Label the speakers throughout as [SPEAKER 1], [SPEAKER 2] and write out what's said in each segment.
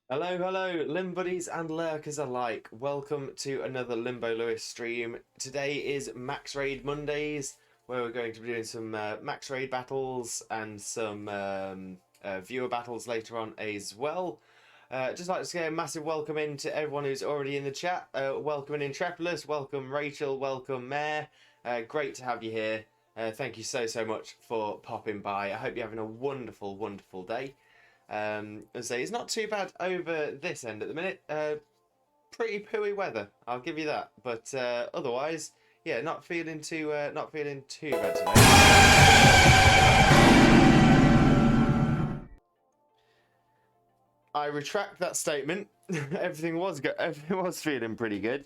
[SPEAKER 1] Hello, hello, Limb buddies and lurkers alike. Welcome to another Limbo Lewis stream. Today is Max Raid Mondays, where we're going to be doing some Max Raid battles and some viewer battles later on as well. Just like to say a massive welcome in to everyone who's already in the chat. Welcome in Intrepidus, welcome Rachel, welcome Mare. Great to have you here. Thank you so much for popping by. I hope you're having a wonderful, wonderful day. And say it's not too bad over this end at the minute. Pretty pooey weather, I'll give you that. But otherwise, yeah, not feeling too bad today. I retract that statement. Everything was feeling pretty good.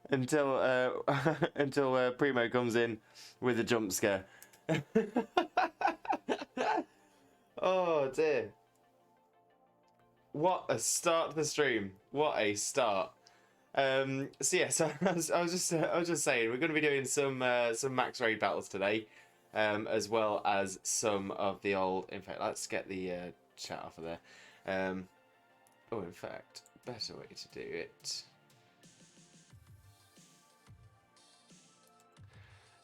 [SPEAKER 1] Until until Primo comes in with a jump scare. Oh dear. What a start to the stream. What a start. So yeah, so I was just saying we're going to be doing some max raid battles today, as well as some of the old. In fact, let's get the chat off of there. Oh, in fact, better way to do it.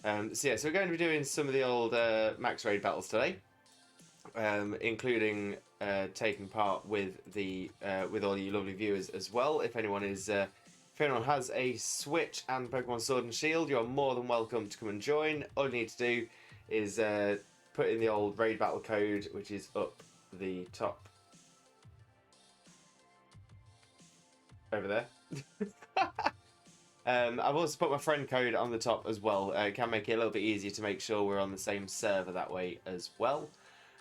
[SPEAKER 1] So yeah, so we're going to be doing some of the old max raid battles today, including taking part with all you lovely viewers as well. If anyone has a Switch and Pokemon Sword and Shield, you're more than welcome to come and join. All you need to do is put in the old raid battle code, which is up the top over there. I've also put my friend code on the top as well. It can make it a little bit easier to make sure we're on the same server that way as well.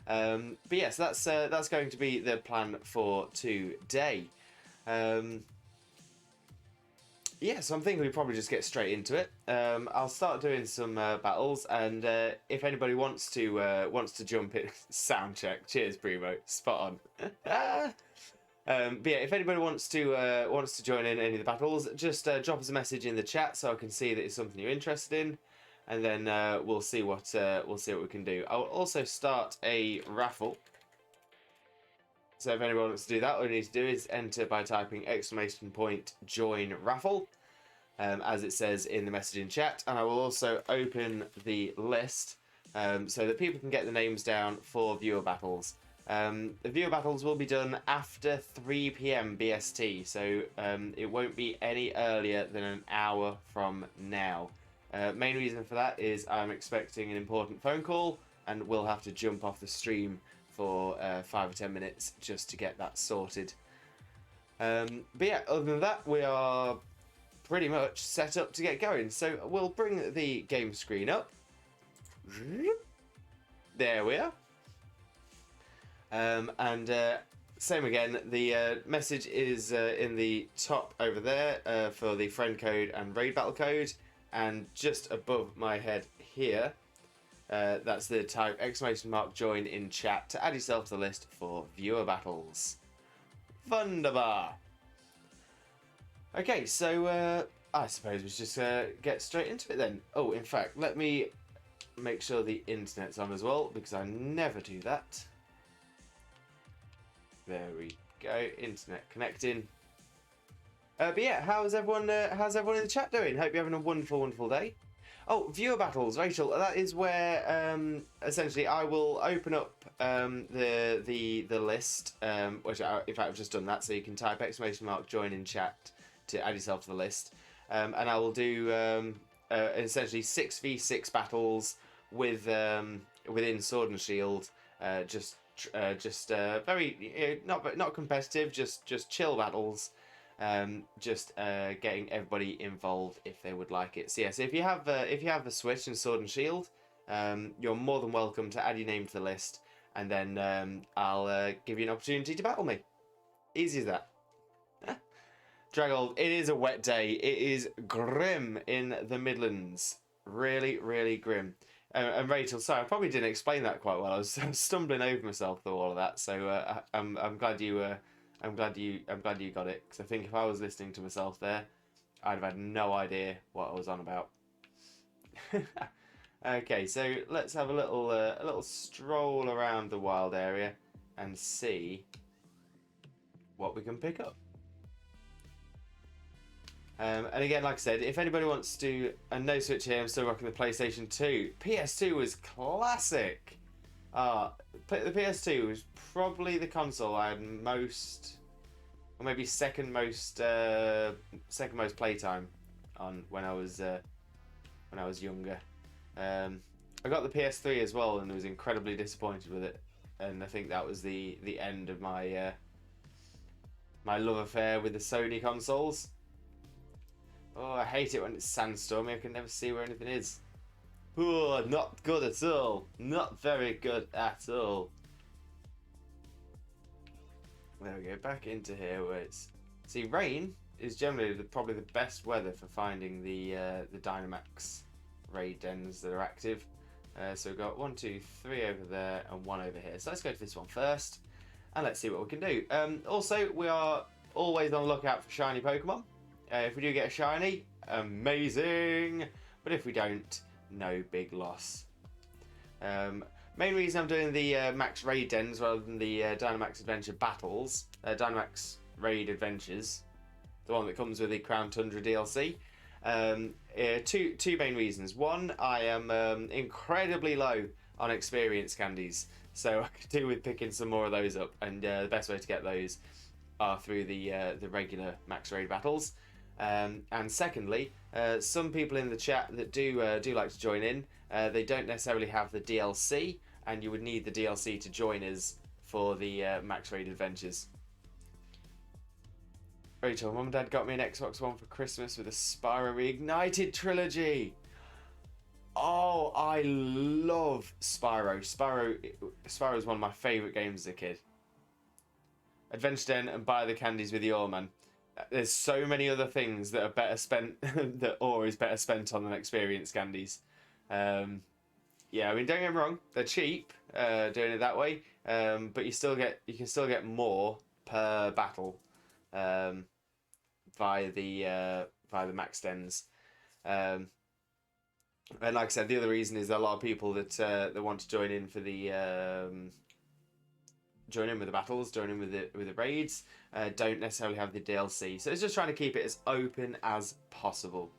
[SPEAKER 1] But yes, that's going to be the plan for today. Yeah, so I'm thinking we probably just get straight into it. I'll start doing some battles, and if anybody wants to jump in, sound check. Cheers, Primo. Spot on. But yeah, if anybody wants to join in any of the battles, just drop us a message in the chat so I can see that it's something you're interested in, and then we'll see what we can do. I will also start a raffle. So if anyone wants to do that, all you need to do is enter by typing !join raffle, as it says in the messaging chat, and I will also open the list so that people can get the names down for viewer battles. The viewer battles will be done after 3 p.m. BST, so it won't be any earlier than an hour from now. Main reason for that is I'm expecting an important phone call and we'll have to jump off the stream for 5 or 10 minutes just to get that sorted. But yeah, other than that, we are pretty much set up to get going. So we'll bring the game screen up. There we are. And same again, the message is in the top over there for the friend code and raid battle code, and just above my head here, that's the type !join in chat to add yourself to the list for viewer battles. Wunderbar. Okay, so I suppose we just get straight into it then. Oh, in fact, let me make sure the internet's on as well, because I never do that. There we go, internet connecting. But yeah, how's everyone in the chat doing? Hope you're having a wonderful, wonderful day. Oh, viewer battles, Rachel. That is where essentially I will open up the list, which in fact I've just done that, so you can type !join in chat to add yourself to the list, and I will do essentially 6v6 battles with within Sword and Shield, just very not competitive, just chill battles. Just getting everybody involved if they would like it. So yeah, so if you have the Switch and Sword and Shield, you're more than welcome to add your name to the list, and then I'll give you an opportunity to battle me. Easy as that. Dragold, it is a wet day. It is grim in the Midlands. Really, really grim. And Rachel, sorry, I probably didn't explain that quite well. I was stumbling over myself through all of that. So I'm glad you got it, because I think if I was listening to myself there, I'd have had no idea what I was on about. Okay, so let's have a little stroll around the wild area and see what we can pick up. And again, like I said, if anybody wants to, and no switch here, I'm still rocking the PlayStation 2. PS2 was classic. The PS2 was probably the console I had most, or maybe second most playtime on when I was younger. I got the PS3 as well, and was incredibly disappointed with it. And I think that was the end of my my love affair with the Sony consoles. Oh, I hate it when it's sandstormy. I can never see where anything is. Oh, not good at all. Not very good at all. There we go. Back into here where it's... See, rain is generally probably the best weather for finding the Dynamax raid dens that are active. So we've got 1, 2, 3 over there and 1 over here. So let's go to this one first and let's see what we can do. Also, we are always on the lookout for shiny Pokemon. If we do get a shiny, amazing. But if we don't, no big loss. Main reason I'm doing the Max Raid Dens rather than the Dynamax Adventure Battles, Dynamax Raid Adventures, the one that comes with the Crown Tundra DLC. Two main reasons. One, I am incredibly low on experience candies, so I could do with picking some more of those up, and the best way to get those are through the regular Max Raid Battles. And secondly, some people in the chat that do like to join in, they don't necessarily have the DLC, and you would need the DLC to join us for the Max Raid Adventures. Rachel, Mum and Dad got me an Xbox One for Christmas with a Spyro Reignited trilogy. Oh, I love Spyro. Spyro is one of my favourite games as a kid. Adventure Den and Buy the Candies with Your Man. There's so many other things that are better spent that ore is better spent on than experience candies. Yeah, I mean, don't get me wrong, they're cheap doing it that way, but you can still get more per battle via the Max Dens. And like I said, the other reason is there are a lot of people that want to join in for the join in with the battles, join in with the raids, don't necessarily have the DLC. So it's just trying to keep it as open as possible.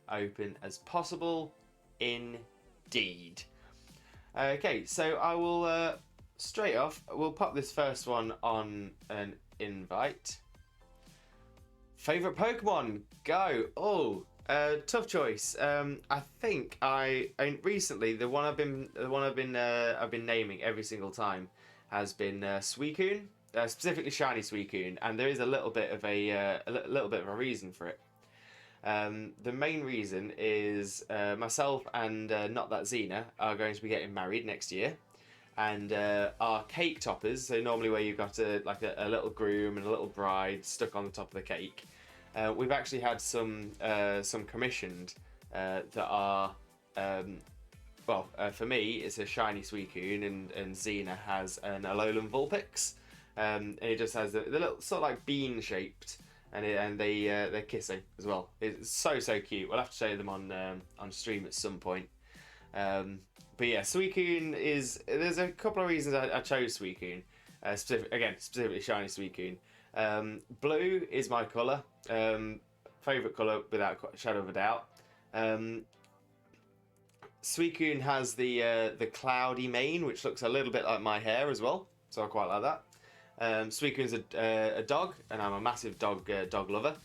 [SPEAKER 1] Open as possible, indeed. Okay, so I will, straight off, we'll pop this first one on an invite. Favourite Pokemon? Go! Oh, tough choice. I think recently the one I've been naming every single time has been Suicune, specifically shiny Suicune, and there is a little bit of a reason for it. The main reason is myself and Not That Xena are going to be getting married next year, and our cake toppers, so normally where you've got a little groom and a little bride stuck on the top of the cake, we've actually had some commissioned that are for me it's a shiny Suicune, and Xena has an Alolan Vulpix, and it just has the little sort of like bean shaped, and they're kissing as well. It's so cute. We'll have to show them on stream at some point. But yeah, Suicune there's a couple of reasons I chose Suicune. Specifically shiny Suicune. Blue is my colour. Favourite colour without a shadow of a doubt. Suicune has the cloudy mane, which looks a little bit like my hair as well, so I quite like that. Suicune's a dog, and I'm a massive dog lover,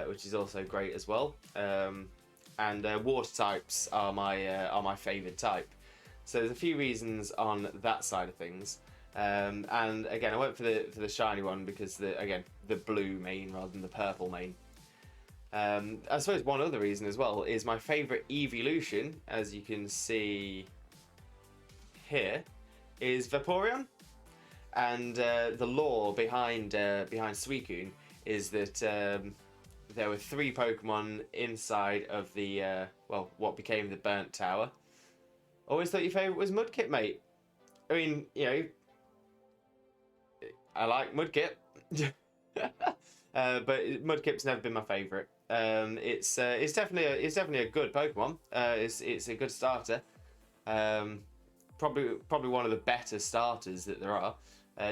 [SPEAKER 1] which is also great as well. And water types are my favourite type. So there's a few reasons on that side of things. And again, I went for the shiny one because the blue mane rather than the purple mane. I suppose one other reason as well is my favourite evolution, as you can see here, is Vaporeon. And the lore behind Suicune is that there were 3 Pokemon inside of the what became the Burnt Tower. Always thought your favourite was Mudkip, mate. I mean, I like Mudkip, but Mudkip's never been my favourite. It's definitely a good Pokemon. It's a good starter. Probably one of the better starters that there are.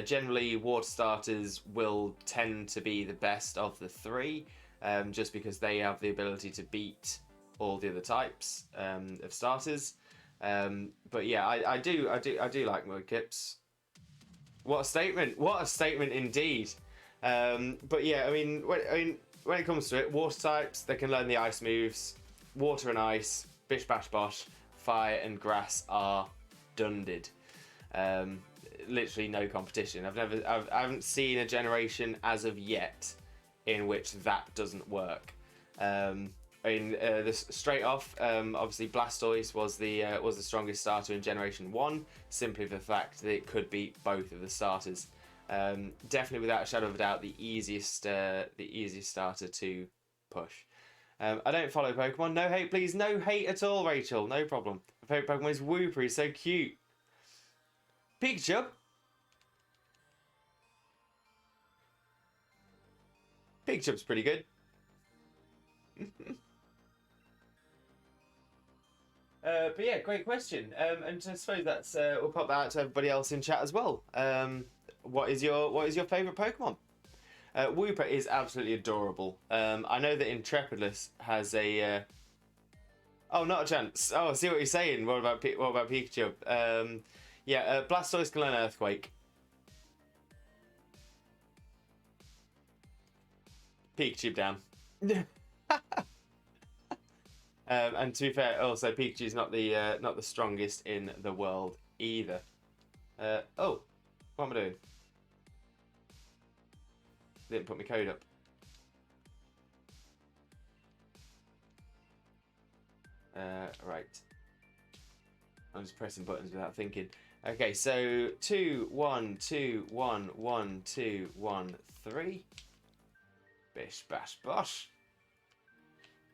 [SPEAKER 1] Generally, water starters will tend to be the best of the three, just because they have the ability to beat all the other types of starters. But yeah, I do like Mudkips. What a statement! What a statement indeed. But yeah, I mean, when it comes to it, water types, they can learn the ice moves. Water and ice, bish bash bosh. Fire and grass are dunded. Literally no competition. I haven't seen a generation as of yet in which that doesn't work. This straight off, obviously Blastoise was the strongest starter in Generation 1, simply for the fact that it could beat both of the starters. Definitely, without a shadow of a doubt, the easiest starter to push. I don't follow Pokemon. No hate, please. No hate at all, Rachel. No problem. My favourite Pokemon is Wooper. He's so cute. Pikachu. Pikachu's pretty good. But yeah, great question. And I suppose that's we'll pop that out to everybody else in chat as well. What is your favourite Pokemon? Wooper is absolutely adorable. I know that Intrepidus has a. Oh, not a chance. Oh, I see what you're saying. What about Pikachu? Yeah, Blastoise can learn Earthquake. Pikachu down. And to be fair, also Pikachu's not the strongest in the world either. Oh, what am I doing? Didn't put my code up. Right. I'm just pressing buttons without thinking. Okay, so 2, 1, 2, 1, 1, 2, 1, 3. Bish bash bosh.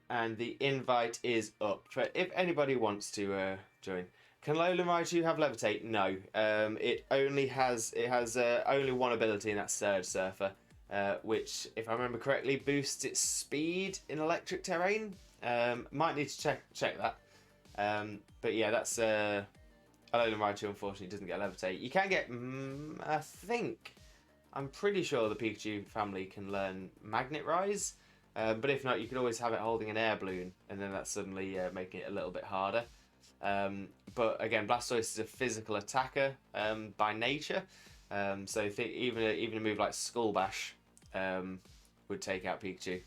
[SPEAKER 1] And the invite is up for if anybody wants to join. Can Alolan Raichu have Levitate? No. It has only one ability, and that's Surge Surfer, which, if I remember correctly, boosts its speed in electric terrain. Might need to check that. But yeah, that's Alolan Raichu. Unfortunately, doesn't get Levitate. You can get, I'm pretty sure the Pikachu family can learn Magnet Rise. But if not, you could always have it holding an air balloon, and then that's suddenly making it a little bit harder. But again, Blastoise is a physical attacker by nature, so I think even a move like Skull Bash would take out Pikachu.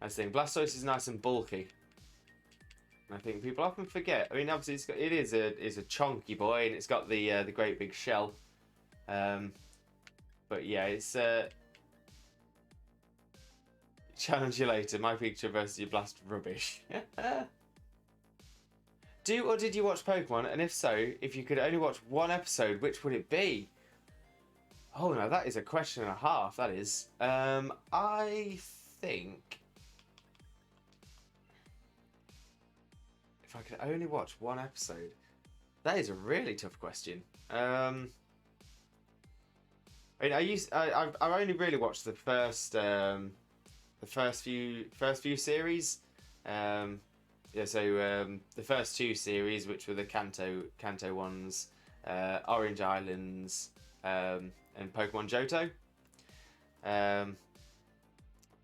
[SPEAKER 1] I think Blastoise is nice and bulky. I think people often forget. I mean, obviously, it is a chunky boy, and it's got the great big shell. But yeah, it's challenge you later. My Pikachu versus your blast rubbish. Do or did you watch Pokemon? And if so, if you could only watch one episode, which would it be? Oh no, that is a question and a half. That is. I think if I could only watch one episode, that is a really tough question. I mean, I've only really watched the first few series. Yeah, so the first two series, which were the Kanto ones, Orange Islands, and Pokemon Johto.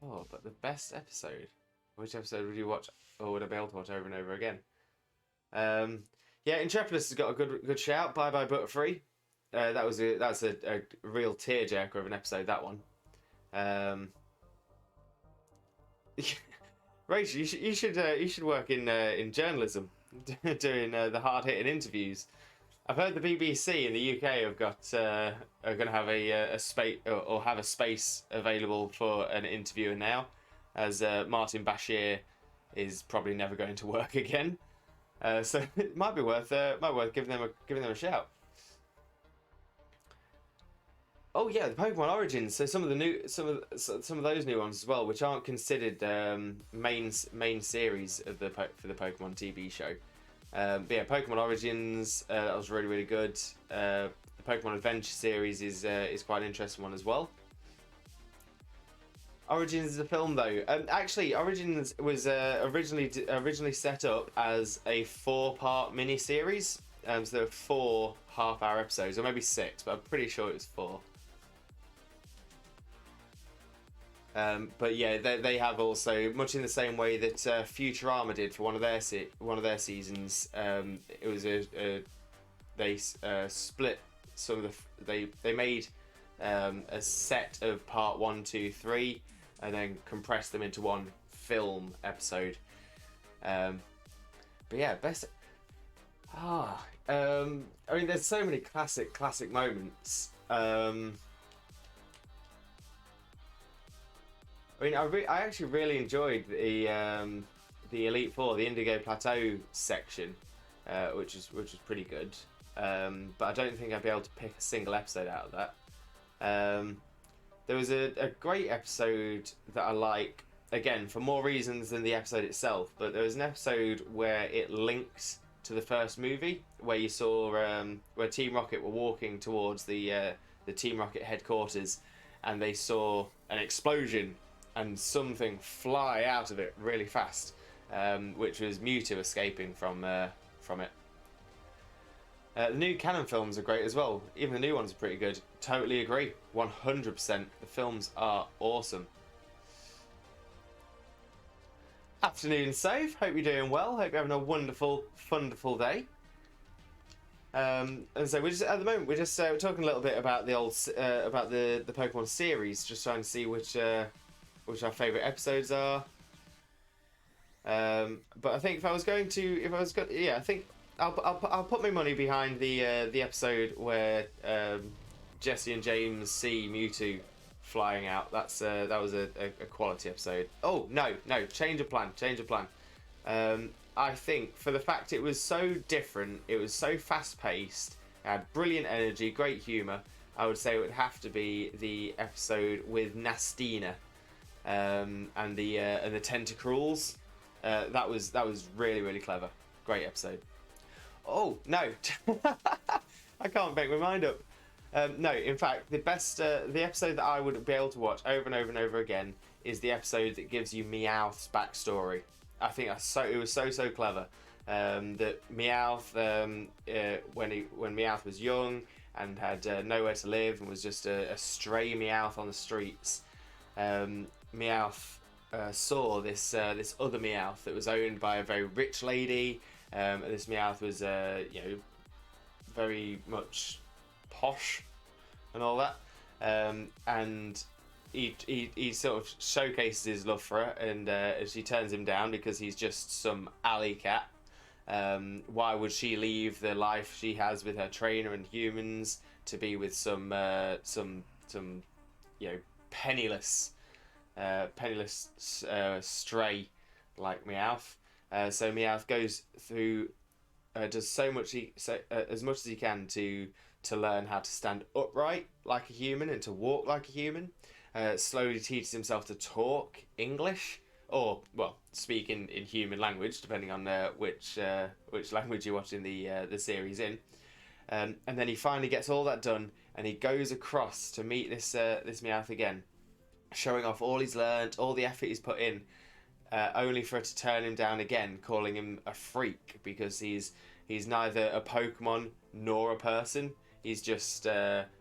[SPEAKER 1] Oh, but the best episode. Which episode would you watch, or would I be able to watch over and over again? Yeah, Intrepidus has got a good shout. Bye bye Butterfree. That's a real tearjerker of an episode. That one. Rachel, you should work in journalism, doing the hard hitting interviews. I've heard the BBC in the UK are going to have a space or have a space available for an interviewer now, as Martin Bashir is probably never going to work again. So it might be worth giving them a shout. Oh yeah, the Pokemon Origins. So some of those new ones as well, which aren't considered main series of for the Pokemon TV show. But yeah, Pokemon Origins that was really good. The Pokemon Adventure series is quite an interesting one as well. Origins is a film though. Actually, Origins was originally set up as a 4-part mini-series. So there were 4 half-hour episodes, or maybe 6, but I'm pretty sure it was 4. But yeah, they have also, much in the same way that Futurama did for one of their seasons. It was they split some of they made a set of part 1, 2, 3, and then compressed them into one film episode. But yeah, best. I mean, there's so many classic moments. I mean, I actually really enjoyed the Elite Four, the Indigo Plateau section, which was pretty good. But I don't think I'd be able to pick a single episode out of that. There was a great episode that I like, again, for more reasons than the episode itself, but there was an episode where it linked to the first movie, where you saw where Team Rocket were walking towards the Team Rocket headquarters, and they saw an explosion and something fly out of it really fast, which was Mewtwo escaping from it. The new canon films are great as well. Even the new ones are pretty good. Totally agree. 100%. The films are awesome. Afternoon, Save. Hope you're doing well. Hope you're having a wonderful, wonderful day. And so we're just at the moment we're talking a little bit about the old about the Pokemon series, just trying to see which our favourite episodes are. But I think I think I'll put my money behind the episode where Jesse and James see Mewtwo flying out. That was a quality episode. Oh no, change of plan. I think for the fact it was so different, it was so fast paced, had brilliant energy, great humour. I would say it would have to be the episode with Nastina. And the Tentacruels. That was really clever. Great episode. Oh no, I can't make my mind up. No, in fact, the episode that I would be able to watch over and over and over again is the episode that gives you Meowth's backstory. I think it was so clever. That Meowth, when Meowth was young and had nowhere to live and was just a stray Meowth on the streets. Meowth saw this other Meowth that was owned by a very rich lady. And this Meowth was very much posh and all that. And he sort of showcases his love for her, and she turns him down because he's just some alley cat. Why would she leave the life she has with her trainer and humans to be with some penniless stray like Meowth? So Meowth goes through, does as much as he can to learn how to stand upright like a human and to walk like a human. Slowly teaches himself to talk English, or speak in human language, depending on which language you're watching the series in. And then he finally gets all that done, and he goes across to meet this Meowth again, showing off all he's learnt, all the effort he's put in, only for her to turn him down again, calling him a freak because he's neither a Pokemon nor a person. He's just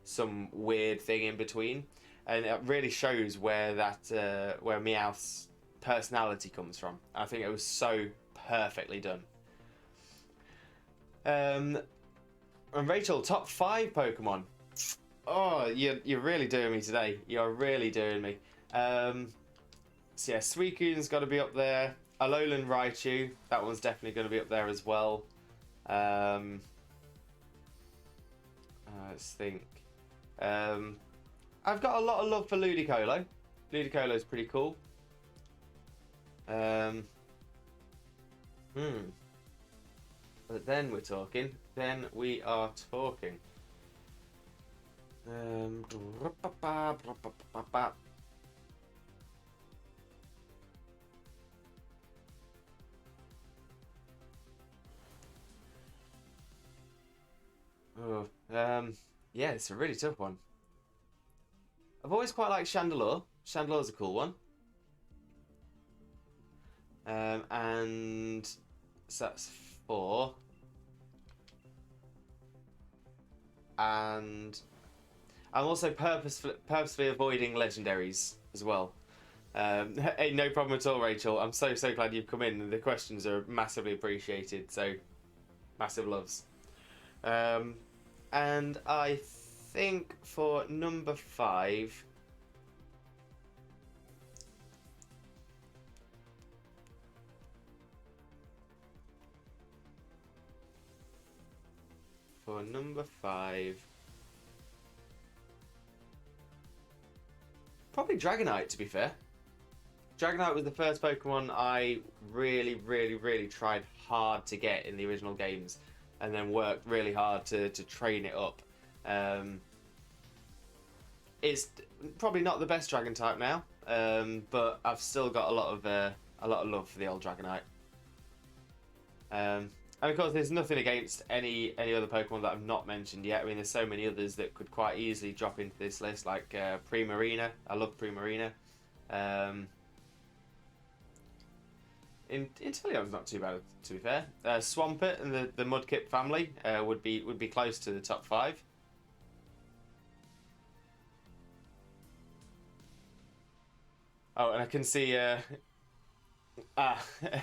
[SPEAKER 1] some weird thing in between, and it really shows where Meowth's personality comes from. I think it was so perfectly done. And Rachel, top 5 Pokemon. Oh, you're really doing me today. You're really doing me. So yeah, Suicune's got to be up there. Alolan Raichu, that one's definitely going to be up there as well. Let's think. I've got a lot of love for Ludicolo. Ludicolo's pretty cool. But then we're talking. Yeah, it's a really tough one. I've always quite liked Chandelure. Chandeler's a cool one. And so that's 4. And I'm also purposefully avoiding legendaries as well. Hey, no problem at all, Rachel. I'm so glad you've come in. The questions are massively appreciated. So, massive loves. And I think for number 5. For number 5. Probably Dragonite, to be fair. Dragonite was the first Pokemon I really tried hard to get in the original games, and then worked really hard to train it up. It's probably not the best Dragon type now, but I've still got a lot of love for the old Dragonite. And of course, there's nothing against any other Pokemon that I've not mentioned yet. I mean, there's so many others that could quite easily drop into this list, like Primarina. I love Primarina. Inteleon's not too bad, to be fair. Swampert and the Mudkip family would be close to the top 5. Oh, and I can see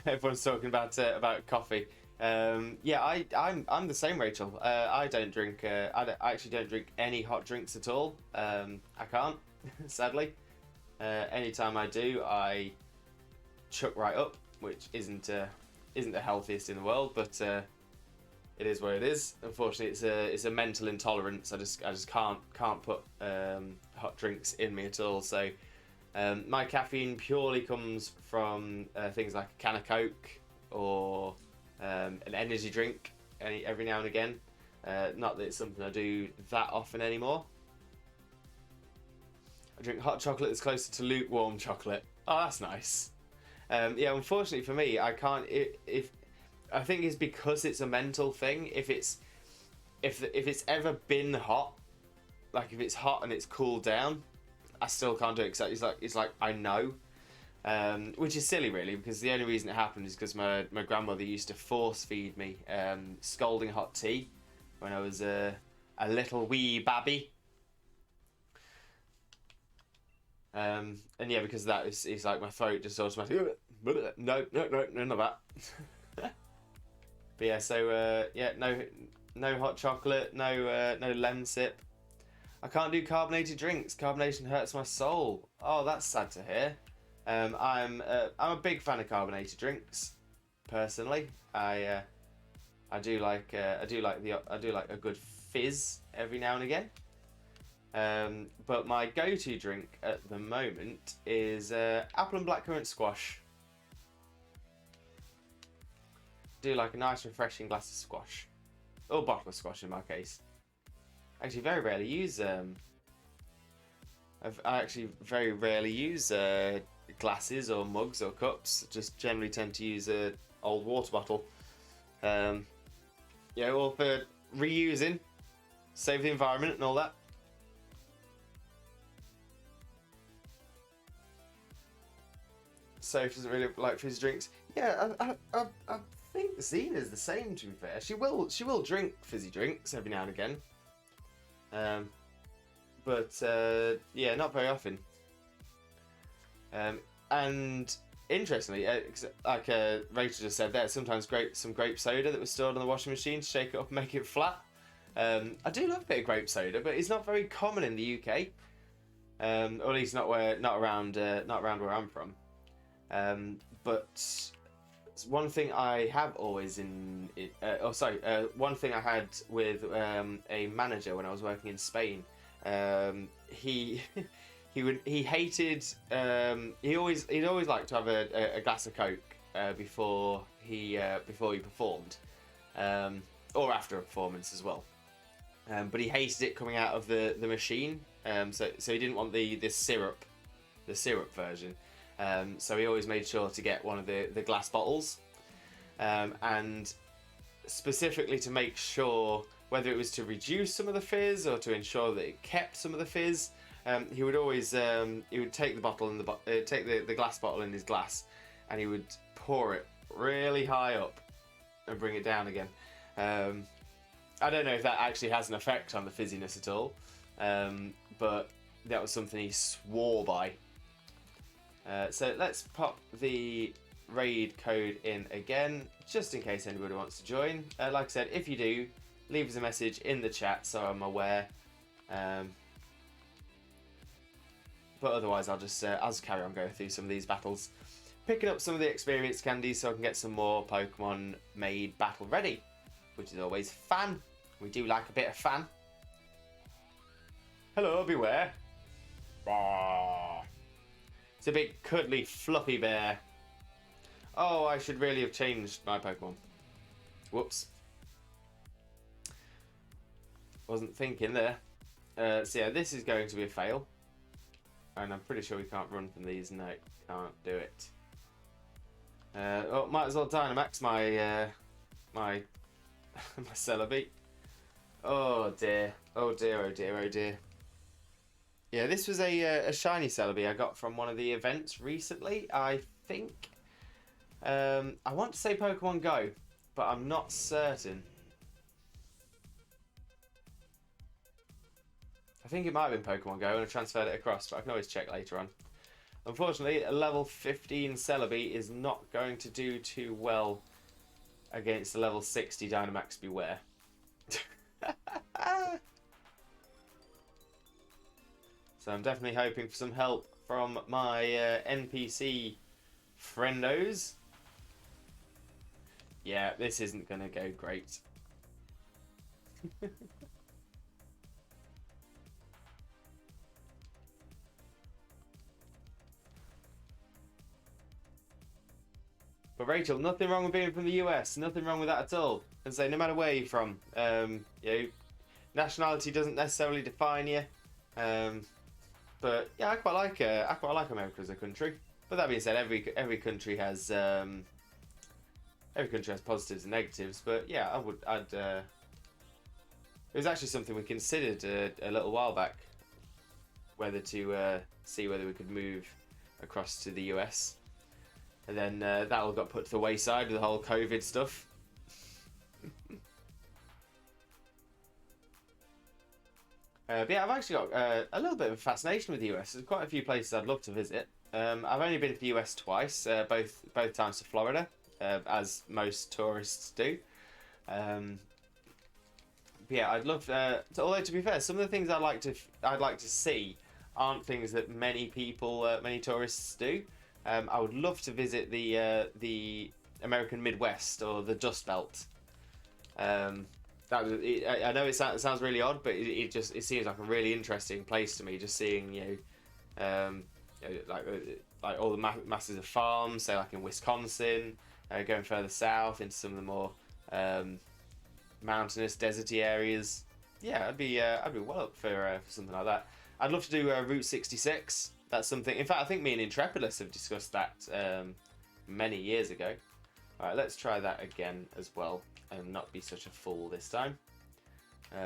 [SPEAKER 1] everyone's talking about coffee. Yeah, I'm the same, Rachel. I don't drink. I actually don't drink any hot drinks at all. I can't, sadly. Anytime I do, I chuck right up, which isn't the healthiest in the world, but it is what it is. Unfortunately, it's a mental intolerance. I just can't put hot drinks in me at all. So my caffeine purely comes from things like a can of Coke or an energy drink every now and again. Not that it's something I do that often anymore. I drink hot chocolate that's closer to lukewarm chocolate. Oh, that's nice. Yeah, unfortunately for me, I can't. If I think it's because it's a mental thing. If it's ever been hot, like if it's hot and it's cooled down, I still can't do it. Cause it's like I know, which is silly really, because the only reason it happened is because my grandmother used to force feed me scalding hot tea when I was a little wee babby. And yeah, because of that, it's like my throat just automatically. No, none of that. But yeah, so yeah, no hot chocolate, no lemon sip. I can't do carbonated drinks. Carbonation hurts my soul. Oh, that's sad to hear. I'm a big fan of carbonated drinks. Personally, I do like a good fizz every now and again. But my go-to drink at the moment is apple and blackcurrant squash. Do like a nice refreshing glass of squash, or bottle of squash in my case. Actually, very rarely use. I actually very rarely use glasses or mugs or cups. Just generally tend to use a old water bottle. Yeah, all for reusing, save the environment and all that. Soph doesn't really like fizzy drinks. Yeah, I think Xena's the same. To be fair, she will drink fizzy drinks every now and again. But yeah, not very often. And interestingly, like Rachel just said there, sometimes some grape soda that was stored on the washing machine to shake it up and make it flat. I do love a bit of grape soda, but it's not very common in the UK, or at least not around where I'm from. But one thing I have always one thing I had with a manager when I was working in Spain. He hated. He'd always like to have a glass of Coke before he performed, or after a performance as well. But he hated it coming out of the machine. So he didn't want the syrup version. So he always made sure to get one of the glass bottles, and specifically to make sure whether it was to reduce some of the fizz or to ensure that it kept some of the fizz, he would always he would take the bottle in take the glass bottle in his glass, and he would pour it really high up and bring it down again. I don't know if that actually has an effect on the fizziness at all, but that was something he swore by. So let's pop the raid code in again, just in case anybody wants to join. Like I said, if you do, leave us a message in the chat so I'm aware. But otherwise, I'll just carry on going through some of these battles, picking up some of the experience candies so I can get some more Pokemon made battle ready, which is always fun. We do like a bit of fun. Hello, beware. It's a big cuddly fluffy bear. Oh, I should really have changed my Pokemon. Whoops. Wasn't thinking there. So yeah, this is going to be a fail. And I'm pretty sure we can't run from these. No, can't do it. Oh, might as well Dynamax my my Celebi. Oh dear. Oh dear, oh dear, oh dear. Yeah, this was a shiny Celebi I got from one of the events recently, I think. I want to say Pokemon Go, but I'm not certain. I think it might have been Pokemon Go and I transferred it across, but I can always check later on. Unfortunately, a level 15 Celebi is not going to do too well against the level 60 Dynamax Beware. So I'm definitely hoping for some help from my NPC friendos. Yeah, this isn't going to go great. But Rachel, nothing wrong with being from the US. Nothing wrong with that at all. And so no matter where you're from, you know, nationality doesn't necessarily define you. But yeah, I quite like America as a country. But that being said, every country has positives and negatives. But yeah, it was actually something we considered a little while back, whether to see whether we could move across to the US. And then that all got put to the wayside with the whole COVID stuff. But yeah, I've actually got a little bit of a fascination with the US. There's quite a few places I'd love to visit. I've only been to the US twice, both times to Florida, as most tourists do. But yeah, I'd love. Although to be fair, some of the things I'd like to see aren't things that many tourists do. I would love to visit the American Midwest or the Dust Belt. I know it sounds really odd, but it seems like a really interesting place to me. Just seeing like all the masses of farms, say like in Wisconsin, going further south into some of the more mountainous, deserty areas. Yeah, I'd be well up for something like that. I'd love to do Route 66. That's something. In fact, I think me and Intrepidus have discussed that many years ago. All right, let's try that again as well, and not be such a fool this time.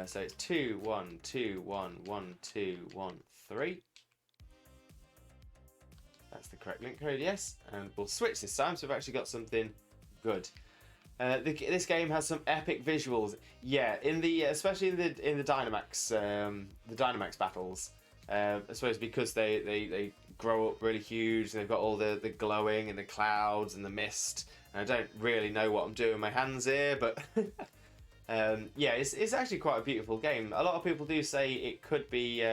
[SPEAKER 1] So it's 2 1 2 1 1 2 1 3. That's the correct link code, yes. And we'll switch this time, so we've actually got something good. This game has some epic visuals. Yeah, especially in the Dynamax battles. I suppose because they grow up really huge and they've got all the glowing and the clouds and the mist. And I don't really know what I'm doing with my hands here, but yeah, it's actually quite a beautiful game. A lot of people do say it could be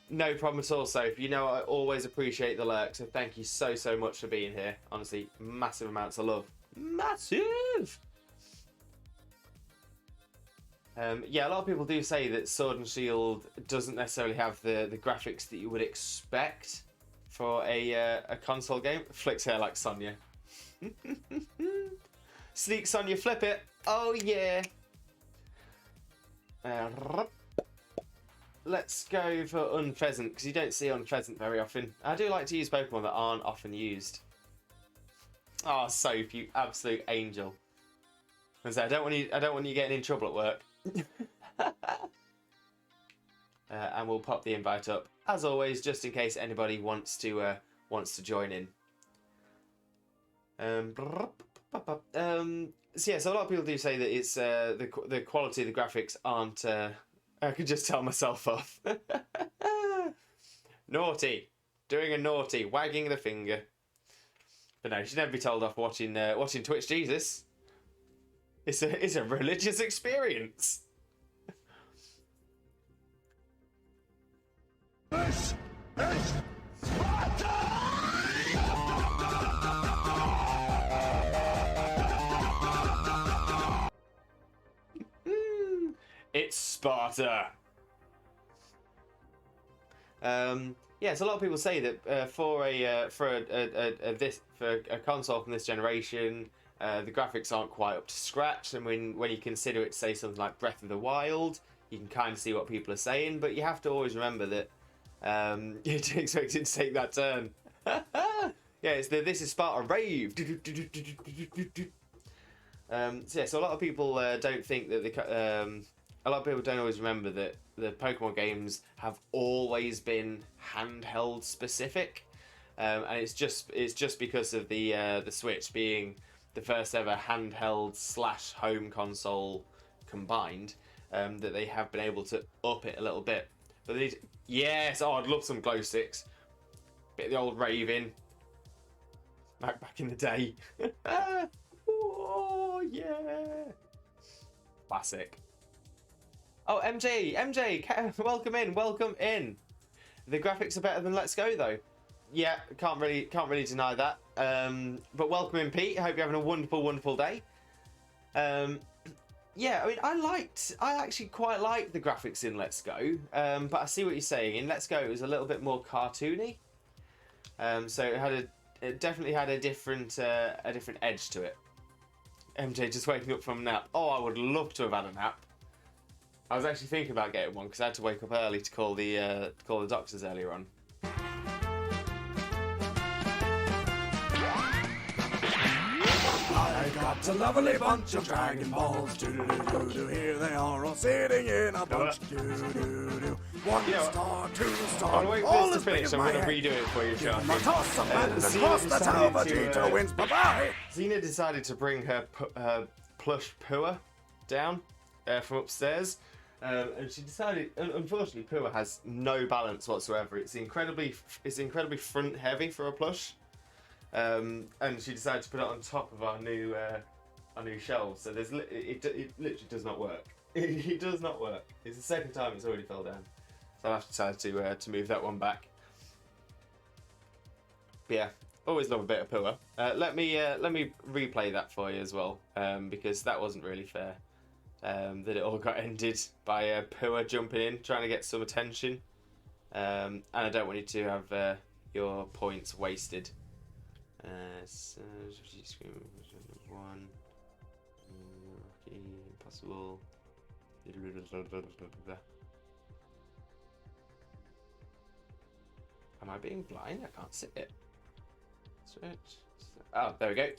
[SPEAKER 1] no problem at all. So if you know, I always appreciate the lurk. So thank you so much for being here. Honestly, massive amounts of love. Massive. Yeah, a lot of people do say that Sword and Shield doesn't necessarily have the graphics that you would expect for a console game. Flicks hair like Sonya. Sleek Sonya, flip it. Oh yeah. Let's go for Unpheasant, because you don't see Unpheasant very often. I do like to use Pokemon that aren't often used. Oh, Soap, you absolute angel. I don't want you getting in trouble at work. and we'll pop the invite up as always, just in case anybody wants to join in. So yeah, so a lot of people do say that it's the quality of the graphics aren't. I could just tell myself off. Naughty, doing a naughty, wagging the finger. But no, she'd never be told off watching Twitch. Jesus, it's a religious experience.
[SPEAKER 2] This is Sparta!
[SPEAKER 1] It's Sparta. Yeah, so a lot of people say that for a console from this generation, the graphics aren't quite up to scratch, and when you consider it, say something like Breath of the Wild, you can kind of see what people are saying, but you have to always remember that you expect it to take that turn. Yeah, it's the This is Sparta rave. So a lot of people don't think that a lot of people don't always remember that the Pokemon games have always been handheld specific, and it's just because of the Switch being the first ever handheld / home console combined, that they have been able to up it a little bit. But yes, I'd love some glow sticks. Bit of the old raving. Back in the day. Oh yeah. Classic. Oh, MJ, welcome in. The graphics are better than Let's Go though. Yeah, can't really deny that. But welcome in, Pete. I hope you're having a wonderful day. Yeah, I mean, I actually quite like the graphics in Let's Go. But I see what you're saying. In Let's Go, it was a little bit more cartoony. So it definitely had a different edge to it. MJ just waking up from a nap. Oh, I would love to have had a nap. I was actually thinking about getting one because I had to wake up early to call the doctors earlier on.
[SPEAKER 2] I got a lovely bunch of Dragon Balls. Do-do-do-do-do. Here they are all sitting in a bunch. Do-do-do-do. One star, 2 star.
[SPEAKER 1] I'll wait for this to finish. I'm going to redo it for you, Sharky.
[SPEAKER 2] My toss of landed across the tower. Vegeta wins. Bye-bye.
[SPEAKER 1] Xena decided to bring her plush Pua down from upstairs. And she decided, unfortunately, Pua has no balance whatsoever. It's incredibly front heavy for a plush, and she decided to put it on top of our new shelves. So it literally does not work. It does not work. It's the second time it's already fell down. So I've decided to move that one back. But yeah, always love a bit of Pua. Let me replay that for you as well, because that wasn't really fair. That it all got ended by Pua jumping in, trying to get some attention. And I don't want you to have your points wasted. So, one. Impossible. Am I being blind? I can't see it. Switch. Oh, there we go.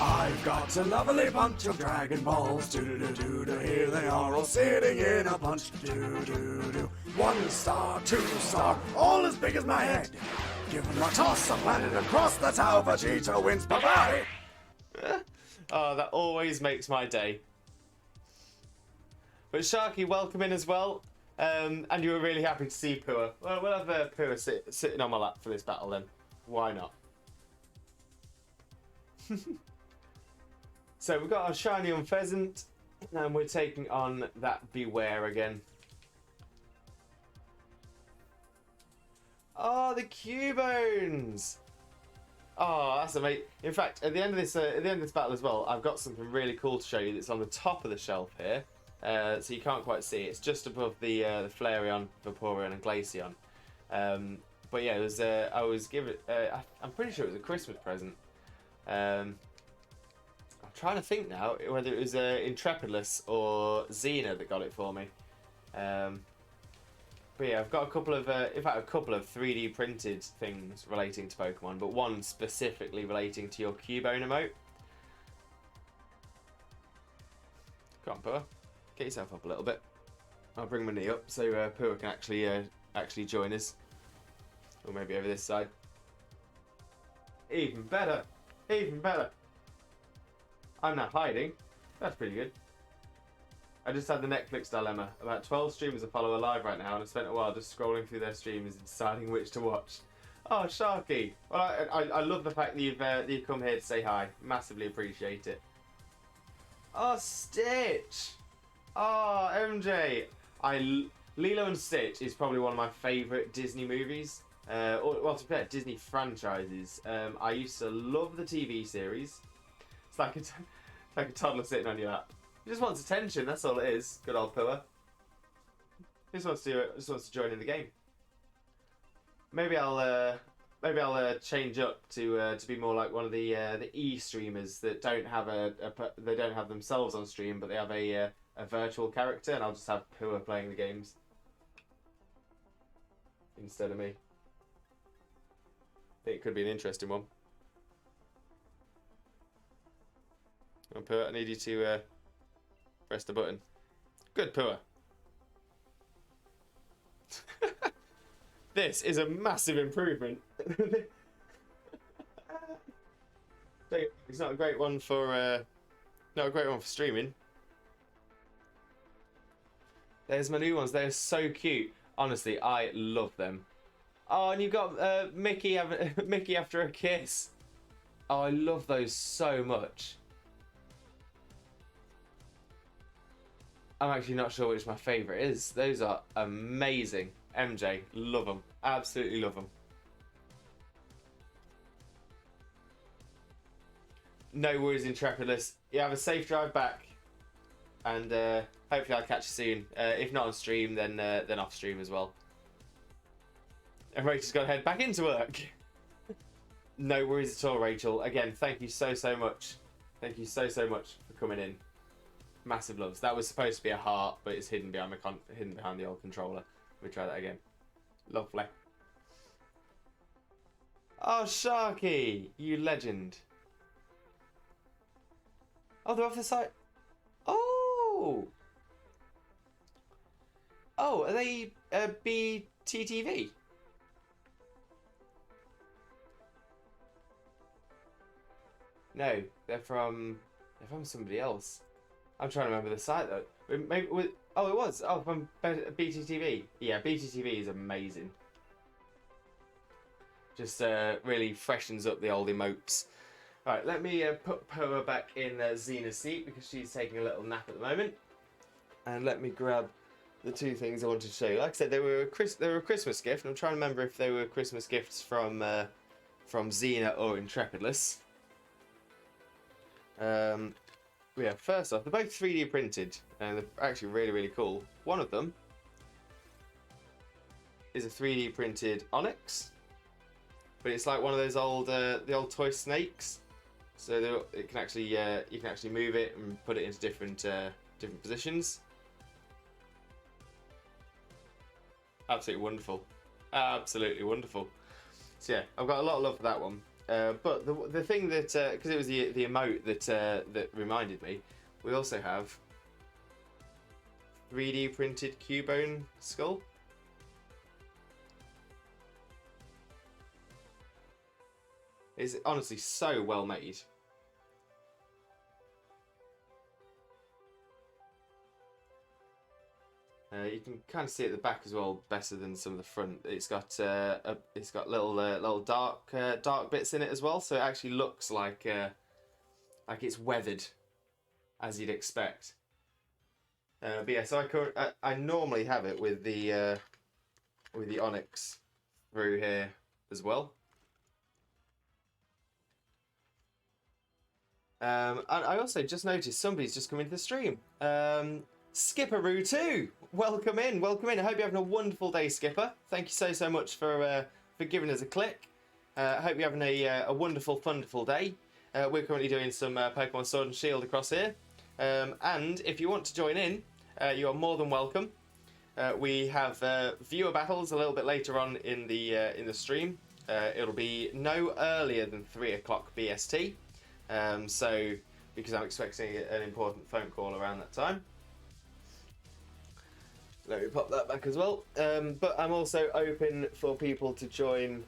[SPEAKER 2] I've got a lovely bunch of Dragon Balls. Do-do-do-do-do. Here they are all sitting in a bunch. Do-do-do. 1 star, 2 star, all as big as my head. Give them a toss, I landed across the tower. Vegeta wins. Bye-bye.
[SPEAKER 1] Oh, that always makes my day. But Sharky, welcome in as well. And you were really happy to see Pua. Well, we'll have Pua sitting on my lap for this battle then. Why not? So we've got our shiny on Pheasant, and we're taking on that Beware again. Oh, the Cubones! Oh, that's amazing. In fact, at the end of this battle as well, I've got something really cool to show you that's on the top of the shelf here. So you can't quite see it. It's just above the Flareon, Vaporeon, and Glaceon. But yeah, it was. I was given. I'm pretty sure it was a Christmas present. I'm trying to think now whether it was Intrepidless or Xena that got it for me. But yeah, I've got a couple of, in fact, a couple of 3D printed things relating to Pokemon, but one specifically relating to your Cubone emote. Come on, Pua. Get yourself up a little bit. I'll bring my knee up so Pua can actually join us. Or maybe over this side. Even better. Even better. I'm not hiding. That's pretty good. I just had the Netflix dilemma. About 12 streamers I follow are live right now, and I spent a while just scrolling through their streams and deciding which to watch. Oh, Sharky. Well, I love the fact that you've come here to say hi. Massively appreciate it. Oh, Stitch. Oh, MJ. Lilo and Stitch is probably one of my favourite Disney movies. Well, to be fair, Disney franchises. I used to love the TV series. It's like a toddler sitting on your lap. He just wants attention. That's all it is. Good old Pua. He just wants to join in the game. Maybe I'll change up to be more like one of the E streamers that don't have they don't have themselves on stream, but they have a virtual character, and I'll just have Pua playing the games instead of me. I think it could be an interesting one. Come on, Pua, I need you to press the button. Good, Pua. This is a massive improvement. It's not a great one for streaming. There's my new ones. They're so cute. Honestly, I love them. Oh, and you've got Mickey after a kiss. Oh, I love those so much. I'm actually not sure which my favourite is. Those are amazing. MJ, love them. Absolutely love them. No worries, Intrepidless. You have a safe drive back. And hopefully I'll catch you soon. If not on stream, then off stream as well. And Rachel's got to head back into work. No worries at all, Rachel. Again, thank you so much. Thank you so much for coming in. Massive loves. That was supposed to be a heart, but it's hidden behind the old controller. Let me try that again. Lovely. Oh, Sharky, you legend. Oh, they're off the side. Oh. Oh, are they BTTV? No, they're from somebody else. I'm trying to remember the site though. Maybe it was. Oh, from BTTV. Yeah, BTTV is amazing. Just really freshens up the old emotes. All right, let me put Poa back in Xena's seat because she's taking a little nap at the moment. And let me grab the two things I wanted to show you. Like I said, they were a Christmas gift, and I'm trying to remember if they were Christmas gifts from Xena or Intrepidless. Yeah, first off, they're both 3D printed, and they're actually really cool. One of them is a 3D printed Onyx, but it's like one of those old the old toy snakes. So it can actually you can actually move it and put it into different positions. Absolutely wonderful, absolutely wonderful. So yeah, I've got a lot of love for that one. But the thing that, because it was the emote that reminded me, we also have 3D printed Cubone skull. It's honestly so well made. You can kind of see at the back as well, better than some of the front. It's got little dark bits in it as well, so it actually looks like it's weathered, as you'd expect. But yeah, so I normally have it with the Onyx through here as well. And I also just noticed somebody's just come into the stream. Skipperoo too. Welcome in. I hope you're having a wonderful day, Skipper. Thank you so much for giving us a click. I hope you're having a wonderful, wonderful day. We're currently doing some Pokemon Sword and Shield across here. And if you want to join in, you are more than welcome. We have viewer battles a little bit later on in the stream. It'll be no earlier than 3 o'clock BST. So because I'm expecting an important phone call around that time. Let me pop that back as well. But I'm also open for people to join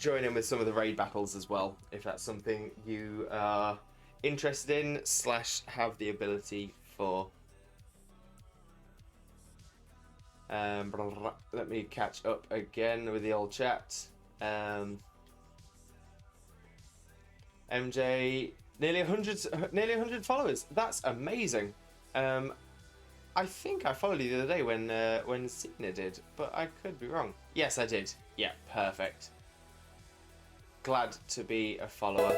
[SPEAKER 1] in with some of the raid battles as well, if that's something you are interested in / have the ability for. Let me catch up again with the old chat. MJ, nearly 100 followers. That's amazing. I think I followed you the other day when Cena did, but I could be wrong. Yes, I did. Yeah, perfect. Glad to be a follower.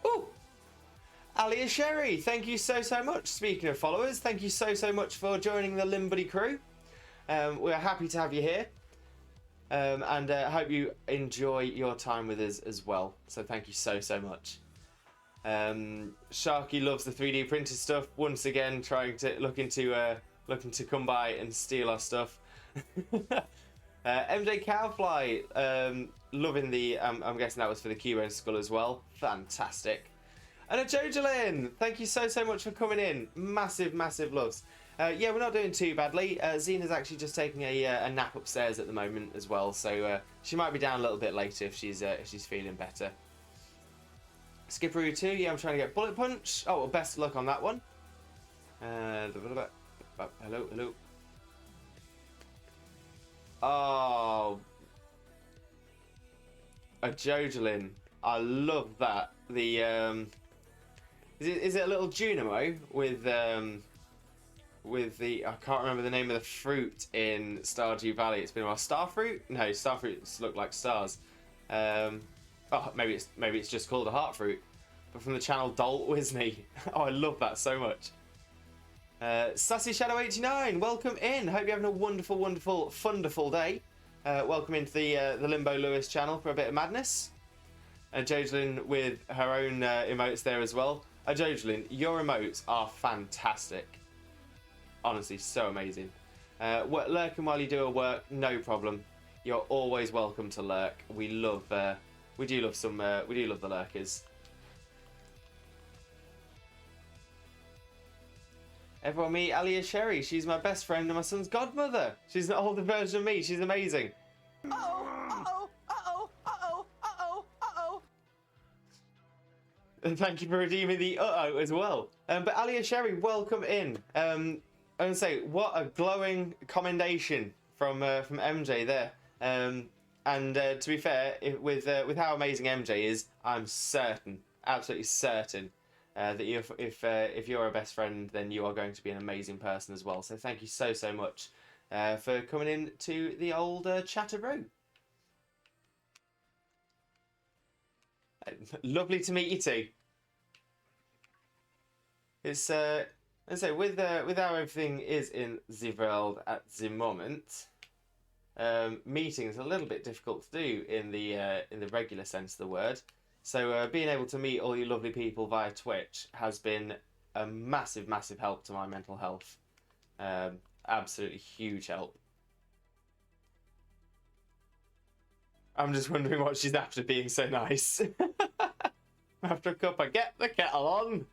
[SPEAKER 1] Ooh! Alia Sherry, thank you so much. Speaking of followers, thank you so much for joining the Limbuddy crew. We're happy to have you here. And I hope you enjoy your time with us as well. So thank you so much. Sharky loves the 3D printed stuff. Once again, looking to come by and steal our stuff. MJ Cowfly, loving the. I'm guessing that was for the Cubone skull as well. Fantastic. And a Jojalyn, thank you so much for coming in. Massive loves. Yeah, we're not doing too badly. Zena's actually just taking a nap upstairs at the moment as well, so she might be down a little bit later if she's feeling better. Skipperoo 2, yeah, I'm trying to get Bullet Punch. Oh, well, best of luck on that one. Hello. Oh, a Jojalyn. I love that. The is it a little Junimo with the I can't remember the name of the fruit in Stardew Valley. It's been a while. Starfruit? No, starfruits look like stars. Oh, maybe it's just called a heart fruit. But from the channel Dolt Wisney. Oh, I love that so much. Sassy Shadow 89, welcome in. Hope you're having a wonderful, funderful day. Welcome into the Limbo Lewis channel for a bit of madness. Jojalyn with her own emotes there as well. Jojalyn, your emotes are fantastic. Honestly, so amazing. Lurking while you do a work, no problem. You're always welcome to lurk. We do love the lurkers. Everyone meet Alia Sherry. She's my best friend and my son's godmother. She's an older version of me. She's amazing. And thank you for redeeming the as well. But Alia Sherry, welcome in. I want to say, what a glowing commendation from MJ there. And to be fair, with how amazing MJ is, I'm certain, absolutely certain, that if you're a best friend, then you are going to be an amazing person as well. So thank you so much for coming in to the old chatteroo. Lovely to meet you too. It's and so with how everything is in the world at the moment, meeting is a little bit difficult to do in the regular sense of the word. So being able to meet all you lovely people via Twitch has been a massive help to my mental health. Absolutely huge help. I'm just wondering what she's after being so nice. After a cup, I get the kettle on.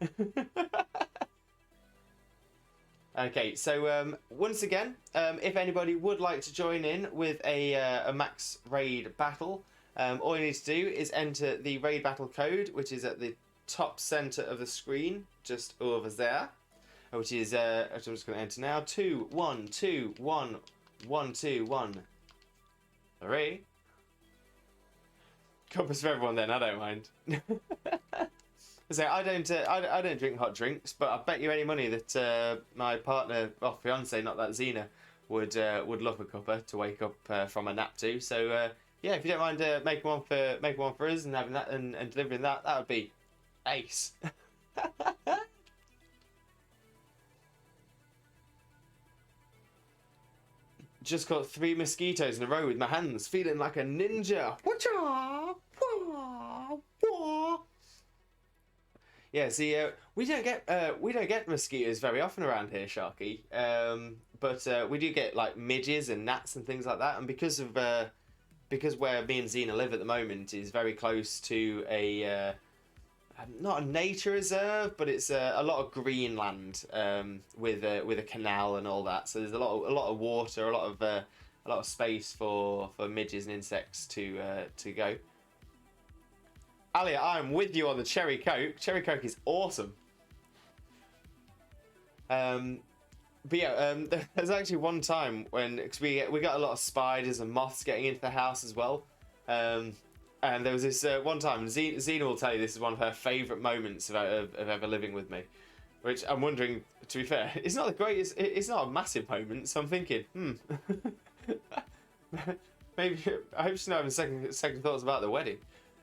[SPEAKER 1] Okay, so once again, if anybody would like to join in with a max raid battle, all you need to do is enter the raid battle code, which is at the top center of the screen, just over there, which is I'm just going to enter now. 2121121 3. Compass for everyone then, I don't mind. So I don't drink hot drinks, but I bet you any money that my partner, well, fiance, not that Xena, would love a cuppa to wake up from a nap to. So yeah, if you don't mind making one for us and having that and delivering that would be ace. Just caught 3 mosquitoes in a row with my hands, feeling like a ninja. Yeah, see, we don't get mosquitoes very often around here, Sharky. But we do get like midges and gnats and things like that. And because of because where me and Xena live at the moment is very close to a not a nature reserve, but it's a lot of green land with a canal and all that. So there's a lot of water, a lot of space for midges and insects to go. Alia, I'm with you on the cherry coke. Cherry coke is awesome. But yeah, there's actually one time when, cause we got a lot of spiders and moths getting into the house as well. And there was this one time, Xena will tell you this is one of her favourite moments of ever living with me. Which I'm wondering, to be fair, it's not the greatest, it's not a massive moment, so I'm thinking, maybe, I hope she's not having second thoughts about the wedding.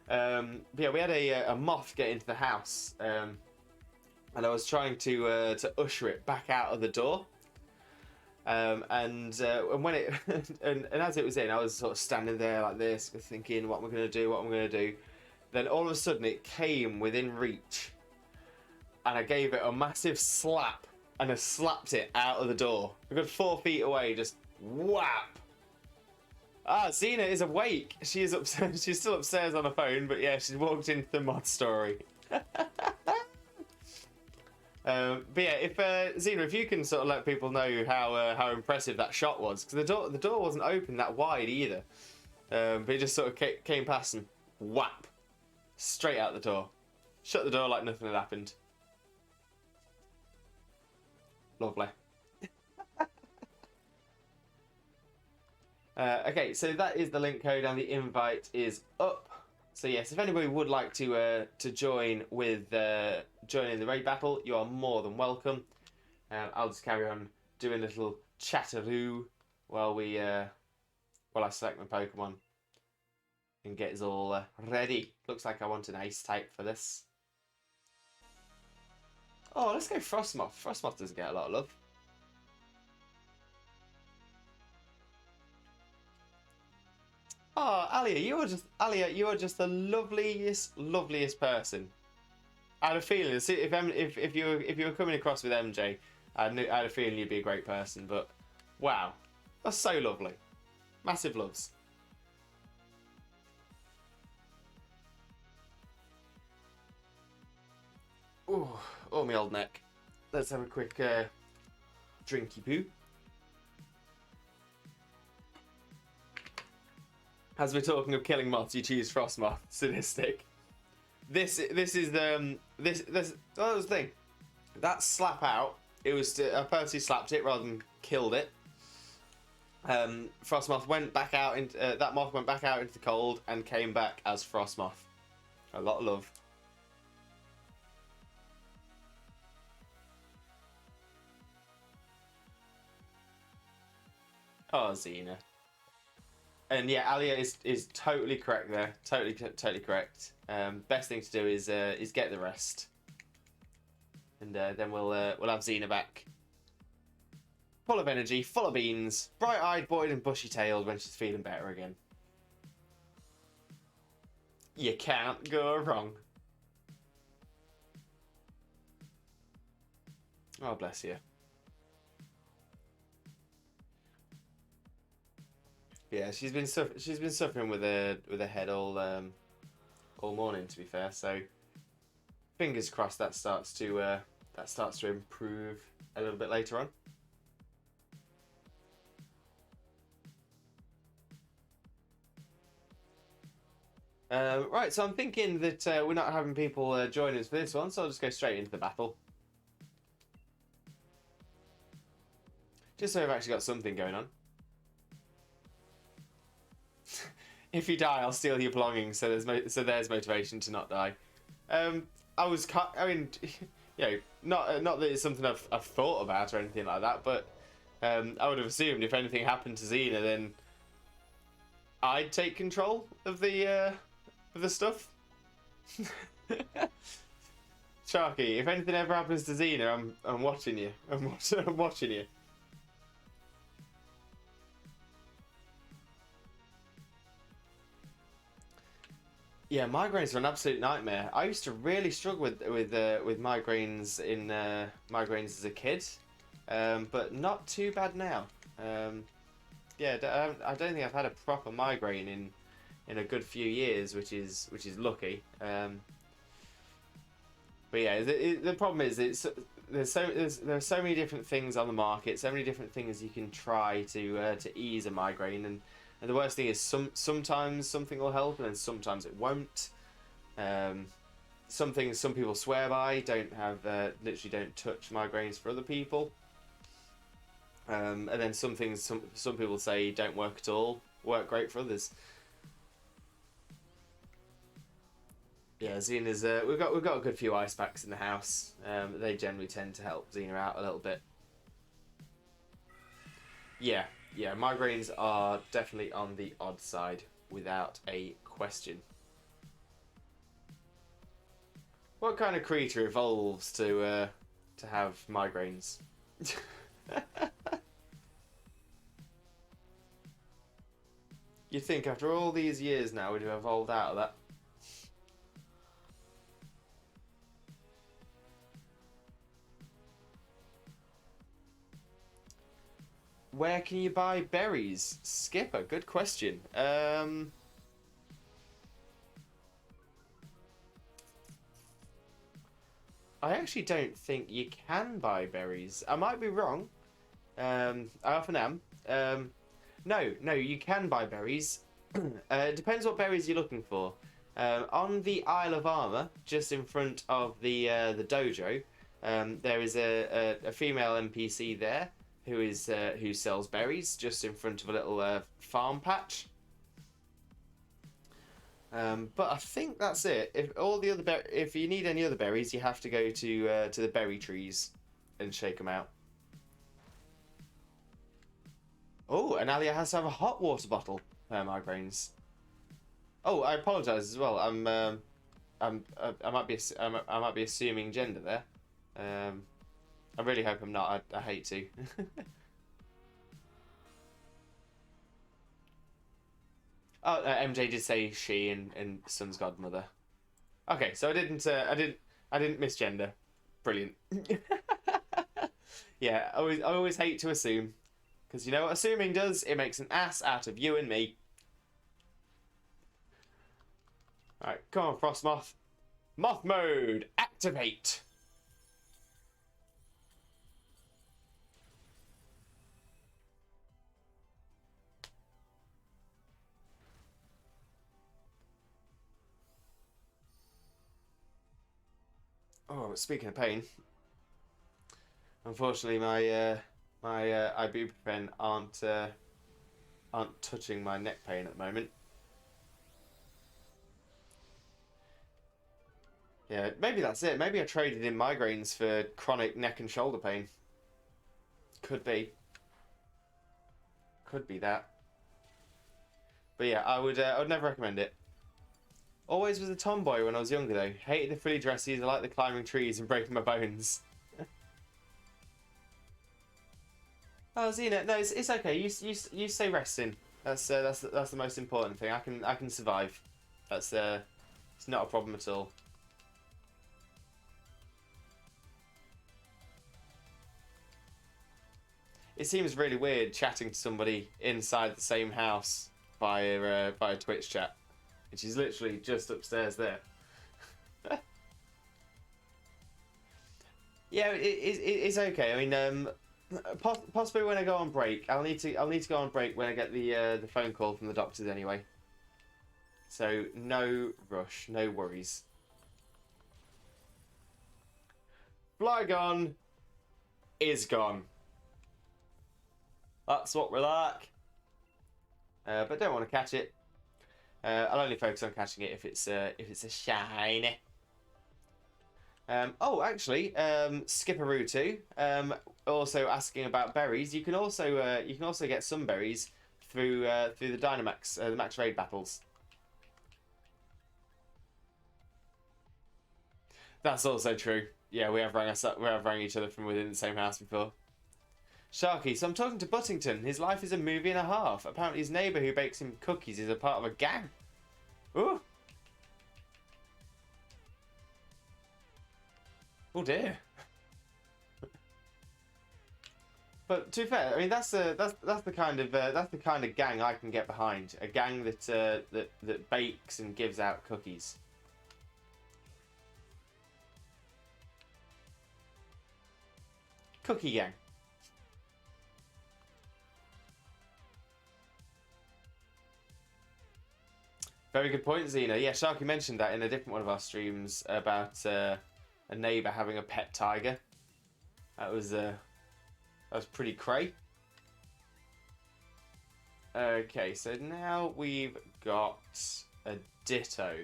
[SPEAKER 1] But yeah, we had a moth get into the house, and I was trying to usher it back out of the door. And when it and as it was in, I was sort of standing there like this, thinking, what am I going to do? Then all of a sudden, it came within reach, and I gave it a massive slap, and I slapped it out of the door. A good 4 feet away, just whap. Xena is awake. She is upstairs. She's still upstairs on her phone, but yeah, she's walked into the mod story. But yeah, if Xena, if you can sort of let people know how impressive that shot was, because the door wasn't open that wide either, but it just sort of came past and whap, straight out the door, shut the door like nothing had happened. Lovely. Okay, so that is the link code and the invite is up. So yes, if anybody would like to join with joining the raid battle, you are more than welcome. I'll just carry on doing a little chatteroo while I select my Pokemon and get us all ready. Looks like I want an Ace type for this. Oh, let's go Frostmoth. Frostmoth doesn't get a lot of love. Oh, Alia, you are just the loveliest person. I had a feeling if you were coming across with MJ, I had a feeling you'd be a great person. But wow, that's so lovely. Massive loves. Ooh, oh my old neck. Let's have a quick drinky poo. As we're talking of killing moths, you choose Frostmoth. Sadistic. This is the this oh, that was the thing. That slap out. It was I purposely slapped it rather than killed it. Frostmoth went back out into that moth went back out into the cold and came back as Frostmoth. A lot of love. Oh, Xena. And yeah, Alia is totally correct there. Totally correct. Best thing to do is get the rest, and then we'll have Xena back, full of energy, full of beans, bright-eyed, buoyed, and bushy-tailed when she's feeling better again. You can't go wrong. Oh, bless you. Yeah, she's been suffering with her head all morning, to be fair. So fingers crossed that starts to improve a little bit later on. Right, so I'm thinking that we're not having people join us for this one, so I'll just go straight into the battle. Just so I've actually got something going on. If you die, I'll steal your belongings. So there's motivation to not die. I mean, you know, not that it's something I've thought about or anything like that, but I would have assumed if anything happened to Xena, then I'd take control of the stuff. Sharky, if anything ever happens to Xena, I'm watching you. I'm watching you. Yeah, migraines are an absolute nightmare. I used to really struggle with migraines migraines as a kid, but not too bad now. Yeah, Yeah, I don't think I've had a proper migraine in a good few years, which is lucky. But yeah, the problem is there are so many different things on the market, so many different things you can try to ease a migraine, and the worst thing is sometimes something will help, and then sometimes it won't. Some things some people swear by don't have literally don't touch migraines for other people. And then some things some people say don't work at all, work great for others. Yeah, Xena's we've got a good few ice packs in the house. They generally tend to help Xena out a little bit. Yeah, yeah, migraines are definitely on the odd side, without a question. What kind of creature evolves to have migraines? You'd think after all these years now we'd have evolved out of that. Where can you buy berries? Skipper, good question. I actually don't think you can buy berries. I might be wrong. I often am. No, you can buy berries. It depends what berries you're looking for. On the Isle of Armor, just in front of the dojo, there is a female NPC there who sells berries just in front of a little farm patch. But I think that's it. If you need any other berries, you have to go to the berry trees and shake them out. Oh, and Alia has to have a hot water bottle for her migraines. Oh, I apologise as well. I might be assuming gender there. I really hope I'm not. I hate to. Oh, MJ did say she and Sun's godmother. Okay, so I didn't misgender. Brilliant. Yeah, I always hate to assume, because you know what assuming does? It makes an ass out of you and me. All right, come on, Frostmoth. Moth mode, activate. Oh, speaking of pain, unfortunately my ibuprofen aren't touching my neck pain at the moment. Yeah, maybe that's it. Maybe I traded in migraines for chronic neck and shoulder pain. Could be. Could be that. But yeah, I would never recommend it. Always was a tomboy when I was younger though. Hated the frilly dresses, I like the climbing trees and breaking my bones. Oh, Xena, no, it's okay. You stay resting. That's the most important thing. I can survive. That's it's not a problem at all. It seems really weird chatting to somebody inside the same house via Twitch chat, which is literally just upstairs there. Yeah, it's okay. I mean, possibly when I go on break, I'll need to go on break when I get the phone call from the doctors anyway. So no rush, no worries. Flygon is gone. That's what we like. But don't want to catch it. I'll only focus on catching it if it's a shiny. Oh, actually, Skipperoo too. Also asking about berries. You can also get some berries through the Dynamax, the Max Raid battles. That's also true. Yeah, we have rang each other from within the same house before. Sharky, so I'm talking to Buttington. His life is a movie and a half. Apparently his neighbour who bakes him cookies is a part of a gang. Ooh. Oh dear. But to be fair, I mean that's the kind of gang I can get behind. A gang that bakes and gives out cookies. Cookie gang. Very good point, Xena. Yeah, Sharky mentioned that in a different one of our streams about a neighbour having a pet tiger. That was pretty cray. Okay, so now we've got a ditto.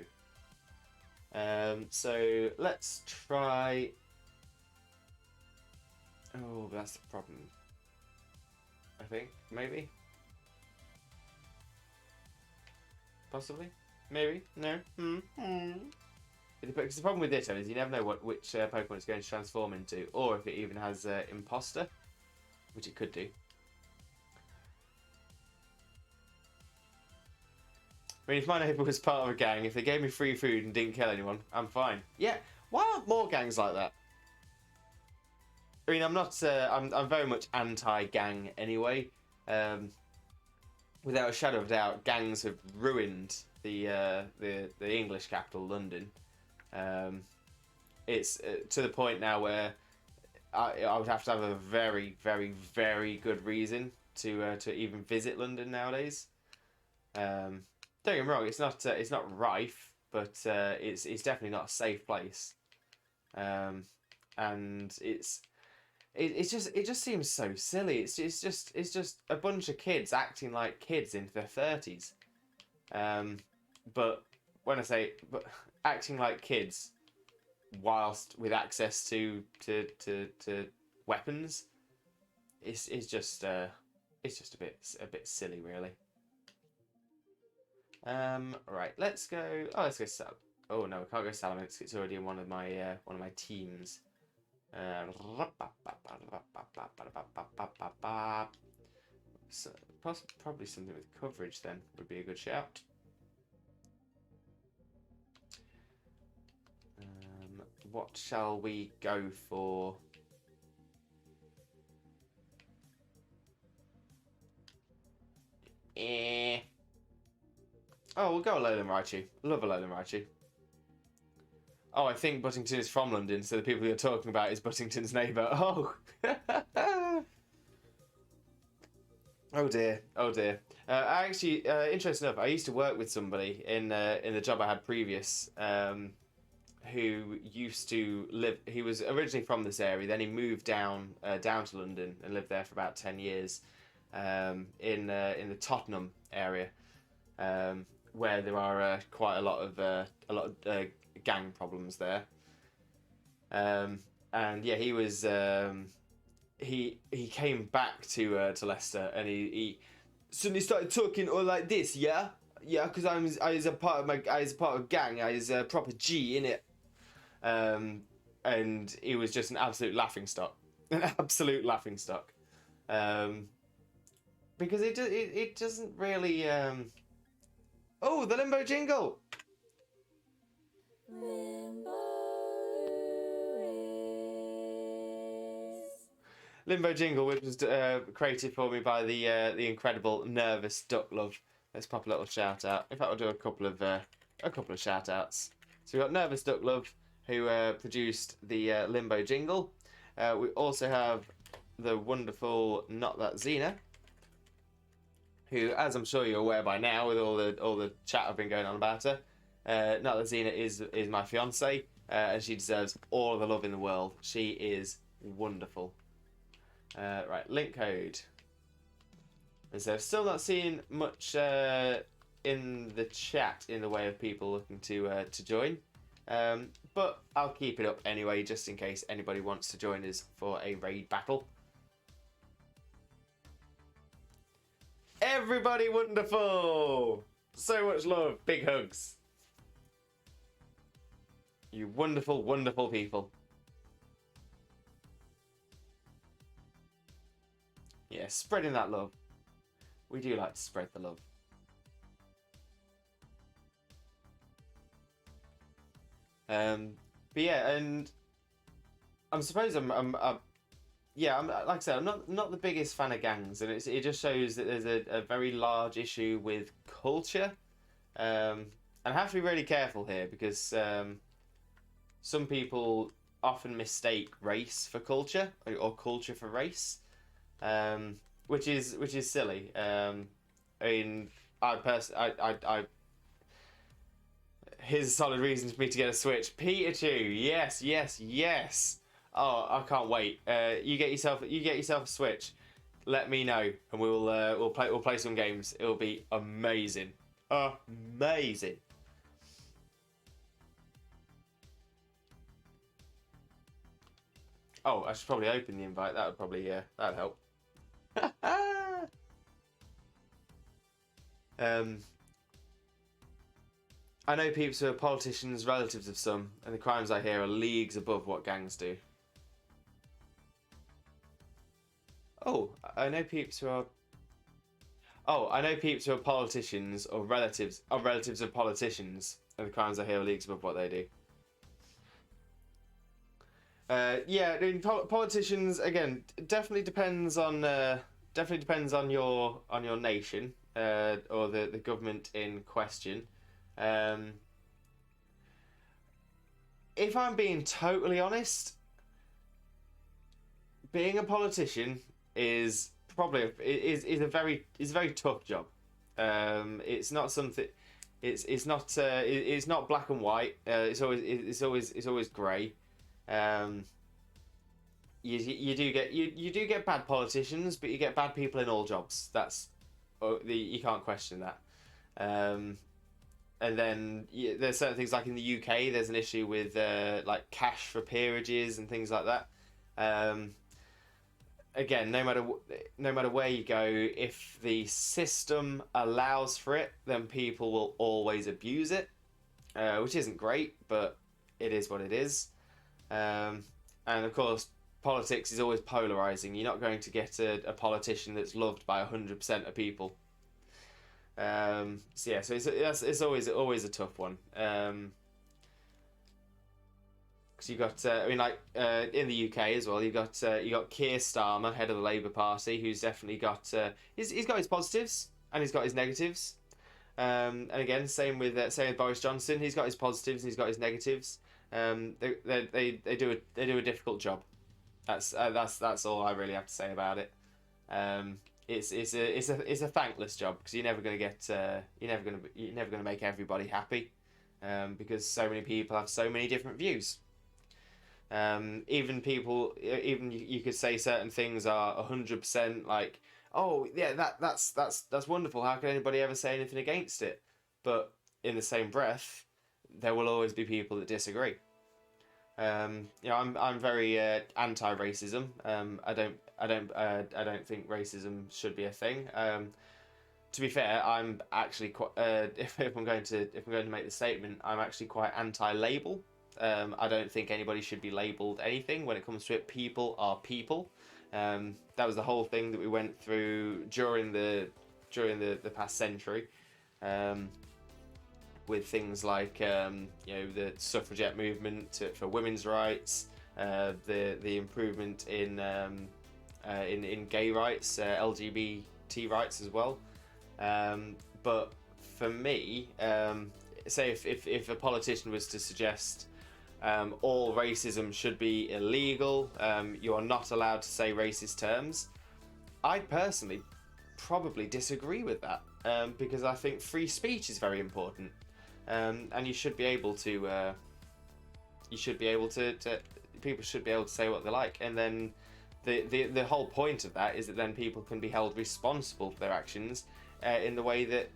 [SPEAKER 1] So let's try. Oh, that's the problem. I think maybe. Possibly? Maybe? No? Because the problem with Ditto is you never know which Pokemon it's going to transform into, or if it even has Imposter, which it could do. I mean, if my neighbour was part of a gang, if they gave me free food and didn't kill anyone, I'm fine. Yeah, why aren't more gangs like that? I mean, I'm not. I'm very much anti-gang anyway. Without a shadow of a doubt, gangs have ruined the English capital, London. It's to the point now where I would have to have a very, very, very good reason to even visit London nowadays. Don't get me wrong, it's not rife, but it's definitely not a safe place. And it just seems so silly. It's just a bunch of kids acting like kids into their 30s. But when I say acting like kids, whilst with access to weapons, it's just a bit silly, really. Right, let's go. Oh, let's go Sal. Oh no, we can't go Salamence. It's already in one of my teams. So, probably something with coverage then would be a good shout. What shall we go for? Oh, we'll go Alolan Raichu. Love Alolan Raichu. Oh, I think Buttington is from London, so the people you're talking about is Buttington's neighbour. Oh. Oh dear, oh dear. I actually, interesting enough, I used to work with somebody in the job I had previous, who used to live. He was originally from this area, then he moved down to London and lived there for about 10 years, in the Tottenham area, where there are quite a lot of gang problems there. And yeah, he was. He came back to Leicester, and he suddenly started talking all like this, yeah, because I was a part of a gang, I was a proper G in it, and he was just an absolute laughingstock, because it doesn't really. Oh, the Limbo jingle. Limbo jingle, which was created for me by the incredible Nervous Duck Love. Let's pop a little shout out. In fact, I'll do a couple of shout outs. So we got Nervous Duck Love, who produced the Limbo jingle. We also have the wonderful Not That Xena, who, as I'm sure you're aware by now, with all the chat I've been going on about her, Not That Xena is my fiance, and she deserves all the love in the world. She is wonderful. Right, link code. And so I've still not seen much in the chat in the way of people looking to join, but I'll keep it up anyway, just in case anybody wants to join us for a raid battle. Everybody wonderful! So much love, big hugs. You wonderful, wonderful people. Yeah, spreading that love. We do like to spread the love. But yeah, and I suppose I'm yeah, like I said, I'm not the biggest fan of gangs, and it just shows that there's a very large issue with culture. And I have to be really careful here because some people often mistake race for culture or culture for race, um, which is silly. I mean, I here's a solid reason for me to get a Switch. Pikachu, yes, yes, yes. Oh, I can't wait. You get yourself a Switch. Let me know, and we'll play some games. It'll be amazing, amazing. Oh, I should probably open the invite. That would probably that'd help. um, I know peeps who are politicians, relatives of some, and the crimes I hear are leagues above what gangs do. Oh, I know peeps who are. Oh, I know peeps who are politicians or relatives of politicians, and the crimes I hear are leagues above what they do. Yeah, I mean, politicians again definitely depends on your nation or the government in question. Um, if I'm being totally honest, being a politician is probably is a very tough job. It's not something. It's not black and white. It's always grey. Um, you do get bad politicians, but you get bad people in all jobs. You can't question that. Um, and then there's certain things like in the UK, there's an issue with like cash for peerages and things like that. Um, Again, no matter where you go, if the system allows for it, then people will always abuse it, which isn't great, but it is what it is. Um, and of course, politics is always polarizing. You're not going to get a politician that's loved by 100% of people. So yeah, so it's always a tough one. Because you got, I mean, like in the UK as well, you got Keir Starmer, head of the Labour Party, who's definitely got he's got his positives and he's got his negatives. And again, same with Boris Johnson. He's got his positives and he's got his negatives. They do a difficult job. That's all I really have to say about it. It's a thankless job because you're never gonna make everybody happy, because so many people have so many different views. Even you could say certain things are 100% like, oh yeah, that's wonderful. How can anybody ever say anything against it? But in the same breath, there will always be people that disagree. I'm very anti-racism. I don't think racism should be a thing. To be fair, I'm actually quite. If I'm going to make the statement, I'm actually quite anti-label. I don't think anybody should be labelled anything when it comes to it. People are people. That was the whole thing that we went through during the past century. With things like the suffragette movement for women's rights, the improvement in gay rights, LGBT rights as well. But for me, say if a politician was to suggest all racism should be illegal, you are not allowed to say racist terms, I personally probably disagree with that, because I think free speech is very important. And you should be able to people should be able to say what they like, and then the whole point of that is that then people can be held responsible for their actions, in the way that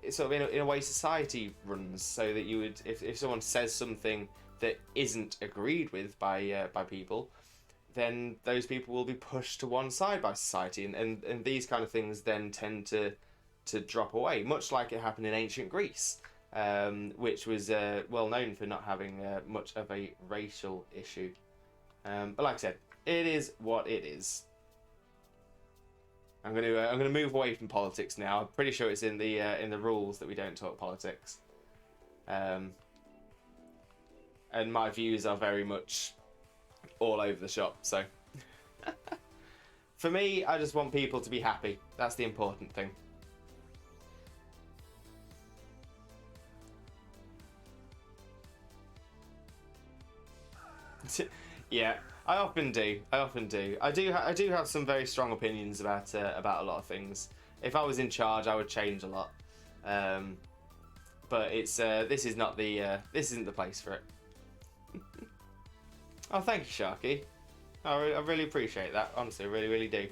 [SPEAKER 1] sort of in a way society runs, so that you would, if someone says something that isn't agreed with by people, then those people will be pushed to one side by society, and these kind of things then tend to drop away, much like it happened in ancient Greece, which was well known for not having much of a racial issue. But like I said, it is what it is. I'm gonna move away from politics now. I'm pretty sure it's in the rules that we don't talk politics. And my views are very much all over the shop. So For me, I just want people to be happy. That's the important thing. Yeah, I often do. I do have some very strong opinions about a lot of things. If I was in charge, I would change a lot. But it's this is not the this isn't the place for it. Oh, thank you, Sharky. I really appreciate that. Honestly, I really do.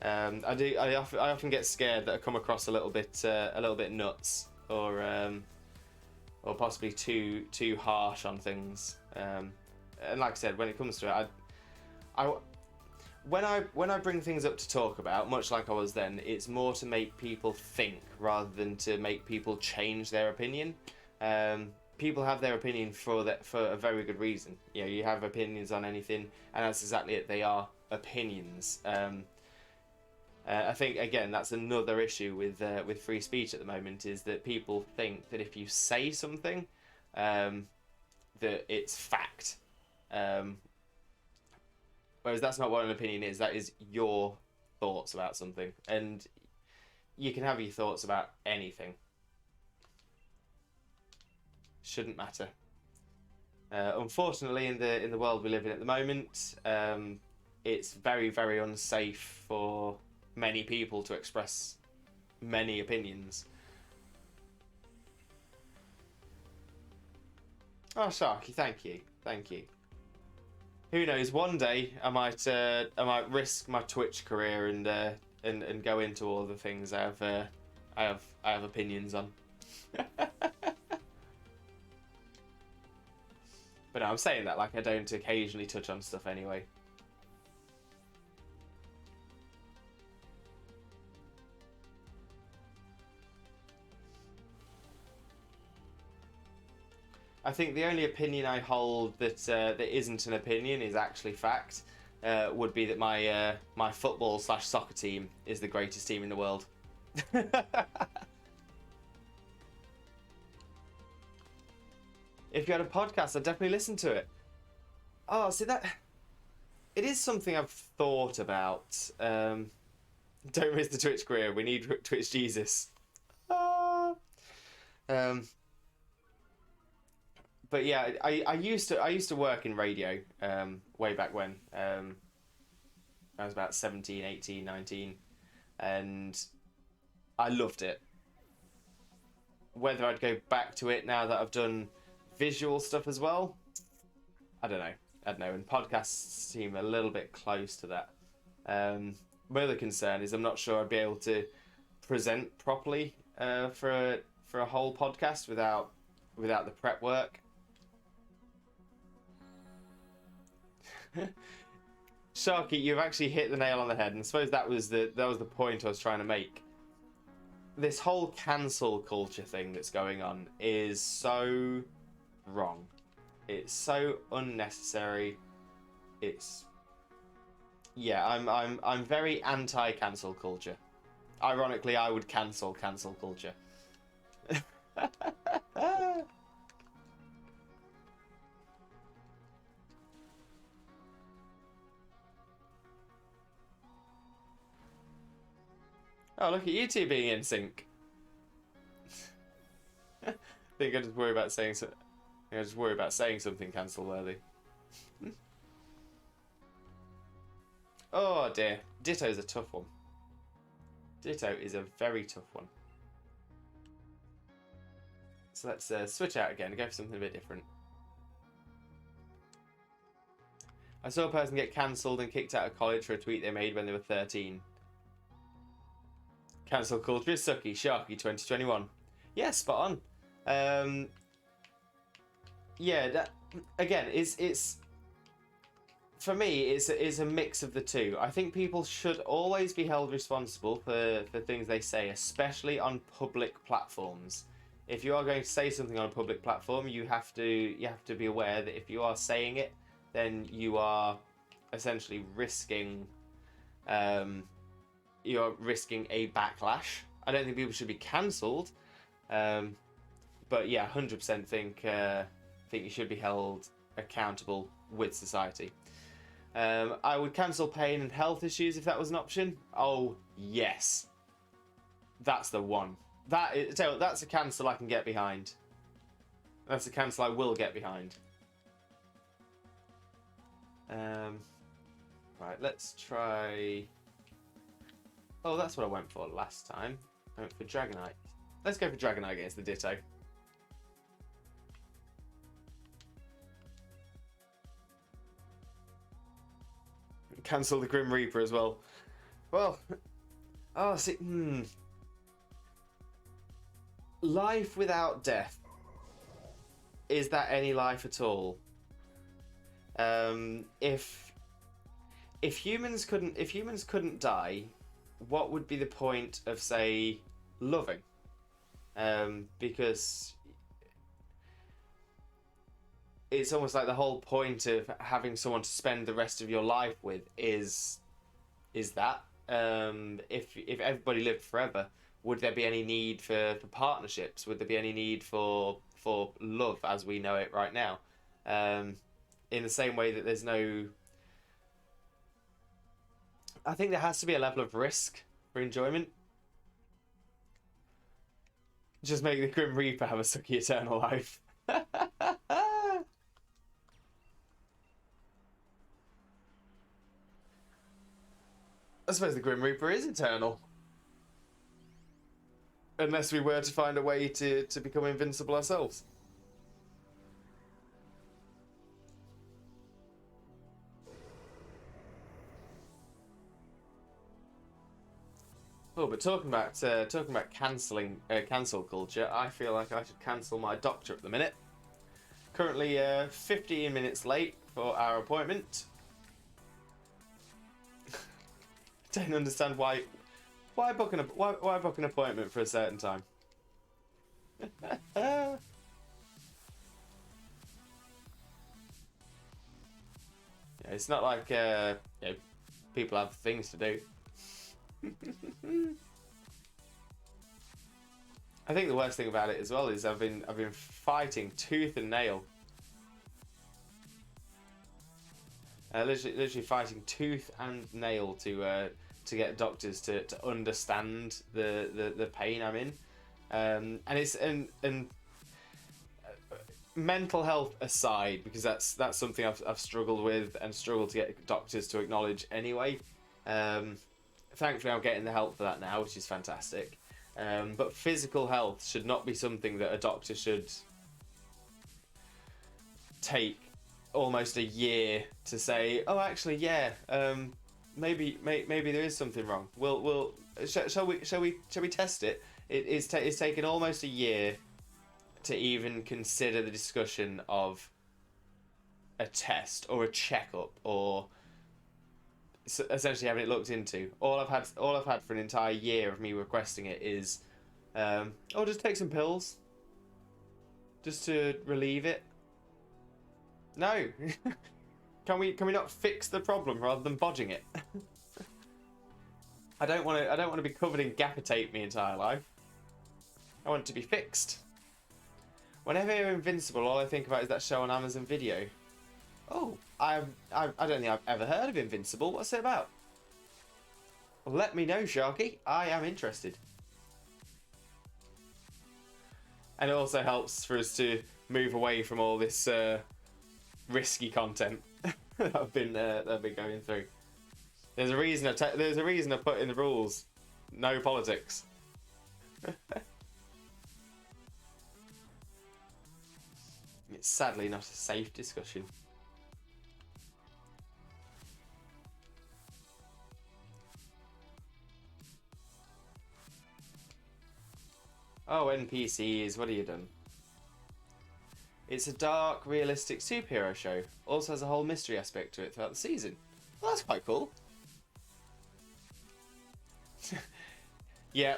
[SPEAKER 1] I often get scared that I come across a little bit nuts or possibly too harsh on things. And like I said, when it comes to it, when I bring things up to talk about, much like I was then, it's more to make people think rather than to make people change their opinion. People have their opinion for a very good reason. You know, you have opinions on anything, and that's exactly it. They are opinions. I think again that's another issue with free speech at the moment, is that people think that if you say something, that it's fact. Whereas that's not what an opinion is. That is your thoughts about something, and you can have your thoughts about anything. Shouldn't matter. Unfortunately, in the world we live in at the moment, it's very unsafe for many people to express many opinions. Oh, Sharky, thank you. Who knows? One day I might risk my Twitch career and go into all the things I have opinions on. But no, I'm saying that like I don't occasionally touch on stuff anyway. I think the only opinion I hold that isn't an opinion, is actually fact, would be that my football/soccer team is the greatest team in the world. If you had a podcast, I'd definitely listen to it. Oh, see that. It is something I've thought about. Don't miss the Twitch career. We need Twitch Jesus. But yeah, I used to work in radio way back when. I was about 17, 18, 19, and I loved it. Whether I'd go back to it now that I've done visual stuff as well, I don't know. And podcasts seem a little bit close to that. My other concern is I'm not sure I'd be able to present properly for a whole podcast without the prep work. Sharky, you've actually hit the nail on the head, and I suppose that was the point I was trying to make. This whole cancel culture thing that's going on is so wrong. It's so unnecessary. I'm very anti cancel culture. Ironically, I would cancel culture. Oh, look at you two being in sync. I think I just worry about saying something cancel worthy. Oh dear, Ditto's a tough one. Ditto is a very tough one. So let's switch out again and go for something a bit different. I saw a person get cancelled and kicked out of college for a tweet they made when they were 13. Cancel culture is sucky. Sharky 2021. Yeah, spot on. Yeah, that again, it's for me, it's a mix of the two. I think people should always be held responsible for things they say, especially on public platforms. If you are going to say something on a public platform, you have to be aware that if you are saying it, then you are essentially risking you're risking a backlash. I don't think people should be cancelled, but yeah, 100% think you should be held accountable with society. I would cancel pain and health issues if that was an option. Oh, yes. That's the one. That's a cancel I can get behind. That's a cancel I will get behind. Right, let's try... Oh, that's what I went for last time. I went for Dragonite. Let's go for Dragonite against the Ditto. Cancel the Grim Reaper as well. Well, oh, see, life without death. Is that any life at all? If humans couldn't die, what would be the point of, say, loving? Because it's almost like the whole point of having someone to spend the rest of your life with is that. If everybody lived forever, would there be any need for partnerships? Would there be any need for love as we know it right now? In the same way that there's no... I think there has to be a level of risk for enjoyment. Just make the Grim Reaper have a sucky eternal life. I suppose the Grim Reaper is eternal. Unless we were to find a way to become invincible ourselves. Oh, but talking about cancelling cancel culture, I feel like I should cancel my doctor at the minute. Currently 15 minutes late for our appointment. Don't understand why book an appointment for a certain time. Yeah, it's not like people have things to do. I think the worst thing about it as well is I've been fighting tooth and nail. Literally fighting tooth and nail to get doctors to understand the pain I'm in, and it's mental health aside, because that's something I've struggled with and struggled to get doctors to acknowledge anyway. Thankfully, I'm getting the help for that now, which is fantastic. But physical health should not be something that a doctor should take almost a year to say, oh, actually, yeah, maybe there is something wrong. Shall we test it? It's taken almost a year to even consider the discussion of a test or a checkup or essentially having it looked into. All I've had for an entire year of me requesting it is, just take some pills, just to relieve it. No, can we not fix the problem rather than bodging it? I don't want to be covered in gaffer tape my entire life. I want it to be fixed. Whenever you're invincible, all I think about is that show on Amazon Video. Oh, I don't think I've ever heard of Invincible. What's it about? Well, let me know, Sharky. I am interested. And it also helps for us to move away from all this risky content that I've been going through. There's a reason I put in the rules. No politics. It's sadly not a safe discussion. Oh, NPCs, what have you done? It's a dark, realistic superhero show. Also has a whole mystery aspect to it throughout the season. Well, that's quite cool. Yeah.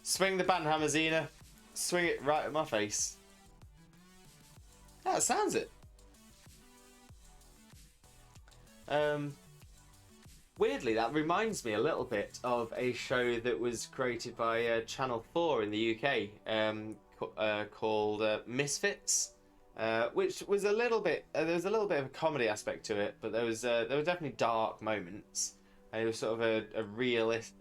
[SPEAKER 1] Swing the banhammer, Xena. Swing it right at my face. That sounds it. Weirdly, that reminds me a little bit of a show that was created by Channel 4 in the UK called Misfits. which was a little bit. There was a little bit of a comedy aspect to it, but there were definitely dark moments. And it was sort of a real-ish,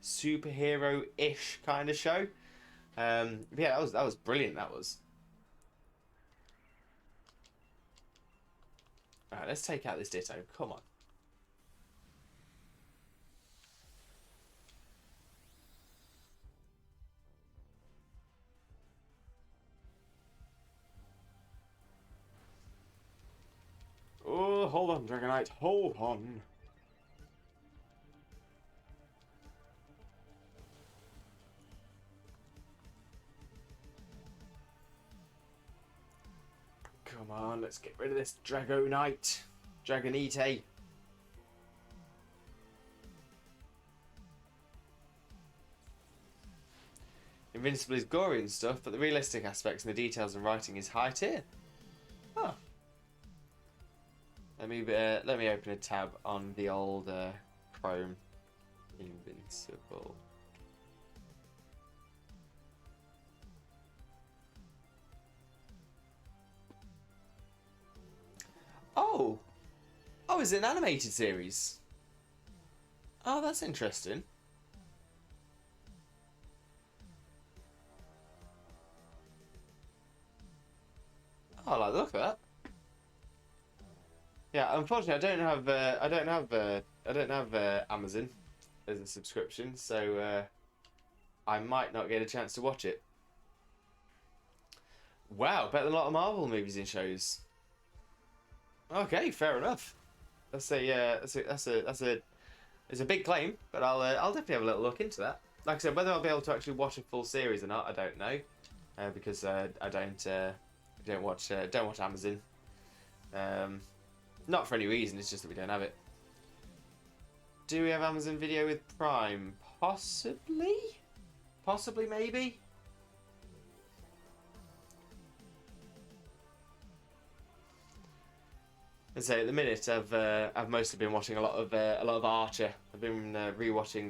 [SPEAKER 1] superhero-ish kind of show. Yeah, that was brilliant. That was. All right, let's take out this Ditto. Come on. Oh, hold on, Dragonite. Hold on. Come on, let's get rid of this Dragonite. Dragonite. Invincible is gory and stuff, but the realistic aspects and the details and writing is high tier. Huh. Let me open a tab on the old Chrome. Invincible. Oh! Oh, is it an animated series? Oh, that's interesting. Oh, I like the look of that. Yeah, unfortunately, I don't have Amazon as a subscription, so I might not get a chance to watch it. Wow, better than a lot of Marvel movies and shows. Okay, fair enough. That's it's a big claim, but I'll definitely have a little look into that. Like I said, whether I'll be able to actually watch a full series or not, I don't know, because I don't watch Amazon. Not for any reason. It's just that we don't have it. Do we have Amazon Video with Prime? Possibly, maybe. And so at the minute, I've mostly been watching a lot of Archer. I've been rewatching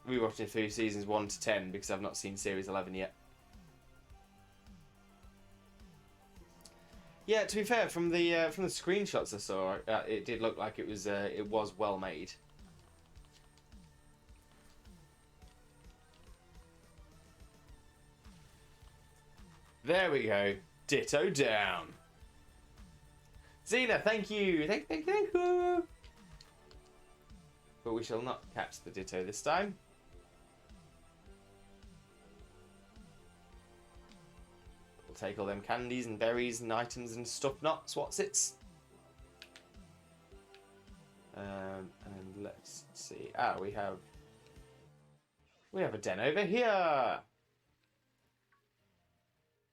[SPEAKER 1] rewatching through seasons 1 to 10 because I've not seen series 11 yet. Yeah, to be fair, from the screenshots I saw, it did look like it was well made. There we go. Ditto down. Xena, thank you. Thank you. But we shall not catch the Ditto this time. We'll take all them candies and berries and items and stuff nuts. What's it? And let's see. Ah, we have a den over here.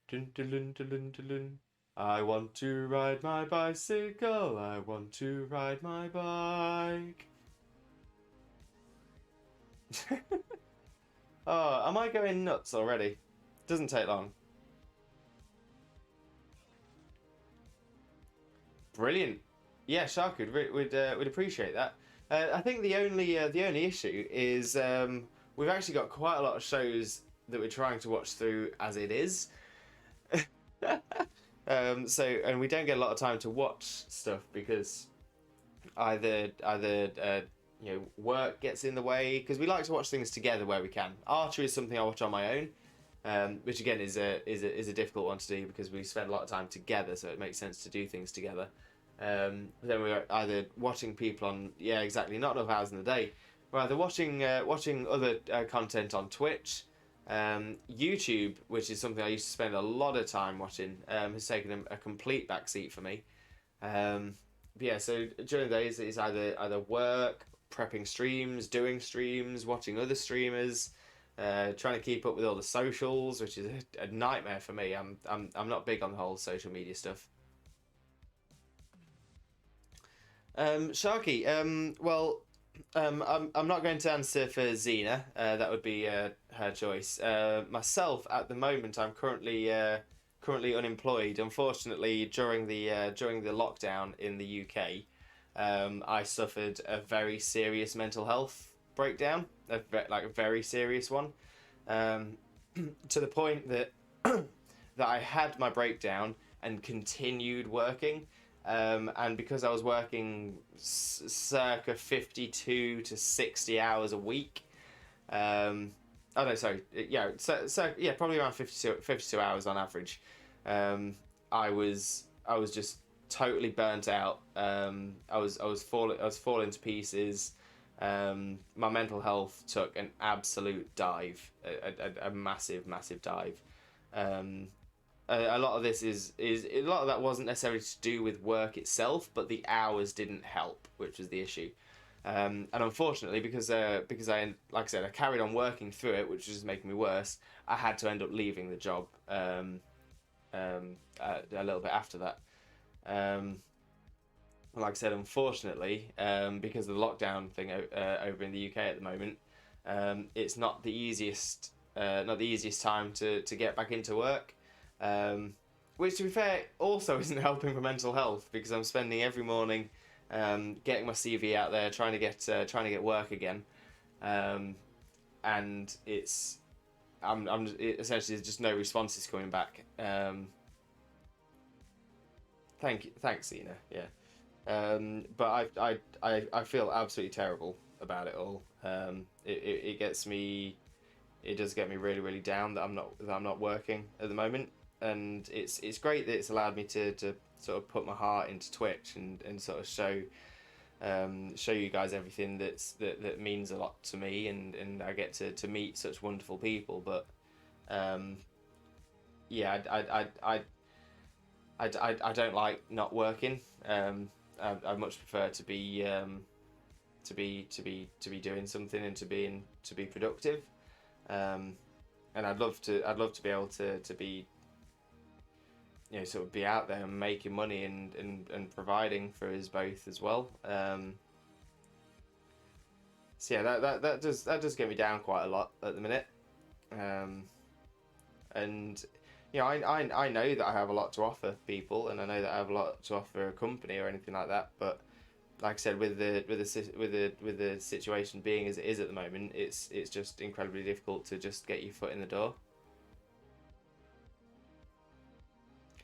[SPEAKER 1] Dun, dun, dun, dun, dun, dun, dun. I want to ride my bicycle. I want to ride my bike. Oh, am I going nuts already? Doesn't take long. Brilliant. Yeah, Shark would appreciate that. I think the only issue is we've actually got quite a lot of shows that we're trying to watch through as it is. And we don't get a lot of time to watch stuff because either work gets in the way, because we like to watch things together where we can. Archer is something I watch on my own, which again is a difficult one to do because we spend a lot of time together, so it makes sense to do things together. Then we're either watching people on not enough hours in the day. We're either watching other content on Twitch. YouTube, which is something I used to spend a lot of time watching, has taken a complete backseat for me. So during the days it's either work, prepping streams, doing streams, watching other streamers, trying to keep up with all the socials, which is a nightmare for me. I'm not big on the whole social media stuff. Sharky, I'm not going to answer for Xena. That would be her choice. Myself, at the moment, I'm currently unemployed. Unfortunately, during the lockdown in the UK, I suffered a very serious mental health breakdown, a very serious one, to the point that that I had my breakdown and continued working. And because I was working circa 52 to 60 hours a week, oh no, sorry, yeah, yeah, probably around 52 hours on average. I was just totally burnt out. I was falling to pieces. My mental health took an absolute dive, a massive dive. Um, a lot of this is a lot of that wasn't necessarily to do with work itself, but the hours didn't help, which was the issue. And unfortunately, because I, like I said, I carried on working through it, which was just making me worse. I had to end up leaving the job a little bit after that. Like I said, unfortunately, because of the lockdown thing over in the UK at the moment, it's not the easiest time to get back into work. Which, to be fair, also isn't helping for mental health, because I'm spending every morning getting my CV out there, trying to get work again, and essentially there's just no responses coming back. Thanks, Zena. Yeah, but I feel absolutely terrible about it all. It gets me. It does get me really, really down that I'm not working at the moment, and it's great that it's allowed me to sort of put my heart into Twitch and sort of show you guys everything that means a lot to me, and I get to meet such wonderful people. But yeah, I don't like not working. I much prefer to be doing something and to be productive. And I'd love to be able to be, sort of be out there and making money and providing for us both as well. So yeah, that does get me down quite a lot at the minute. And I know that I have a lot to offer people, and I know that I have a lot to offer a company or anything like that, but like I said, with the situation being as it is at the moment, it's just incredibly difficult to just get your foot in the door.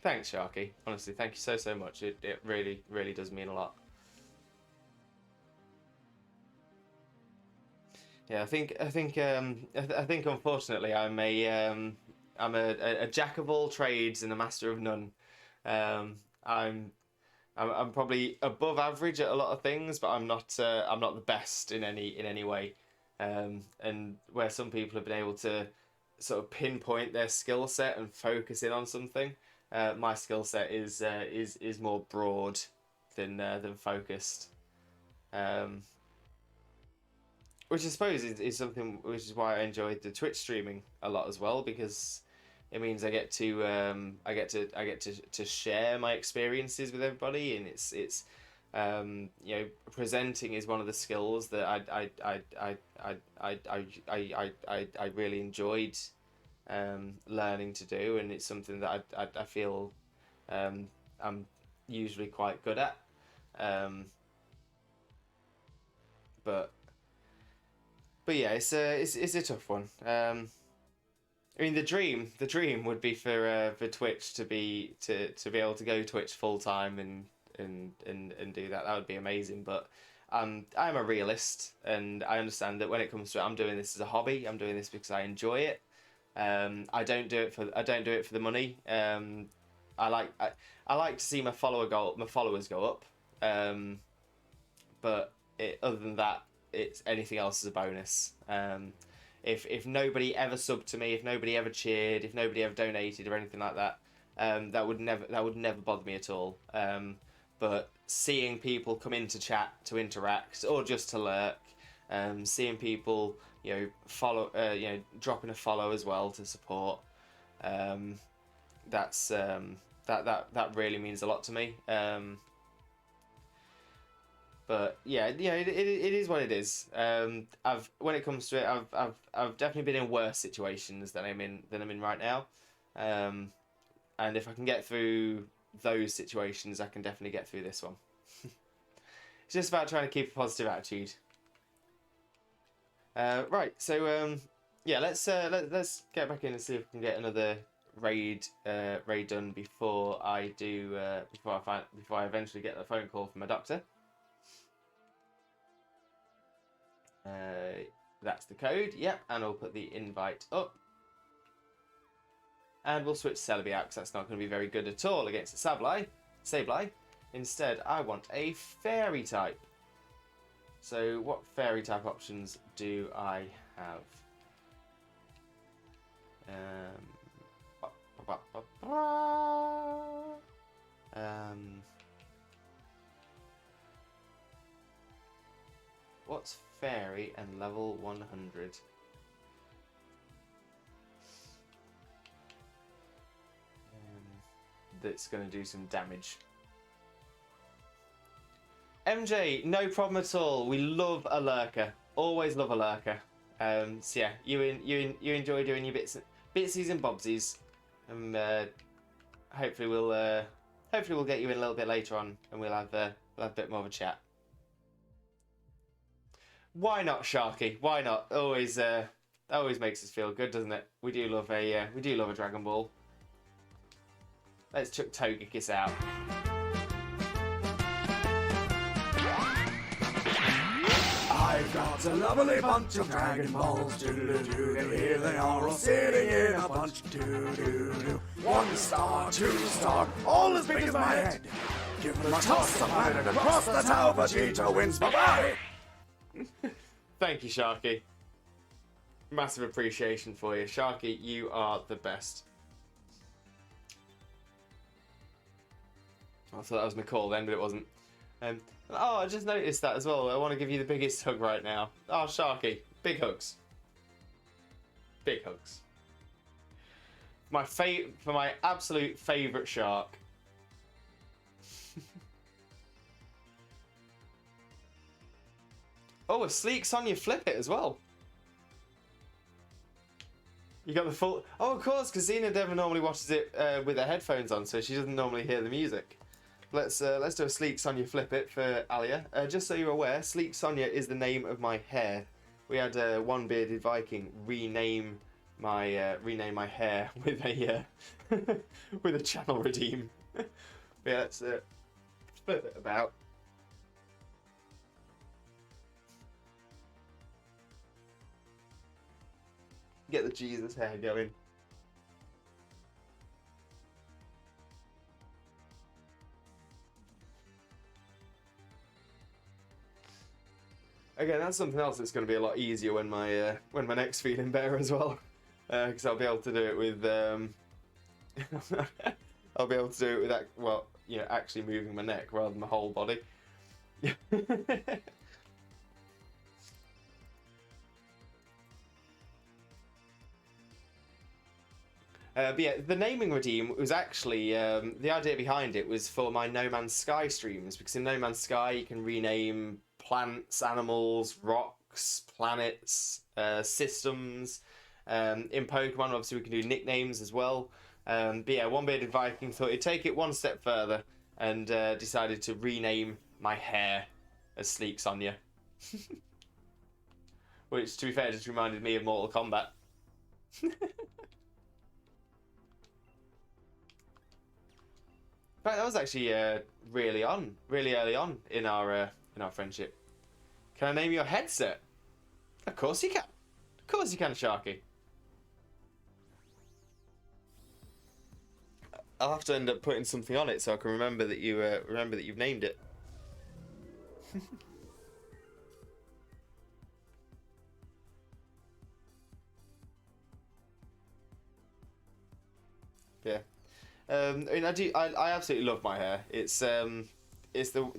[SPEAKER 1] Thanks, Sharky. Honestly, thank you so much. It really does mean a lot. Yeah, I think unfortunately I'm a jack of all trades and a master of none. I'm probably above average at a lot of things, but I'm not the best in any way. And where some people have been able to sort of pinpoint their skill set and focus in on something, my skill set is more broad than focused. Which I suppose is something which is why I enjoyed the Twitch streaming a lot as well, because it means I get to share my experiences with everybody, and it's presenting is one of the skills that I really enjoyed learning to do, and it's something that I feel I'm usually quite good at. But yeah, it's a tough one. I mean, the dream would be for Twitch to be able to go Twitch full time and do that. That would be amazing. But I'm a realist, and I understand that when it comes to it, I'm doing this as a hobby. I'm doing this because I enjoy it. I don't do it for the money. I like to see my followers go up. But other than that, it's anything else is a bonus. If nobody ever subbed to me, if nobody ever cheered, if nobody ever donated or anything like that, that would never bother me at all. But seeing people come into chat to interact or just to lurk, seeing people follow, dropping a follow as well to support, that really means a lot to me. But yeah, it is what it is. When it comes to it, I've definitely been in worse situations than I'm in right now. And if I can get through those situations, I can definitely get through this one. It's just about trying to keep a positive attitude. Right, so yeah, let's get back in and see if we can get another raid done before I do before I eventually get the phone call from my doctor. That's the code. Yep, and I'll put the invite up. And we'll switch Celebi out because that's not going to be very good at all against the Sableye. Instead, I want a fairy type. So what fairy type options do I have? What's fairy and level 100? That's going to do some damage. MJ, no problem at all. We love a lurker. Always love a lurker. So yeah, you enjoy doing your bitsies and bobsies, and hopefully we'll get you in a little bit later on, and we'll have a bit more of a chat. Why not, Sharky? Why not? Always makes us feel good, doesn't it? We do love a Dragon Ball. Let's chuck Togekiss out.
[SPEAKER 2] I've got a lovely bunch of Dragon Balls, doo-doo-doo-doo, here they are all sitting in a bunch, doo-doo-doo. 1 star, 2 star, all as big as my head. Give them a toss, a planet across the tower, Vegeta wins, bye-bye!
[SPEAKER 1] Thank you, Sharky. Massive appreciation for you. Sharky, you are the best. I thought that was my call then, but it wasn't. Oh, I just noticed that as well. I want to give you the biggest hug right now. Oh, Sharky. Big hugs. Big hugs. For my absolute favourite shark. Oh, a sleek Sonya flip it as well. You got the full... Oh, of course, because Xena never normally watches it with her headphones on, so she doesn't normally hear the music. Let's do a Sleek Sonya flip it for Alia. Just so you're aware, Sleek Sonya is the name of my hair. We had One Bearded Viking rename my hair with a with a channel redeem. Yeah, let's flip it about. Get the Jesus hair going. Again, that's something else that's going to be a lot easier when my neck's feeling better as well, because I'll be able to do it with I'll be able to do it with actually moving my neck rather than my whole body. But yeah, the naming redeem was actually the idea behind it was for my No Man's Sky streams, because in No Man's Sky you can rename plants, animals, rocks, planets, systems. In Pokemon, obviously, we can do nicknames as well. But yeah, One Bearded Viking thought he'd take it one step further and decided to rename my hair as Sleek Sonya. Which, to be fair, just reminded me of Mortal Kombat. But that was actually really early on in our friendship. Can I name your headset? Of course you can. Of course you can, Sharky. I'll have to end up putting something on it so I can remember that you've named it. Yeah. I mean, I absolutely love my hair. It's the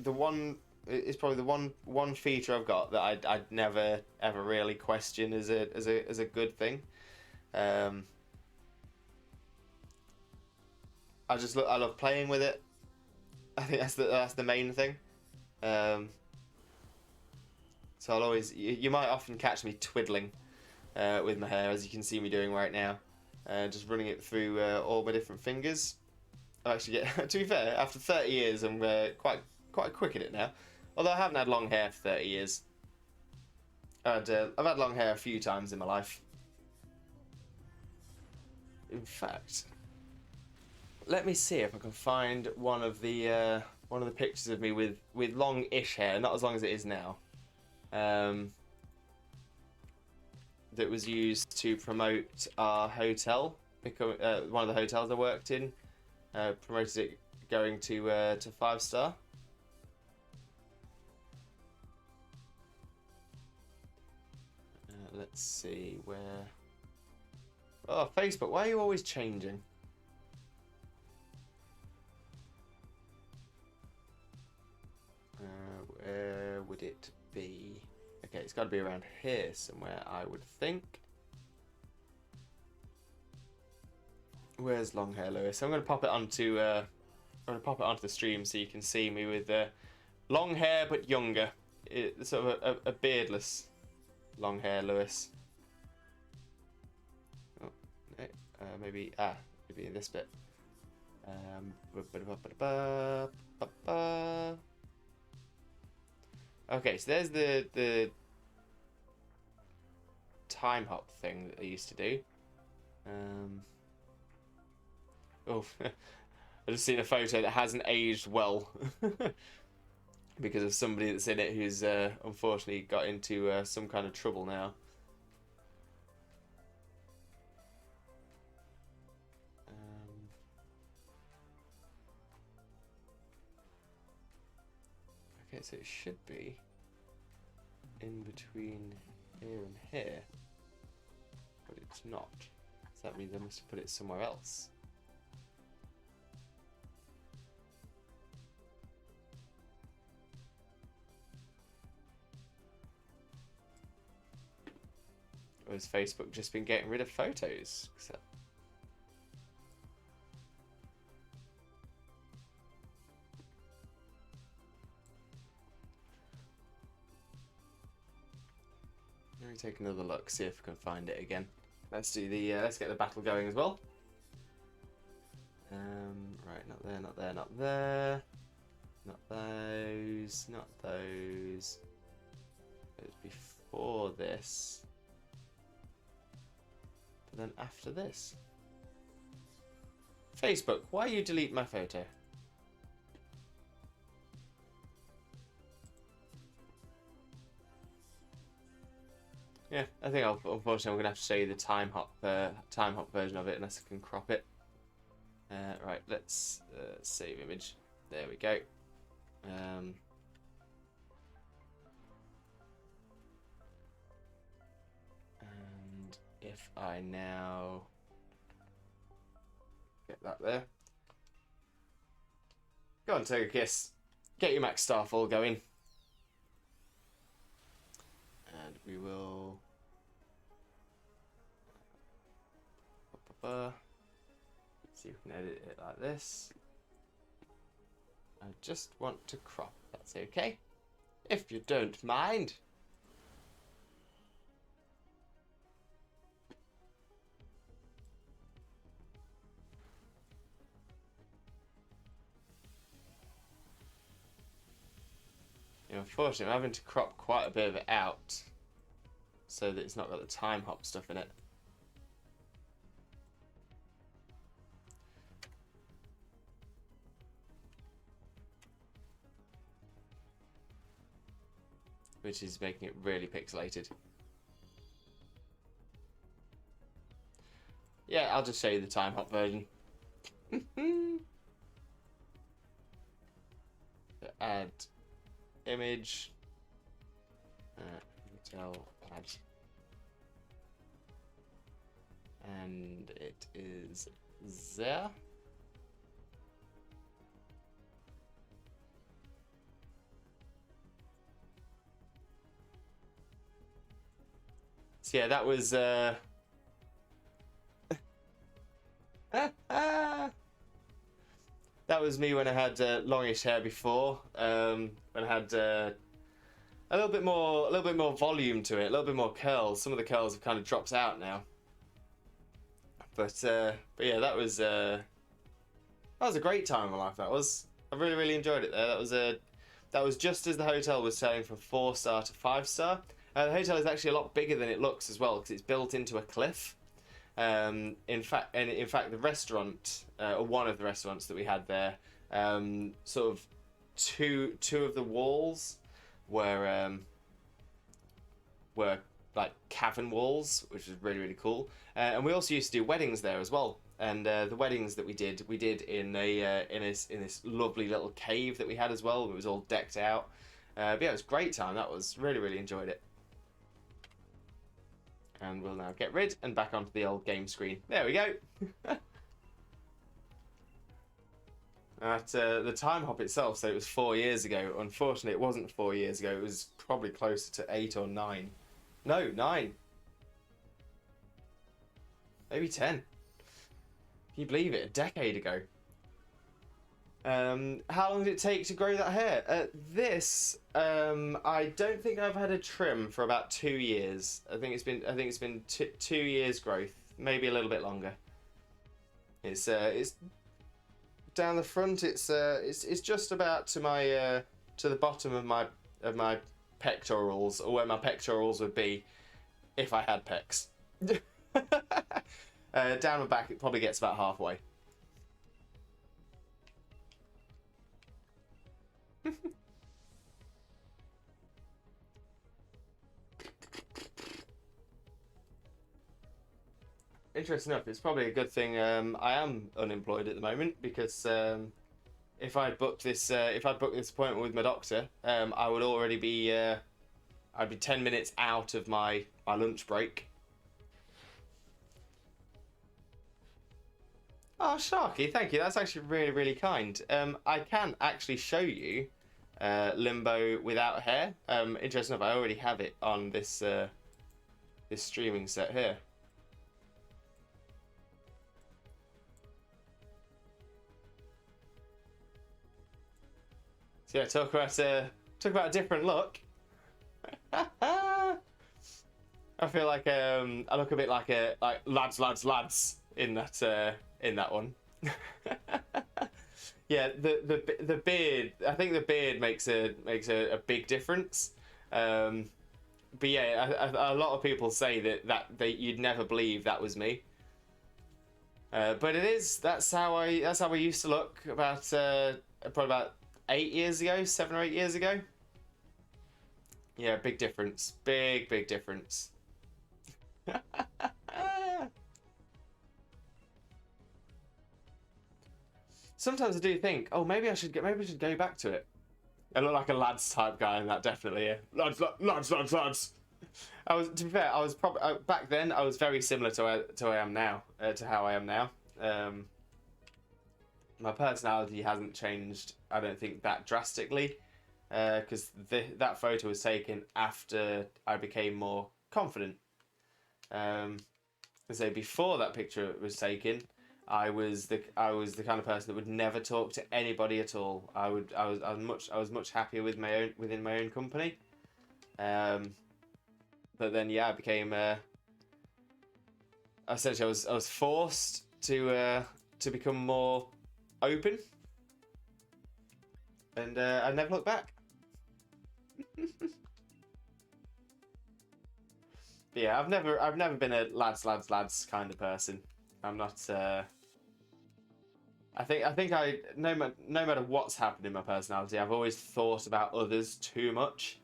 [SPEAKER 1] one. It's probably the one feature I've got that I'd never ever really question as a good thing. I love playing with it. I think that's the main thing. So I'll always you might often catch me twiddling with my hair, as you can see me doing right now. Just running it through all my different fingers. I actually get, to be fair, after 30 years, I'm quite quick at it now. Although I haven't had long hair for 30 years. I've had long hair a few times in my life. In fact, let me see if I can find one of the pictures of me with long-ish hair, not as long as it is now. That was used to promote our hotel. One of the hotels I worked in promoted it going to 5-star. Let's see where. Oh, Facebook! Why are you always changing? Where would it be? Okay, it's got to be around here somewhere, I would think. Where's long hair, Lewis? I'm going to pop it onto the stream so you can see me with long hair but younger. It's sort of a beardless long hair, Lewis. Oh, no, maybe in this bit. Okay, so there's the time hop thing that I used to do. Oh, I just seen a photo that hasn't aged well because of somebody that's in it who's unfortunately got into some kind of trouble now. Okay, so it should be in between here and here, but it's not. So that means I must have put it somewhere else. Or has Facebook just been getting rid of photos? Let me take another look, see if I can find it again. Let's do the let's get the battle going as well. Right, not there, not there, not there. Not those, not those. It was before this. But then after this. Facebook, why you delete my photo? Yeah, I think unfortunately I'm gonna have to show you the time hop version of it unless I can crop it. Right, let's save image. There we go. And if I now get that there, go on, take a kiss. Get your Max Starfall going. And we will see if we can edit it like this. I just want to crop, that's okay. If you don't mind. Unfortunately, I'm having to crop quite a bit of it out so that it's not got the time hop stuff in it. Which is making it really pixelated. Yeah, I'll just show you the time hop version. Add image. Hotel add. And it is there. So yeah, that was that was me when I had longish hair before. When I had a little bit more volume to it, a little bit more curls. Some of the curls have kind of dropped out now. But yeah, that was a great time in my life. That was. I really enjoyed it there. That was just as the hotel was selling from 4-star to 5-star. The hotel is actually a lot bigger than it looks as well because it's built into a cliff. In fact, the restaurant, or one of the restaurants that we had there, sort of two of the walls were were like cavern walls, which was really really cool. And we also used to do weddings there as well. And the weddings that we did in this lovely little cave that we had as well. It was all decked out. But yeah, it was a great time. That was really really enjoyed it. And we'll now get rid and back onto the old game screen. There we go. At the time hop itself, so it was 4 years ago. Unfortunately, it wasn't 4 years ago. It was probably closer to 8 or 9. No, 9. Maybe 10. Can you believe it? A decade ago. How long did it take to grow that hair? I don't think I've had a trim for about 2 years. I think it's been 2 years growth, maybe a little bit longer. It's down the front. It's just about to my to the bottom of my pectorals, or where my pectorals would be if I had pecs. Down my back, it probably gets about halfway. Interesting enough, it's probably a good thing I am unemployed at the moment, because if I'd booked this appointment with my doctor, I would already be I'd be 10 minutes out of my lunch break. Oh, Sharky, thank you. That's actually really really kind. I can actually show you Limbo without hair. Interesting enough, I already have it on this this streaming set here. So yeah, talk about a different look. I feel like I look a bit like lads in that one. Yeah, the beard. I think the beard makes a big difference. But yeah, a lot of people say that you'd never believe that was me. But it is. That's how I used to look about probably about 8 years ago, 7 or 8 years ago. Yeah, big difference. Big difference. Sometimes I do think, oh, maybe I should go back to it. I look like a lads type guy in that, definitely. Yeah, lads. To be fair, I was probably back then. I was very similar to how I am now. My personality hasn't changed, I don't think, that drastically, because that photo was taken after I became more confident. So before that picture was taken, I was the kind of person that would never talk to anybody at all. I was much happier within my own company. But then yeah, I became essentially I was forced to become more open, and I never looked back. But yeah, I've never been a lads kind of person. I'm not. I think no matter what's happened in my personality, I've always thought about others too much,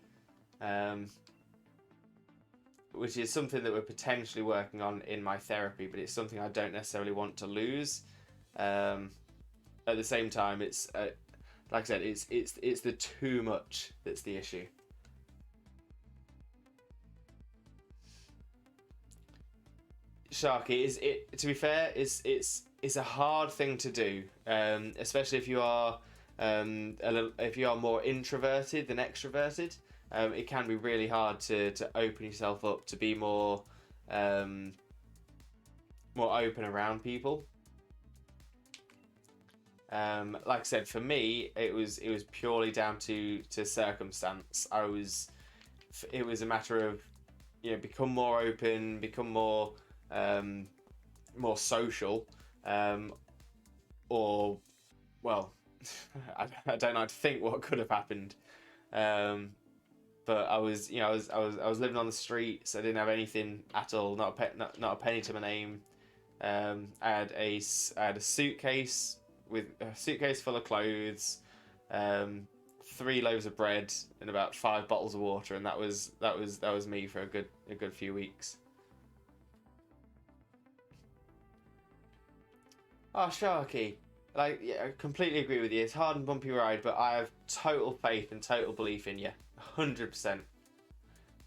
[SPEAKER 1] which is something that we're potentially working on in my therapy. But it's something I don't necessarily want to lose. At the same time, it's like I said, it's the too much that's the issue. Sharky, to be fair, it's a hard thing to do, especially if you are more introverted than extroverted. It can be really hard to open yourself up, to be more open around people. Like I said, for me, it was purely down to circumstance. It was a matter of, become more open, become more social, or, well, I don't like to think what could have happened. But I was living on the streets. I didn't have anything at all, not a penny to my name. I had a suitcase with a suitcase full of clothes, 3 loaves of bread, and about 5 bottles of water, and that was me for a good few weeks. Oh, Sharky, like, yeah, I completely agree with you. It's a hard and bumpy ride, but I have total faith and total belief in you, 100%.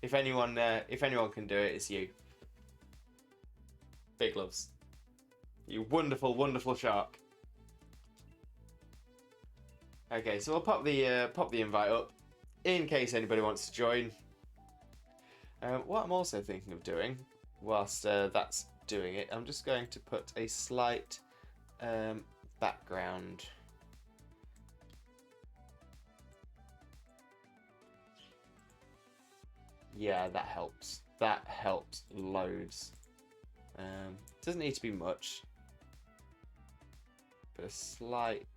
[SPEAKER 1] If anyone can do it, it's you. Big loves. You wonderful, wonderful shark. Okay, so we'll pop the invite up in case anybody wants to join. What I'm also thinking of doing, whilst that's doing it, I'm just going to put a slight background. Yeah, that helps. That helps loads. Doesn't need to be much, but a slight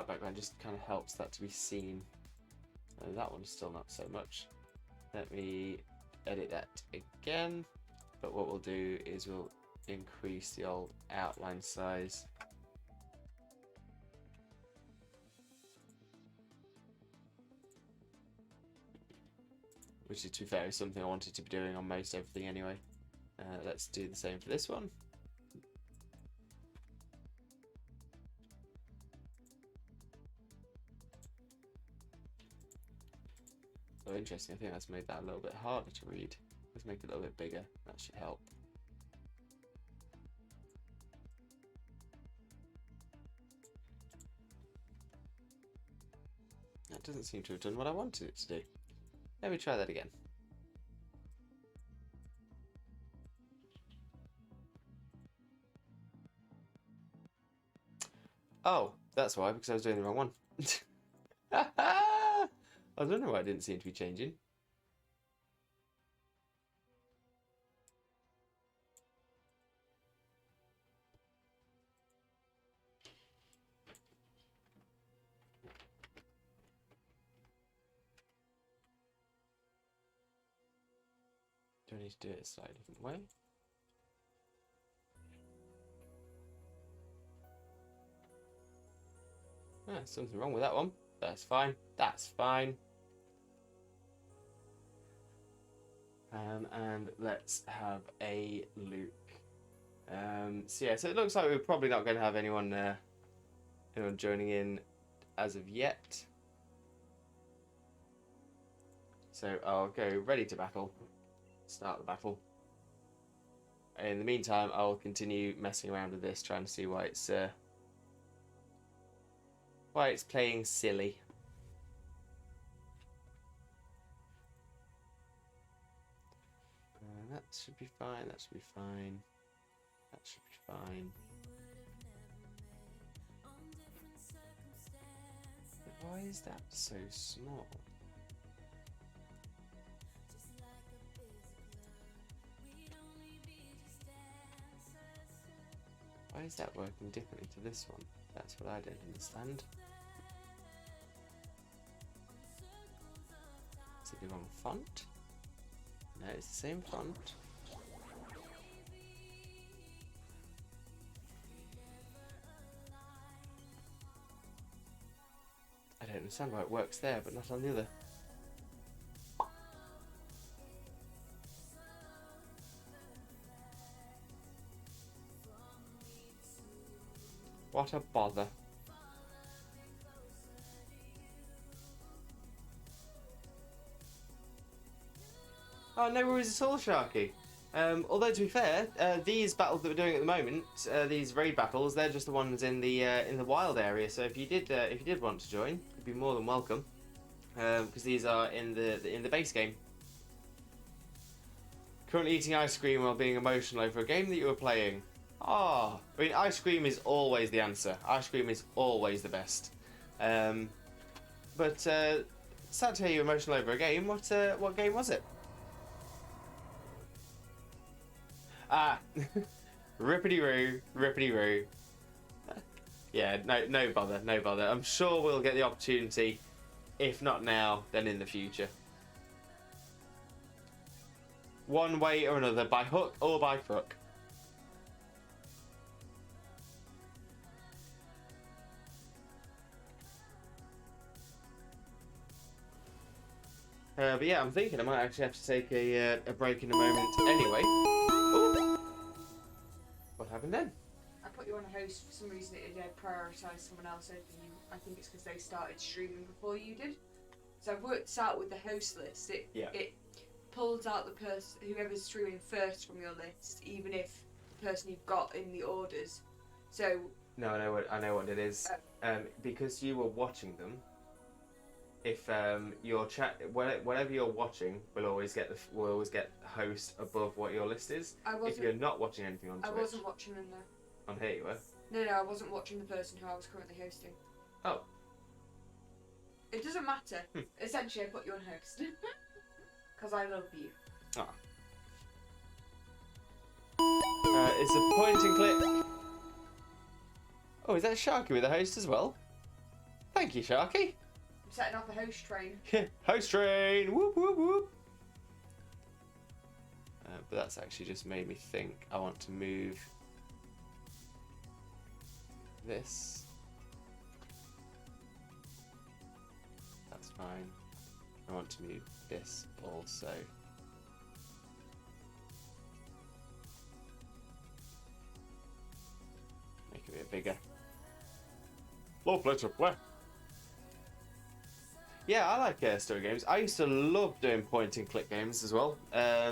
[SPEAKER 1] background just kind of helps that to be seen. That one's still not so much. Let me edit that again, but what we'll do is we'll increase the old outline size. Which, to be fair, is something I wanted to be doing on most everything anyway. Let's do the same for this one. Oh, interesting. I think that's made that a little bit harder to read. Let's make it a little bit bigger. That should help. That doesn't seem to have done what I wanted it to do. Let me try that again. Oh, that's why, because I was doing the wrong one. I don't know why it didn't seem to be changing. Do I need to do it a slightly different way? Ah, something wrong with that one. That's fine. That's fine. And let's have a look. So yeah, so it looks like we're probably not going to have anyone joining in as of yet. So I'll go ready to battle. Start the battle. In the meantime, I'll continue messing around with this, trying to see why it's playing silly. That should be fine. That should be fine. That should be fine. But why is that so small? Why is that working differently to this one? That's what I don't understand. Is it the wrong font? No, it's the same font. I don't understand why it works there, but not on the other. What a bother. Oh, no worries at all, Sharky. Although to be fair, these battles that we're doing at the moment, these raid battles, they're just the ones in the wild area. So if you did want to join, you'd be more than welcome. Because these are in the base game. Currently eating ice cream while being emotional over a game that you were playing. Ah, I mean, ice cream is always the answer. Ice cream is always the best. But sad to hear you're emotional over a game. What game was it? Ah, rippity-roo, rippity-roo. Yeah, no bother, no bother. I'm sure we'll get the opportunity, if not now, then in the future. one way or another, by hook or by crook. But yeah, I'm thinking I might actually have to take a break in a moment anyway. Ooh. What happened then?
[SPEAKER 3] I put you on a host for some reason. It prioritised someone else over you. I think it's because they started streaming before you did. So I've worked this out with the host list. It pulls out the person whoever's streaming first from your list, even if the person you've got in the orders. So
[SPEAKER 1] no, I know what it is. Because you were watching them. If your chat, whatever you're watching, will always get host above what your list is. If you're not watching anything on Twitch.
[SPEAKER 3] I wasn't watching them though.
[SPEAKER 1] On here you were.
[SPEAKER 3] No, I wasn't watching the person who I was currently hosting.
[SPEAKER 1] Oh.
[SPEAKER 3] It doesn't matter. Essentially, I put you on host because I love you.
[SPEAKER 1] Ah. It's a point and click. Oh, is that Sharky with a host as well? Thank you, Sharky.
[SPEAKER 3] I'm setting off a host train.
[SPEAKER 1] Host train! Whoop, whoop, whoop! But that's actually just made me think I want to move this. That's fine. I want to move this also. Make it a bit bigger. Lovely to play. Yeah, I like story games. I used to love doing point and click games as well.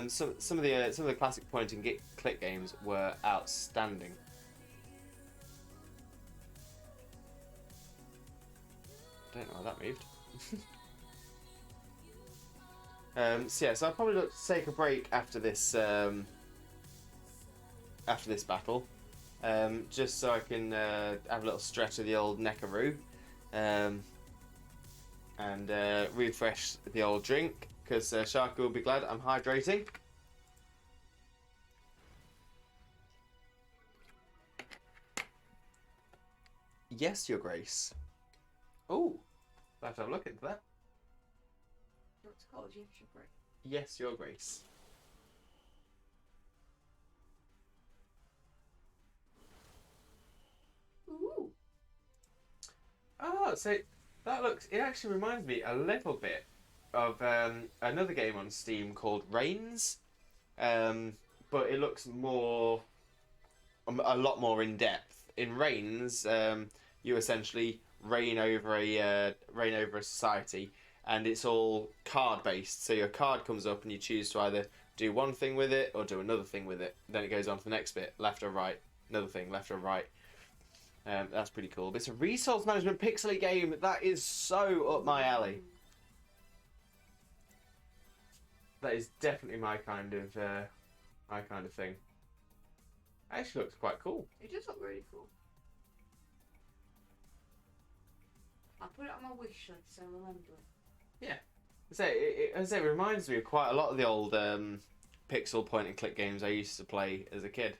[SPEAKER 1] Some of the classic point and click games were outstanding. I don't know how that moved. So I'll probably look to take a break after this battle, just so I can have a little stretch of the old neckaroo. And refresh the old drink, because Sharky will be glad I'm hydrating. Yes, Your Grace. Oh, I'll have to have a look into that.
[SPEAKER 3] What's it called? Yes, Your Grace.
[SPEAKER 1] Yes, Your Grace.
[SPEAKER 3] Ooh.
[SPEAKER 1] Oh, so that looks. It actually reminds me a little bit of another game on Steam called Reigns, but it looks more, a lot more in depth. In Reigns, you essentially reign over a society, and it's all card based. So your card comes up, and you choose to either do one thing with it or do another thing with it. Then it goes on to the next bit, left or right, another thing, left or right. That's pretty cool. But it's a resource management pixely game. That is so up my alley. That is definitely my kind of thing. Actually looks quite cool.
[SPEAKER 3] It does look really cool. I'll put it on my wish list so I remember it.
[SPEAKER 1] Yeah. It reminds me of quite a lot of the old pixel point and click games I used to play as a kid.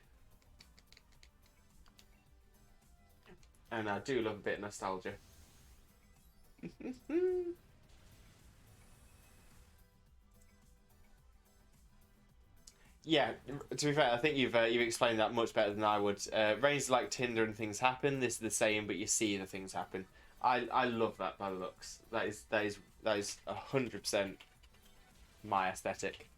[SPEAKER 1] And I do love a bit of nostalgia. Yeah, to be fair, I think you've explained that much better than I would. Reigns is like Tinder and things happen. This is the same, but you see the things happen. I love that by the looks. That is 100% my aesthetic.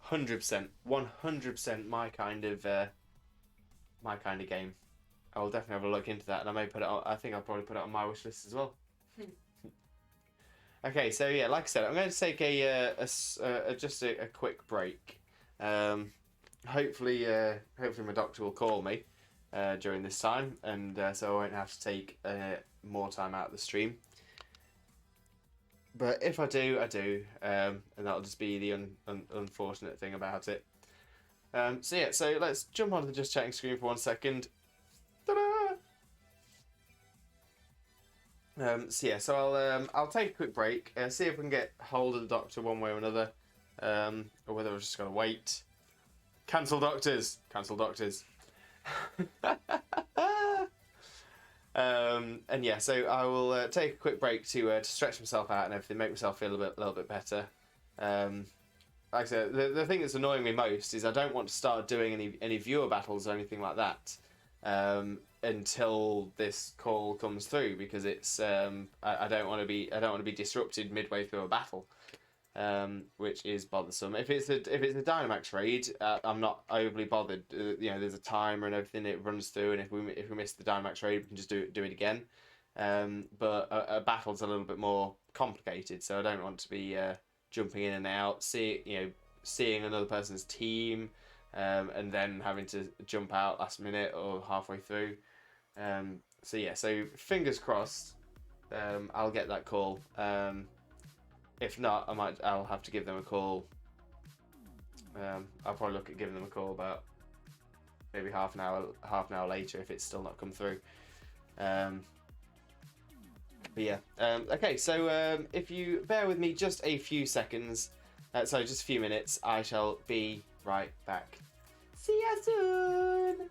[SPEAKER 1] 100%, 100% my kind of game. I will definitely have a look into that, and I may put it on. I think I'll probably put it on my wish list as well. Okay, so yeah, like I said, I'm going to take a quick break. Hopefully my doctor will call me during this time, and so I won't have to take more time out of the stream. But if I do, I do, and that'll just be the unfortunate thing about it. So let's jump onto the Just Chatting screen for 1 second. Ta-da! So I'll take a quick break, see if we can get hold of the doctor one way or another, or whether we're just gonna wait. Cancel doctors. And yeah, so I will take a quick break to stretch myself out and everything, make myself feel a little bit better. Like I said, the thing that's annoying me most is I don't want to start doing any viewer battles or anything like that until this call comes through, because it's I don't want to be disrupted midway through a battle, which is bothersome. If it's a Dynamax raid, I'm not overly bothered. There's a timer and everything it runs through, and if we miss the Dynamax raid, we can just do it again. But a battle's a little bit more complicated, so I don't want to be jumping in and out, seeing another person's team, and then having to jump out last minute or halfway through. So fingers crossed, I'll get that call. If not, I'll have to give them a call. I'll probably look at giving them a call about maybe half an hour later if it's still not come through. But yeah, okay, so if you bear with me just a few seconds, just a few minutes, I shall be right back. See ya soon!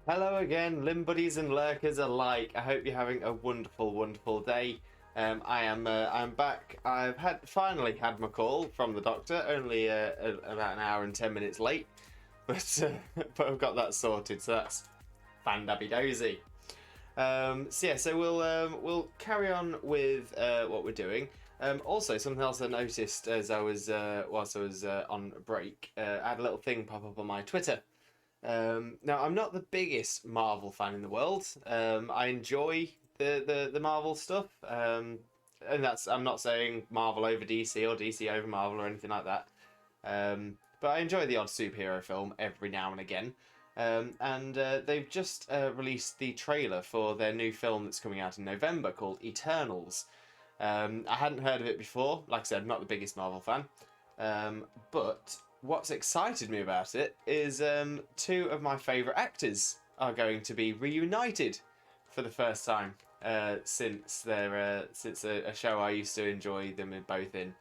[SPEAKER 1] Hello again, limb buddies and lurkers alike. I hope you're having a wonderful, wonderful day. I'm back. I've finally had my call from the doctor, only about an hour and 10 minutes late, but I've got that sorted, so that's fan-dabby dozy. So we'll carry on with what we're doing. Also, something else I noticed as I was whilst I was on break, I had a little thing pop up on my Twitter. Now, I'm not the biggest Marvel fan in the world. I enjoy the Marvel stuff, and I'm not saying Marvel over DC or DC over Marvel or anything like that. But I enjoy the odd superhero film every now and again. They've just released the trailer for their new film that's coming out in November called Eternals. I hadn't heard of it before. Like I said, I'm not the biggest Marvel fan. But what's excited me about it is two of my favourite actors are going to be reunited for the first time since a show I used to enjoy them both in.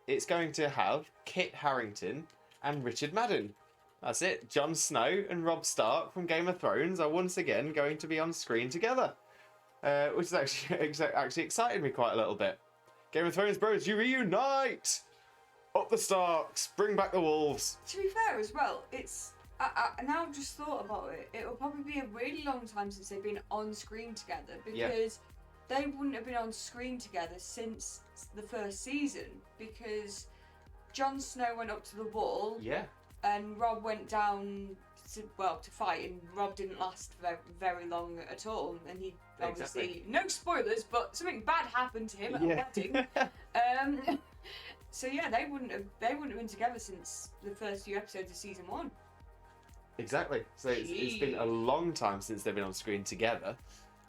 [SPEAKER 1] It's going to have Kit Harington and Richard Madden. That's it. Jon Snow and Robb Stark from Game of Thrones are once again going to be on screen together, which is actually excited me quite a little bit. Game of Thrones bros, you reunite! Up the Starks, bring back the wolves.
[SPEAKER 3] To be fair as well, it's I now I've just thought about it. It will probably be a really long time since they've been on screen together, because they wouldn't have been on screen together since the first season, because Jon Snow went up to the wall.
[SPEAKER 1] Yeah.
[SPEAKER 3] And Robb went down to fight, and Robb didn't last very long at all. And he obviously, no spoilers, but something bad happened to him at a wedding. So yeah, they wouldn't have been together since the first few episodes of season 1. Exactly.
[SPEAKER 1] So it's been a long time since they've been on screen together.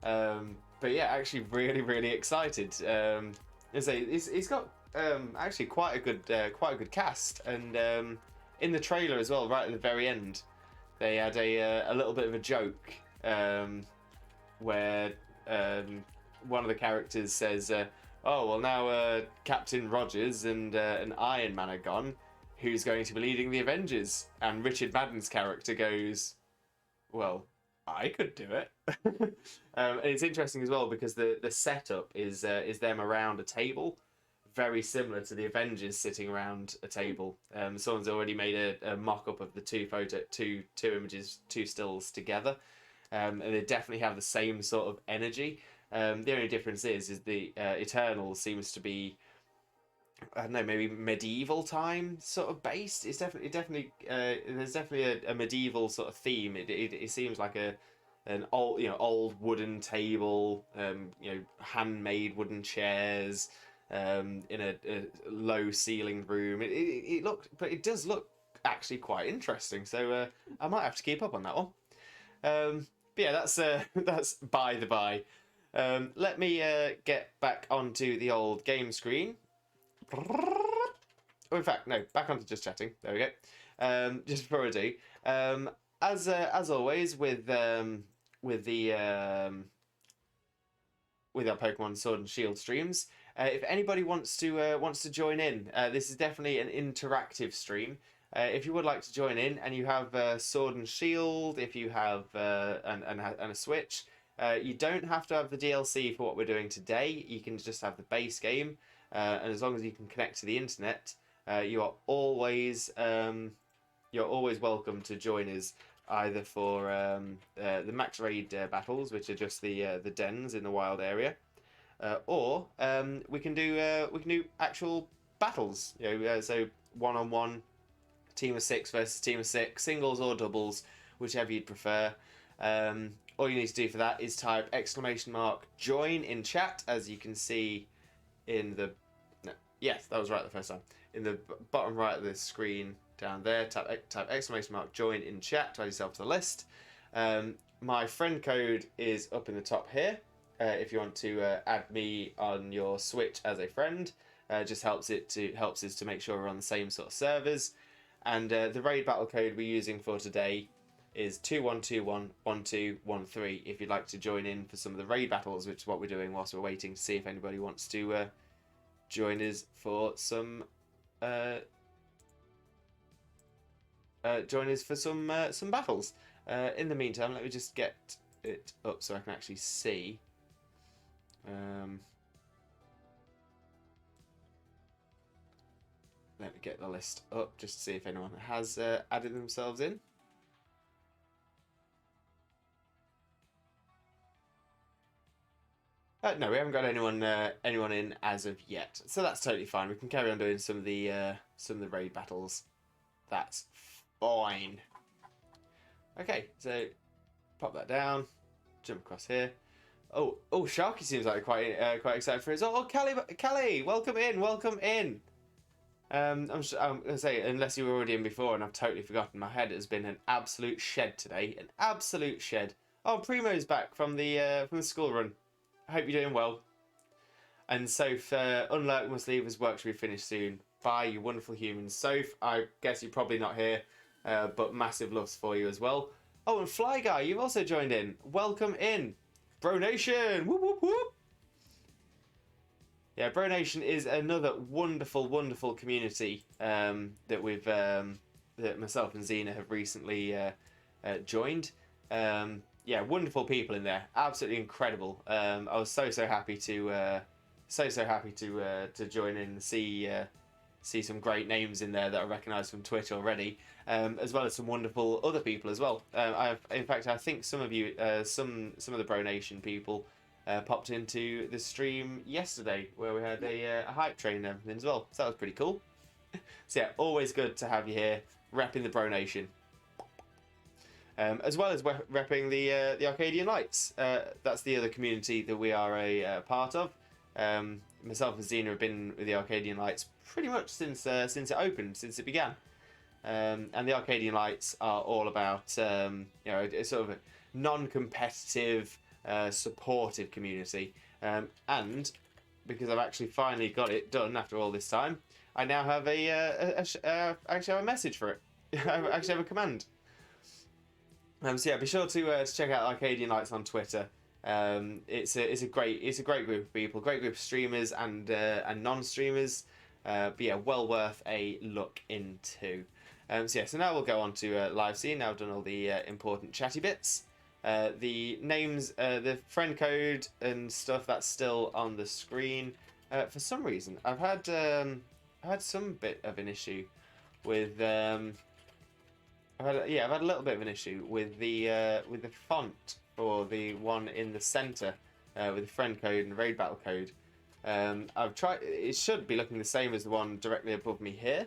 [SPEAKER 1] But yeah, actually really excited. He's got actually quite a good cast, and in the trailer as well, right at the very end, they had a little bit of a joke where one of the characters says, "Oh well, now Captain Rogers and Iron Man are gone. Who's going to be leading the Avengers?" And Richard Madden's character goes, "Well, I could do it." And it's interesting as well because the setup is them around a table, very similar to the Avengers sitting around a table. Someone's already made a mock-up of the two images, two stills together, and they definitely have the same sort of energy. The only difference is the Eternal seems to be, I don't know, maybe medieval time sort of based. It's definitely there's definitely a medieval sort of theme. It seems like an old wooden table, handmade wooden chairs, in a low ceiling room. It does look actually quite interesting. So I might have to keep up on that one. But yeah, that's by the by. Let me get back onto the old game screen. Oh, in fact, no, back onto just chatting. There we go. Just before I do, as always with our Pokemon Sword and Shield streams, if anybody wants to join in, this is definitely an interactive stream. If you would like to join in and you have Sword and Shield, if you have and a Switch, you don't have to have the DLC for what we're doing today. You can just have the base game, and as long as you can connect to the internet, you're always welcome to join us, either for the max raid battles, which are just the dens in the wild area, or we can do actual battles. So 1-on-1, team of 6 versus team of 6, singles or doubles, whichever you'd prefer. All you need to do for that is type !join in chat, as you can see in the... No, yes, that was right the first time. In the bottom right of the screen down there, type !join in chat to add yourself to the list. My friend code is up in the top here. If you want to add me on your Switch as a friend, just helps us to make sure we're on the same sort of servers. And the raid battle code we're using for today is 21211213 if you'd like to join in for some of the raid battles, which is what we're doing whilst we're waiting to see if anybody wants to join us for some battles. In the meantime, let me just get it up so I can actually see. Let me get the list up just to see if anyone has added themselves in. No, we haven't got anyone in as of yet, so that's totally fine. We can carry on doing some of the raid battles. That's fine. Okay, so pop that down, jump across here. Oh, Sharky seems like quite excited for his. Oh, Callie, welcome in. I'm gonna say, unless you were already in before, and I've totally forgotten. My head has been an absolute shed today, an absolute shed. Oh, Primo's back from the school run. I hope you're doing well. And Soph, Unlurk must leave, his work should be finished soon. Bye, you wonderful humans. Soph, I guess you're probably not here, but massive loves for you as well. Oh, and Fly Guy, you've also joined in. Welcome in. Bro Nation, whoop whoop whoop. Yeah, Bro Nation is another wonderful, wonderful community that we've that myself and Xena have recently joined. Yeah, wonderful people in there, absolutely incredible. I was so happy to join in and see some great names in there that I recognise from Twitch already, as well as some wonderful other people as well. In fact, I think some of you, some of the Bro Nation people, popped into the stream yesterday where we had a hype train and everything as well. So that was pretty cool. So yeah, always good to have you here, repping the Bro Nation. As well as repping the Arcadian Lights. That's the other community that we are a part of. Myself and Xena have been with the Arcadian Lights pretty much since it opened, since it began. And the Arcadian Lights are all about a sort of a non-competitive, supportive community. And because I've actually finally got it done after all this time, I now have actually have a message for it. I actually have a command. So yeah, be sure to check out Arcadian Lights on Twitter. It's a great group of people, great group of streamers and non-streamers. But yeah, well worth a look into. So now we'll go on to live scene. Now I've done all the important chatty bits. The names, the friend code and stuff, that's still on the screen. For some reason, I've had some bit of an issue with. I've had a little bit of an issue with the font for the one in the centre with the friend code and raid battle code. I've tried. It should be looking the same as the one directly above me here,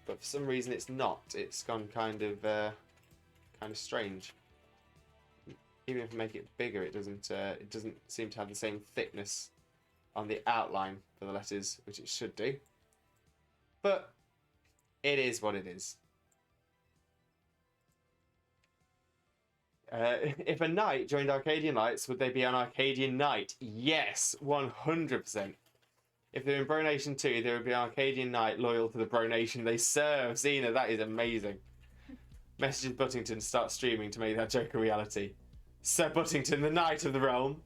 [SPEAKER 1] but for some reason it's not. It's gone kind of strange. Even if I make it bigger, it doesn't seem to have the same thickness on the outline for the letters, which it should do. But it is what it is. If a knight joined Arcadian Lights, would they be an Arcadian knight? Yes, 100%. If they're in Bro Nation 2, there would be an Arcadian knight loyal to the Bro Nation they serve. Xena, that is amazing. Messages Buttington start streaming to make that joke a reality. Sir Buttington, the Knight of the Realm.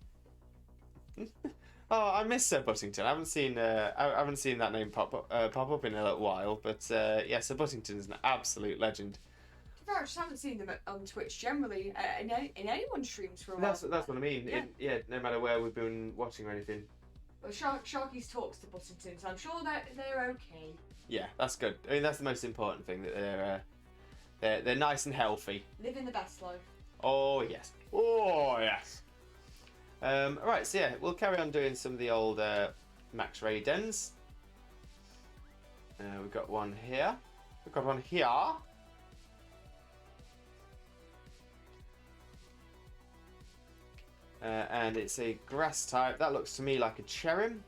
[SPEAKER 1] Oh, I miss Sir Buttington. I haven't seen that name pop up in a little while, but yeah, Sir Buttington is an absolute legend.
[SPEAKER 3] I just haven't seen them on Twitch generally in anyone's streams for a while.
[SPEAKER 1] That's what I mean. Yeah. No matter where we've been watching or anything.
[SPEAKER 3] Well, Sharky's talks to Buttington, so I'm sure that they're okay.
[SPEAKER 1] Yeah, that's good. I mean, that's the most important thing, that they're nice and healthy.
[SPEAKER 3] Living the best life.
[SPEAKER 1] Oh yes. Oh yes. Right, so yeah, we'll carry on doing some of the old max raid dens. We've got one here. We've got one here. And it's a grass type. That looks to me like a Cherim.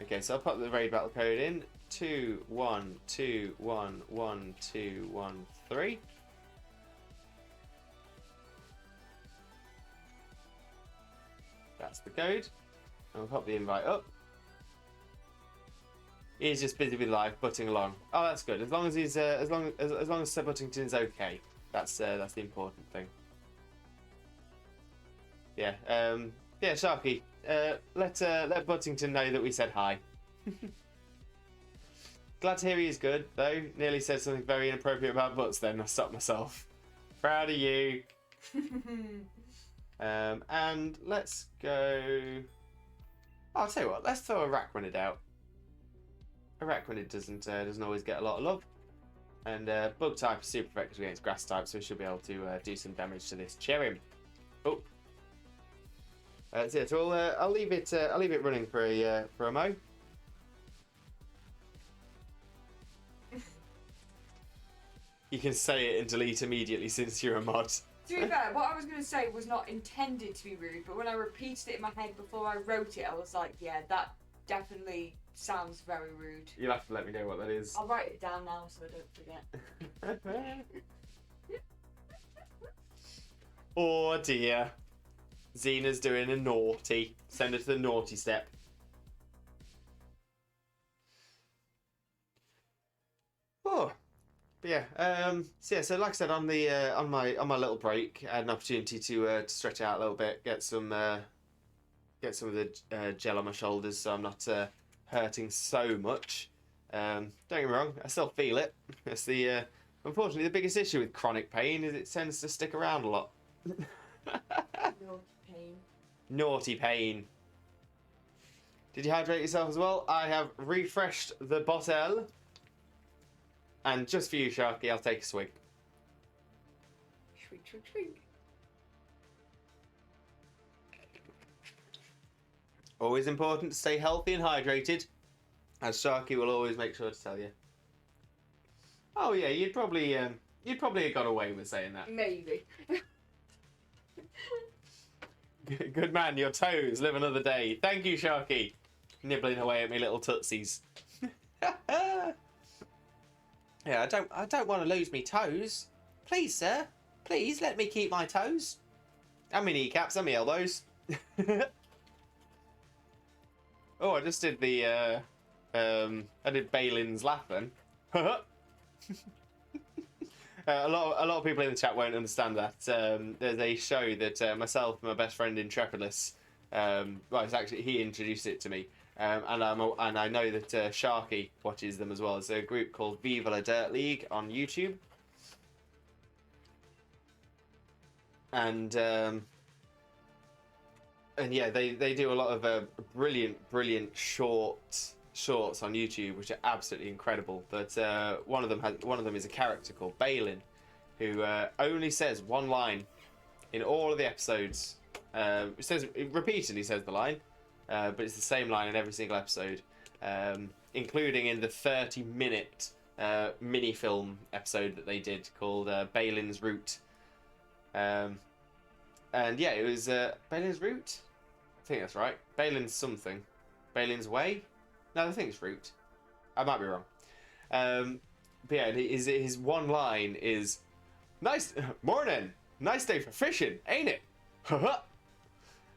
[SPEAKER 1] Okay, so I'll put the raid battle code in. 21211213. That's the code. And we'll pop the invite up. He's just busy with life, butting along. Oh, that's good. As long as he's as long as Sir Buttington's okay. That's the important thing. Yeah, yeah, Sharky. Let Buttington know that we said hi. Glad to hear he is good, though. Nearly said something very inappropriate about butts then. I stopped myself. Proud of you. And let's go... I'll tell you what, let's throw a Arachnid out. Arachnid doesn't always get a lot of love. And Bug type is super effective against Grass type, so we should be able to do some damage to this Cherim. Oh. That's it. So I'll leave it running for a mo. You can say it and delete immediately since you're a mod.
[SPEAKER 3] To be fair, what I was going to say was not intended to be rude, but when I repeated it in my head before I wrote it, I was like, yeah, that definitely sounds very rude.
[SPEAKER 1] You'll have to let me know what that is.
[SPEAKER 3] I'll write it down now so I don't forget.
[SPEAKER 1] Oh dear. Xena's doing a naughty. Send her to the naughty step. Oh. But yeah, so like I said, on the on my little break, I had an opportunity to stretch out a little bit, get some of the gel on my shoulders, so I'm not hurting so much. Don't get me wrong, I still feel it. It's the unfortunately the biggest issue with chronic pain is it tends to stick around a lot.
[SPEAKER 3] Naughty pain.
[SPEAKER 1] Naughty pain. Did you hydrate yourself as well? I have refreshed the bottle. And just for you, Sharky, I'll take a swig.
[SPEAKER 3] Swig, swig, swig.
[SPEAKER 1] Always important to stay healthy and hydrated, as Sharky will always make sure to tell you. Oh yeah, you'd probably have got away with saying that.
[SPEAKER 3] Maybe.
[SPEAKER 1] Good man, your toes live another day. Thank you, Sharky. Nibbling away at me little tootsies. Yeah, I don't want to lose me toes. Please, sir. Please let me keep my toes. And my kneecaps and my elbows. Oh, I just did the I did Balin's laugh then. A lot of people in the chat won't understand that. There's a show that myself and my best friend Intrepidus, well, it's actually he introduced it to me, and I know that Sharky watches them as well. It's a group called Viva la Dirt League on YouTube, and yeah, they do a lot of brilliant shorts on YouTube, which are absolutely incredible. But one of them is a character called Balin, who only says one line in all of the episodes. It repeatedly says the line, but it's the same line in every single episode, including in the 30-minute mini film episode that they did called Balin's Route. And yeah, it was Balin's Route. I think that's right. Balin's something. Balin's Way. No, I think it's Route. I might be wrong. But yeah, his one line is, "Nice morning, nice day for fishing, ain't it?"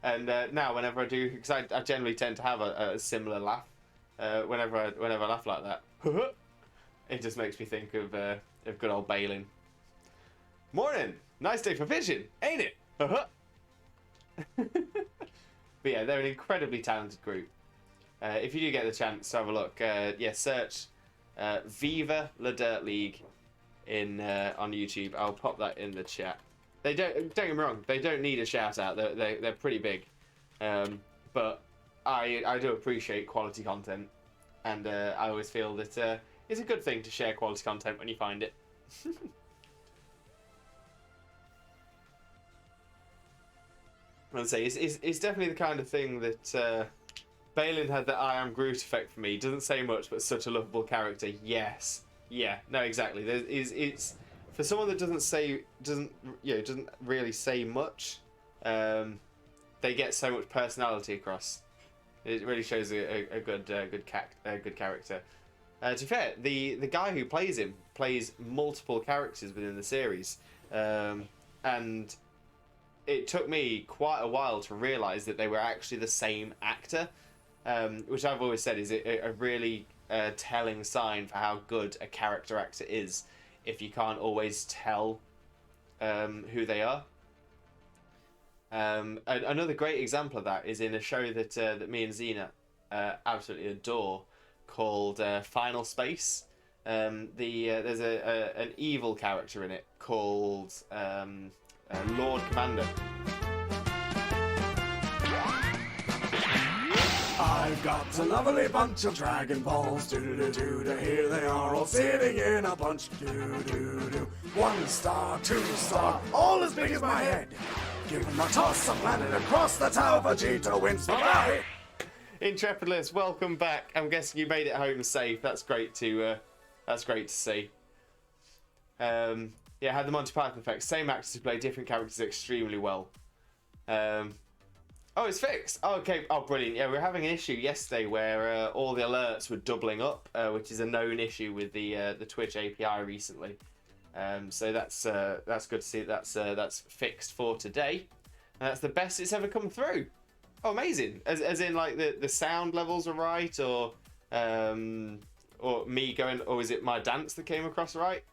[SPEAKER 1] And now, whenever I do, because I generally tend to have a similar laugh, whenever I laugh like that, it just makes me think of good old Balin. Morning, nice day for fishing, ain't it? But yeah, they're an incredibly talented group. If you do get the chance to have a look, yeah, search Viva La Dirt League on YouTube. I'll pop that in the chat. They don't get me wrong, they don't need a shout out. They're pretty big, but I do appreciate quality content, and I always feel that it's a good thing to share quality content when you find it. I'd say it's definitely the kind of thing that Balin had the I am Groot effect for me. Doesn't say much, but such a lovable character. Yes, yeah, no, exactly. It's for someone that doesn't really say much. They get so much personality across. It really shows a good character. To be fair, the guy who plays him plays multiple characters within the series, and it took me quite a while to realise that they were actually the same actor, which I've always said is a really telling sign for how good a character actor is, if you can't always tell who they are. Another great example of that is in a show that me and Xena absolutely adore, called Final Space. There's an evil character in it called Lord Commander.
[SPEAKER 2] I've got a lovely bunch of Dragon Balls, do-do-do-do, here they are all sitting in a bunch, do-do-do. 1 star, 2 star, all as big as my head. Give them a toss, a planet across the tower, Vegeta wins, bye-bye.
[SPEAKER 1] Intrepidless, welcome back. I'm guessing you made it home safe. That's great to see. Yeah, had the Monty Python effect. Same actors who play different characters extremely well. Oh, it's fixed. Oh, okay. Oh, brilliant. Yeah, we were having an issue yesterday where all the alerts were doubling up, which is a known issue with the Twitch API recently. So that's good to see. That's fixed for today, and that's the best it's ever come through. Oh, amazing! As in, like the sound levels are right, or me going, or is it my dance that came across right?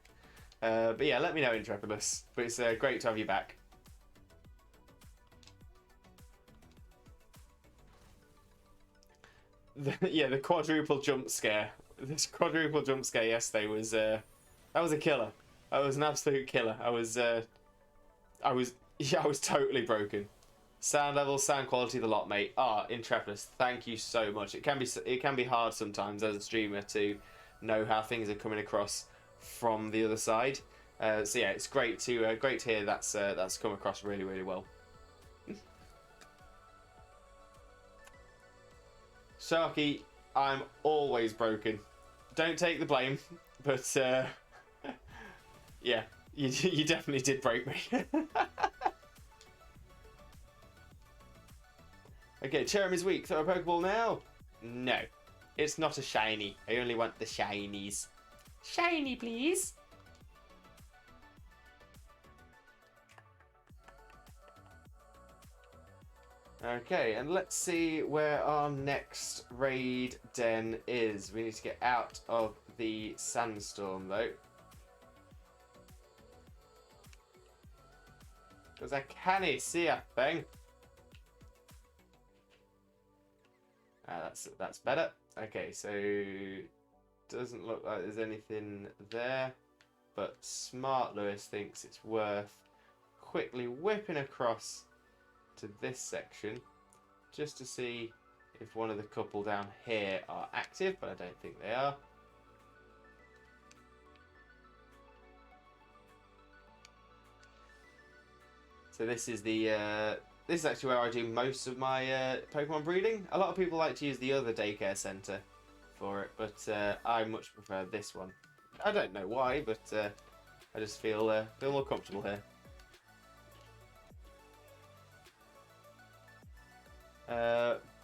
[SPEAKER 1] But yeah, let me know, Intrepidus. But it's great to have you back. The quadruple jump scare. This quadruple jump scare yesterday was that was a killer. That was an absolute killer. I was totally broken. Sound level, sound quality, the lot, mate. Intrepidus, thank you so much. It can be hard sometimes as a streamer to know how things are coming across from the other side. So yeah, it's great to hear that's come across really, really well. Sharky, I'm always broken. Don't take the blame, but yeah, you definitely did break me. Okay, Cherum's weak. Throw a Pokeball now? No, it's not a shiny. I only want the shinies. Shiny, please. Okay, and let's see where our next raid den is. We need to get out of the sandstorm, though. Because I can't see a thing. That's better. Okay, so doesn't look like there's anything there, but Smart Lewis thinks it's worth quickly whipping across to this section just to see if one of the couple down here are active, but I don't think they are. So this is this is actually where I do most of my Pokemon breeding. A lot of people like to use the other daycare centre for it, but I much prefer this one. I don't know why, but I just feel more comfortable here.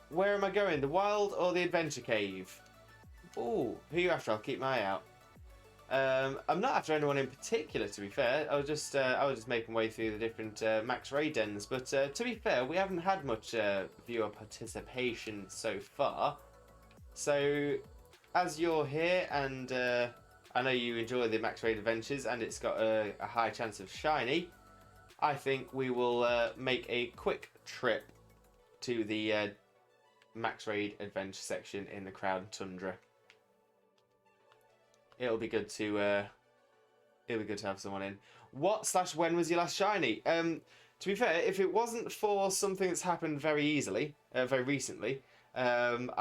[SPEAKER 1] Where am I going? The wild or the adventure cave? Oh, who are you after? I'll keep my eye out. I'm not after anyone in particular, to be fair. I was just making way through the different max raid dens. But to be fair, we haven't had much viewer participation so far. So, as you're here, and I know you enjoy the max raid adventures, and it's got a high chance of shiny, I think we will make a quick trip to the max raid adventure section in the Crown Tundra. It'll be good to have someone in. When was your last shiny? To be fair, if it wasn't for something that's happened very recently, I'm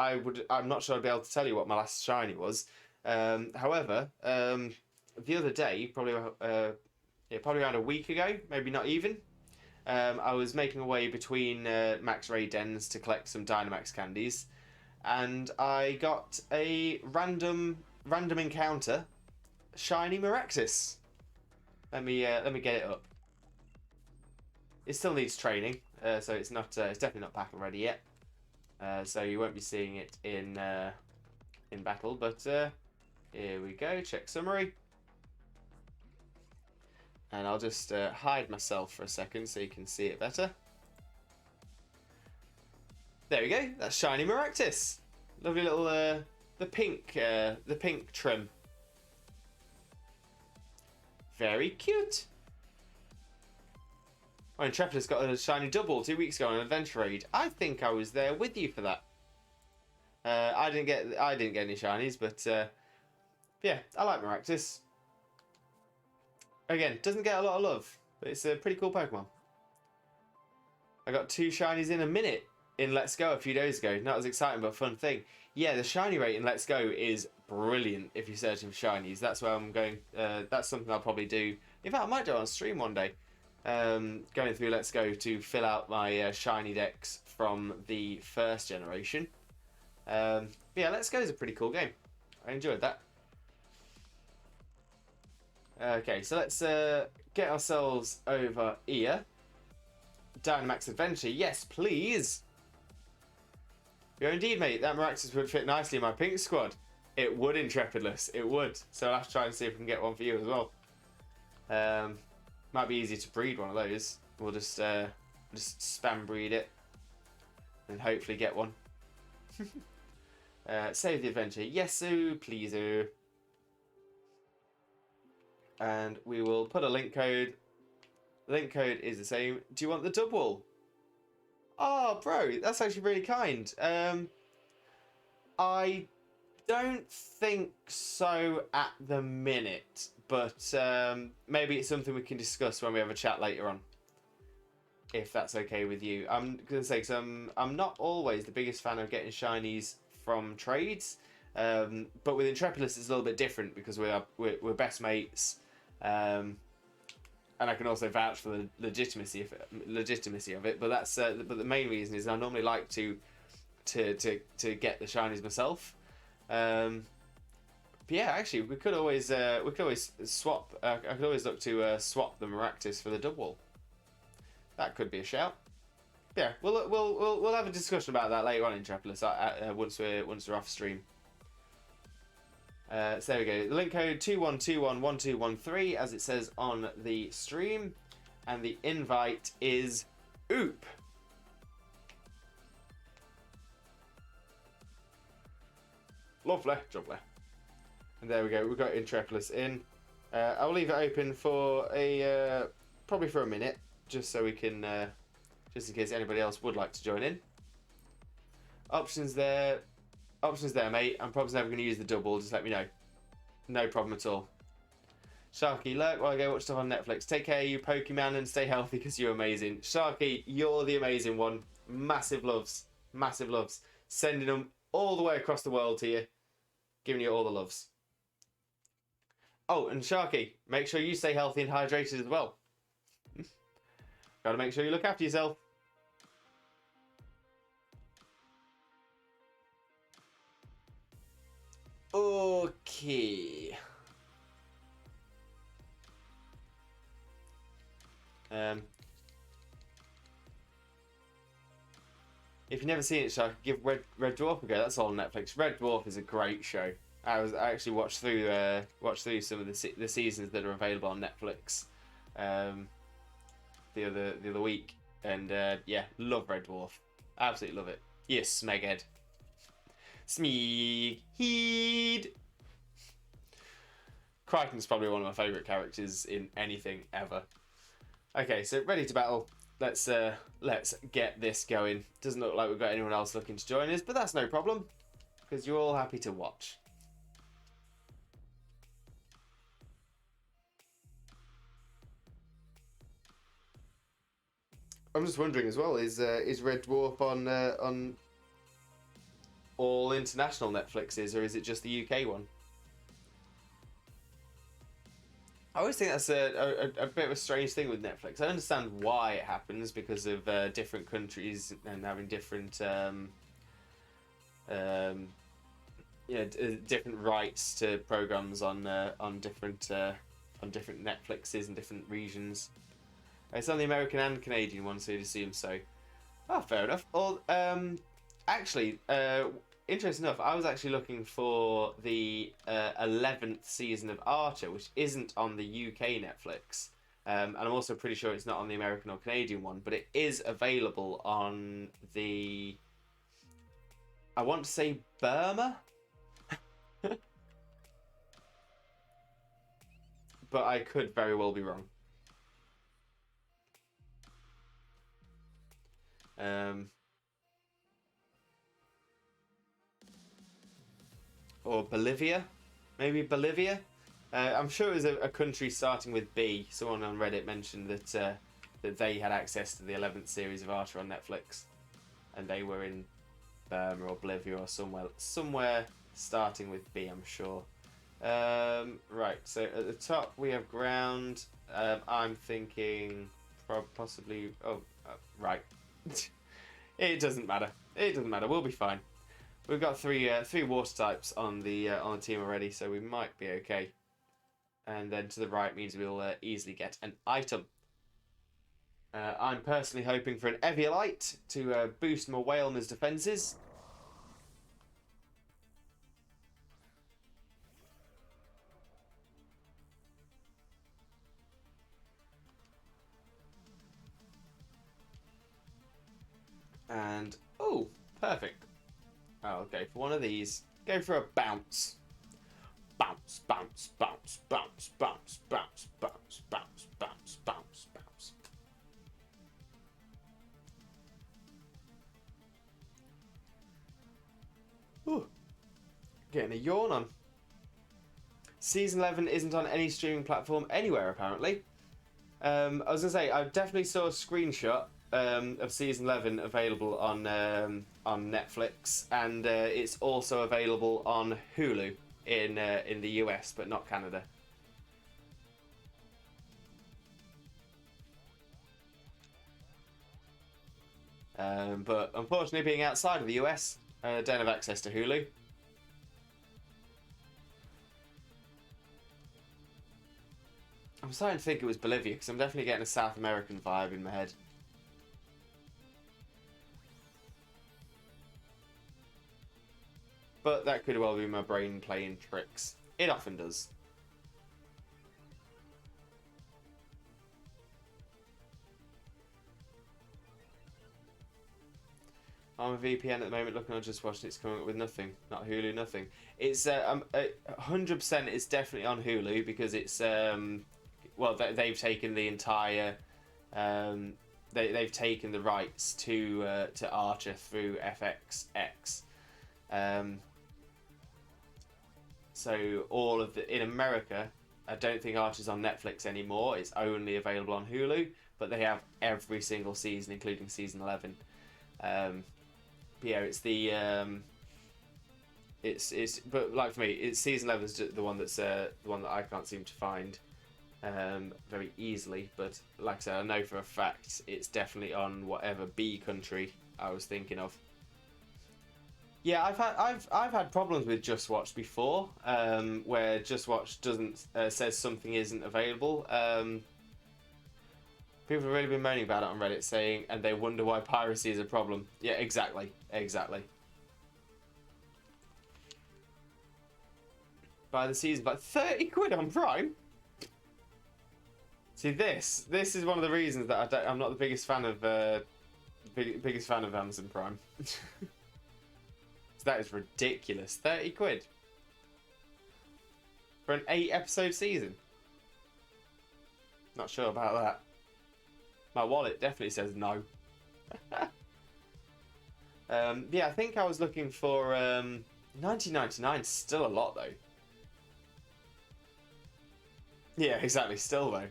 [SPEAKER 1] not sure I'd be able to tell you what my last shiny was. However, the other day, probably around a week ago, maybe not even, I was making my way between max raid dens to collect some Dynamax candies, and I got a random encounter, shiny Maractus. Let me get it up. It still needs training, so it's definitely not battle ready yet. So you won't be seeing it in battle. But here we go. Check summary, and I'll just hide myself for a second so you can see it better. There we go. That's shiny Maractus. Lovely little. The pink trim. Very cute. Oh, Intrepidus got a shiny double 2 weeks ago on an adventure raid. I think I was there with you for that. I didn't get any shinies, but Yeah, I like Maractus. Again, doesn't get a lot of love, but it's a pretty cool Pokemon. I got 2 shinies in a minute in Let's Go a few days ago. Not as exciting, but a fun thing. Yeah, the shiny rate in Let's Go is brilliant if you're searching for shinies. That's where I'm going. That's something I'll probably do. In fact, I might do it on stream one day. Going through Let's Go to fill out my shiny decks from the first generation. Yeah, Let's Go is a pretty cool game. I enjoyed that. Okay, so let's get ourselves over here. Dynamax Adventure, yes, please. Yeah, indeed, mate. That Maractus would fit nicely in my pink squad. It would, Intrepidless. It would. So I'll have to try and see if we can get one for you as well. Might be easy to breed one of those. We'll just spam breed it and hopefully get one. Save the adventure. Yes-oo, please-oo. And we will put a link code. The link code is the same. Do you want the double? Oh, bro, that's actually really kind. I don't think so at the minute, but maybe it's something we can discuss when we have a chat later on, if that's okay with you. I'm gonna say, because I'm not always the biggest fan of getting shinies from trades, but with Intrepidus it's a little bit different because we're best mates. And I can also vouch for the legitimacy of it. But that's but the main reason is I normally like to get the shinies myself. But yeah, actually, we could always swap. I could always look to swap the Maractus for the double. That could be a shout. Yeah, we'll have a discussion about that later on in Intrepidus once we're off stream. So there we go. The link code 21211213, as it says on the stream, and the invite is OOP. Lovely, lovely. And there we go. We've got Intrepidus in. I'll leave it open for probably for a minute, just so we can, just in case anybody else would like to join in. Options there, mate. I'm probably never going to use the double. Just let me know. No problem at all. Sharky, lurk while I go watch stuff on Netflix. Take care, you Pokemon, and stay healthy because you're amazing. Sharky, you're the amazing one. Massive loves. Massive loves. Sending them all the way across the world to you. Giving you all the loves. Oh, and Sharky, make sure you stay healthy and hydrated as well. Gotta make sure you look after yourself. Okay. If you've never seen it, Shark, give Red Dwarf a go. That's all on Netflix. Red Dwarf is a great show. I actually watched through some of the seasons that are available on Netflix the other week, and yeah, love Red Dwarf. Absolutely love it. Yes, Smeghead. Smeaghead. Crichton's probably one of my favourite characters in anything ever. Okay, so ready to battle. Let's get this going. Doesn't look like we've got anyone else looking to join us, but that's no problem, because you're all happy to watch. I'm just wondering as well, is Red Dwarf on all international Netflixes, or is it just the UK one? I always think that's a bit of a strange thing with Netflix. I understand why it happens because of different countries and having different different rights to programs on different Netflixes in different regions. It's on the American and Canadian one, so you'd assume so. Oh, fair enough. Or actually, interesting enough, I was actually looking for the 11th season of Archer, which isn't on the UK Netflix. And I'm also pretty sure it's not on the American or Canadian one, but it is available on the... I want to say Burma? But I could very well be wrong. Or Bolivia. Maybe Bolivia? I'm sure it was a country starting with B. Someone on Reddit mentioned that that they had access to the 11th series of Archer on Netflix, and they were in Burma or Bolivia or somewhere starting with B, I'm sure. Right, so at the top we have ground. I'm thinking possibly. Oh, right. It doesn't matter. It doesn't matter. We'll be fine. We've got three water types on the team already, so we might be okay. And then to the right means we'll easily get an item. I'm personally hoping for an Eviolite to boost my Whaleman's defences. And, oh, perfect. I'll go for one of these. Go for a bounce. Bounce, bounce, bounce, bounce, bounce, bounce, bounce, bounce, bounce, bounce, bounce. Ooh. Getting a yawn on. Season 11 isn't on any streaming platform anywhere, apparently. I was going to say, I definitely saw a screenshot of Season 11 available on Netflix, and it's also available on Hulu in the US, but not Canada. But unfortunately, being outside of the US, I don't have access to Hulu. I'm starting to think it was Bolivia, because I'm definitely getting a South American vibe in my head. But that could well be my brain playing tricks. It often does. I'm a VPN at the moment, looking, I just watched it's coming up with nothing. Not Hulu, nothing. It's 100% it's definitely on Hulu, because it's well, they've taken the entire they've taken the rights to Archer through FXX. So all of in America, I don't think Archer's on Netflix anymore. It's only available on Hulu, but they have every single season, including season 11. But yeah, it's the but like for me, it's season 11 is the one that's the one that I can't seem to find very easly. But like I said, I know for a fact it's definitely on whatever B country I was thinking of. Yeah, I've had problems with Just Watch before, where Just Watch doesn't says something isn't available. People have really been moaning about it on Reddit, saying, and they wonder why piracy is a problem. Yeah, exactly, exactly. By the season, but 30 quid on Prime. See, this is one of the reasons that I'm not the biggest fan of biggest fan of Amazon Prime. That is ridiculous. 30 quid for an 8-episode season. Not sure about that. My wallet definitely says no. Yeah, I think I was looking for $19.99. Still a lot though. Yeah, exactly. Still though.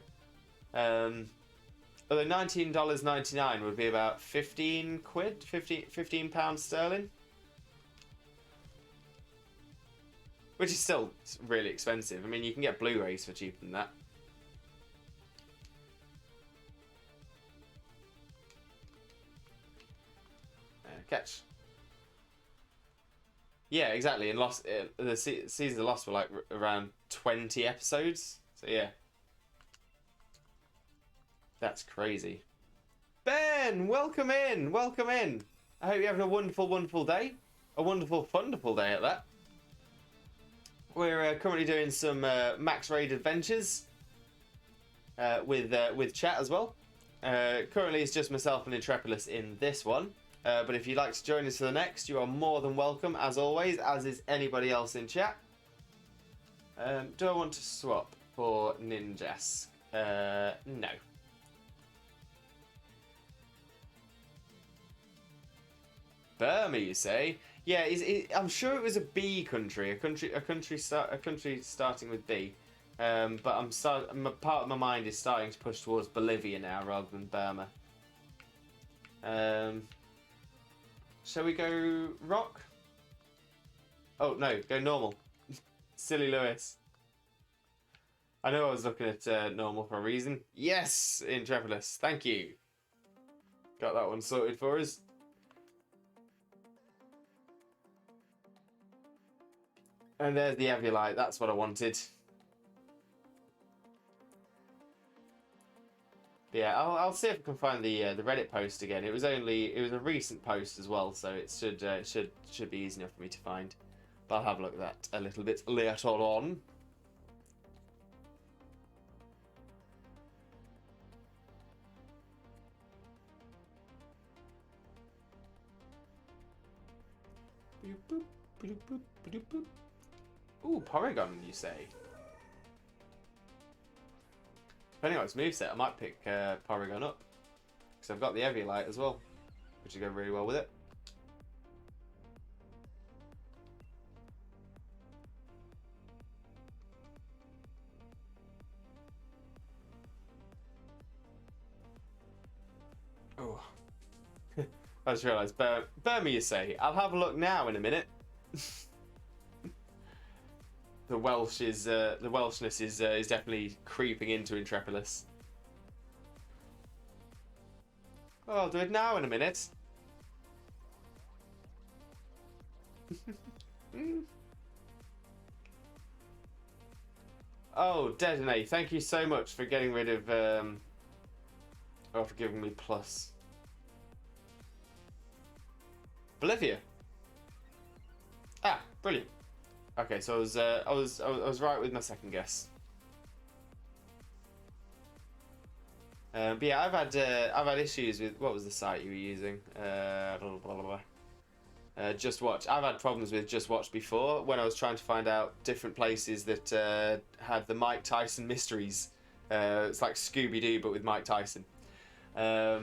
[SPEAKER 1] Although $19.99 would be about 15 quid, 15 pounds sterling. Which is still really expensive. I mean, you can get Blu-rays for cheaper than that. Catch. Yeah, exactly. And Lost, the seasons of Lost were like around 20 episodes. So yeah, that's crazy. Ben, welcome in. Welcome in. I hope you're having a wonderful, wonderful day. A wonderful, wonderful day at that. We're currently doing some Max Raid adventures with chat as well. Currently, it's just myself and Intrepidus in this one. But if you'd like to join us for the next, you are more than welcome, as always, as is anybody else in chat. Do I want to swap for Ninjas? No. Burma, you say? Yeah, I'm sure it was a B country, a country starting with B. But part of my mind is starting to push towards Bolivia now rather than Burma. Shall we go rock? Oh no, go normal. Silly Lewis. I know I was looking at normal for a reason. Yes, Intrepidus. Thank you. Got that one sorted for us. And there's the Eviolite. That's what I wanted. But yeah, I'll see if I can find the Reddit post again. It was a recent post as well, so it should be easy enough for me to find. But I'll have a look at that a little bit later on. Ooh, Porygon, you say? Depending on its moveset, I might pick Porygon up. Because I've got the Eviolite as well, which will go really well with it. Oh. I just realised, Burma, you say? I'll have a look now in a minute. The Welshness is definitely creeping into Intrepidus. Oh, I'll do it now in a minute. Oh, Dedene, thank you so much for getting rid of for giving me plus. Bolivia. Ah, brilliant. Okay, so I was right with my second guess. But yeah, I've had issues with what was the site you were using? Just Watch. I've had problems with Just Watch before when I was trying to find out different places that had the Mike Tyson mysteries. It's like Scooby Doo but with Mike Tyson. Yeah,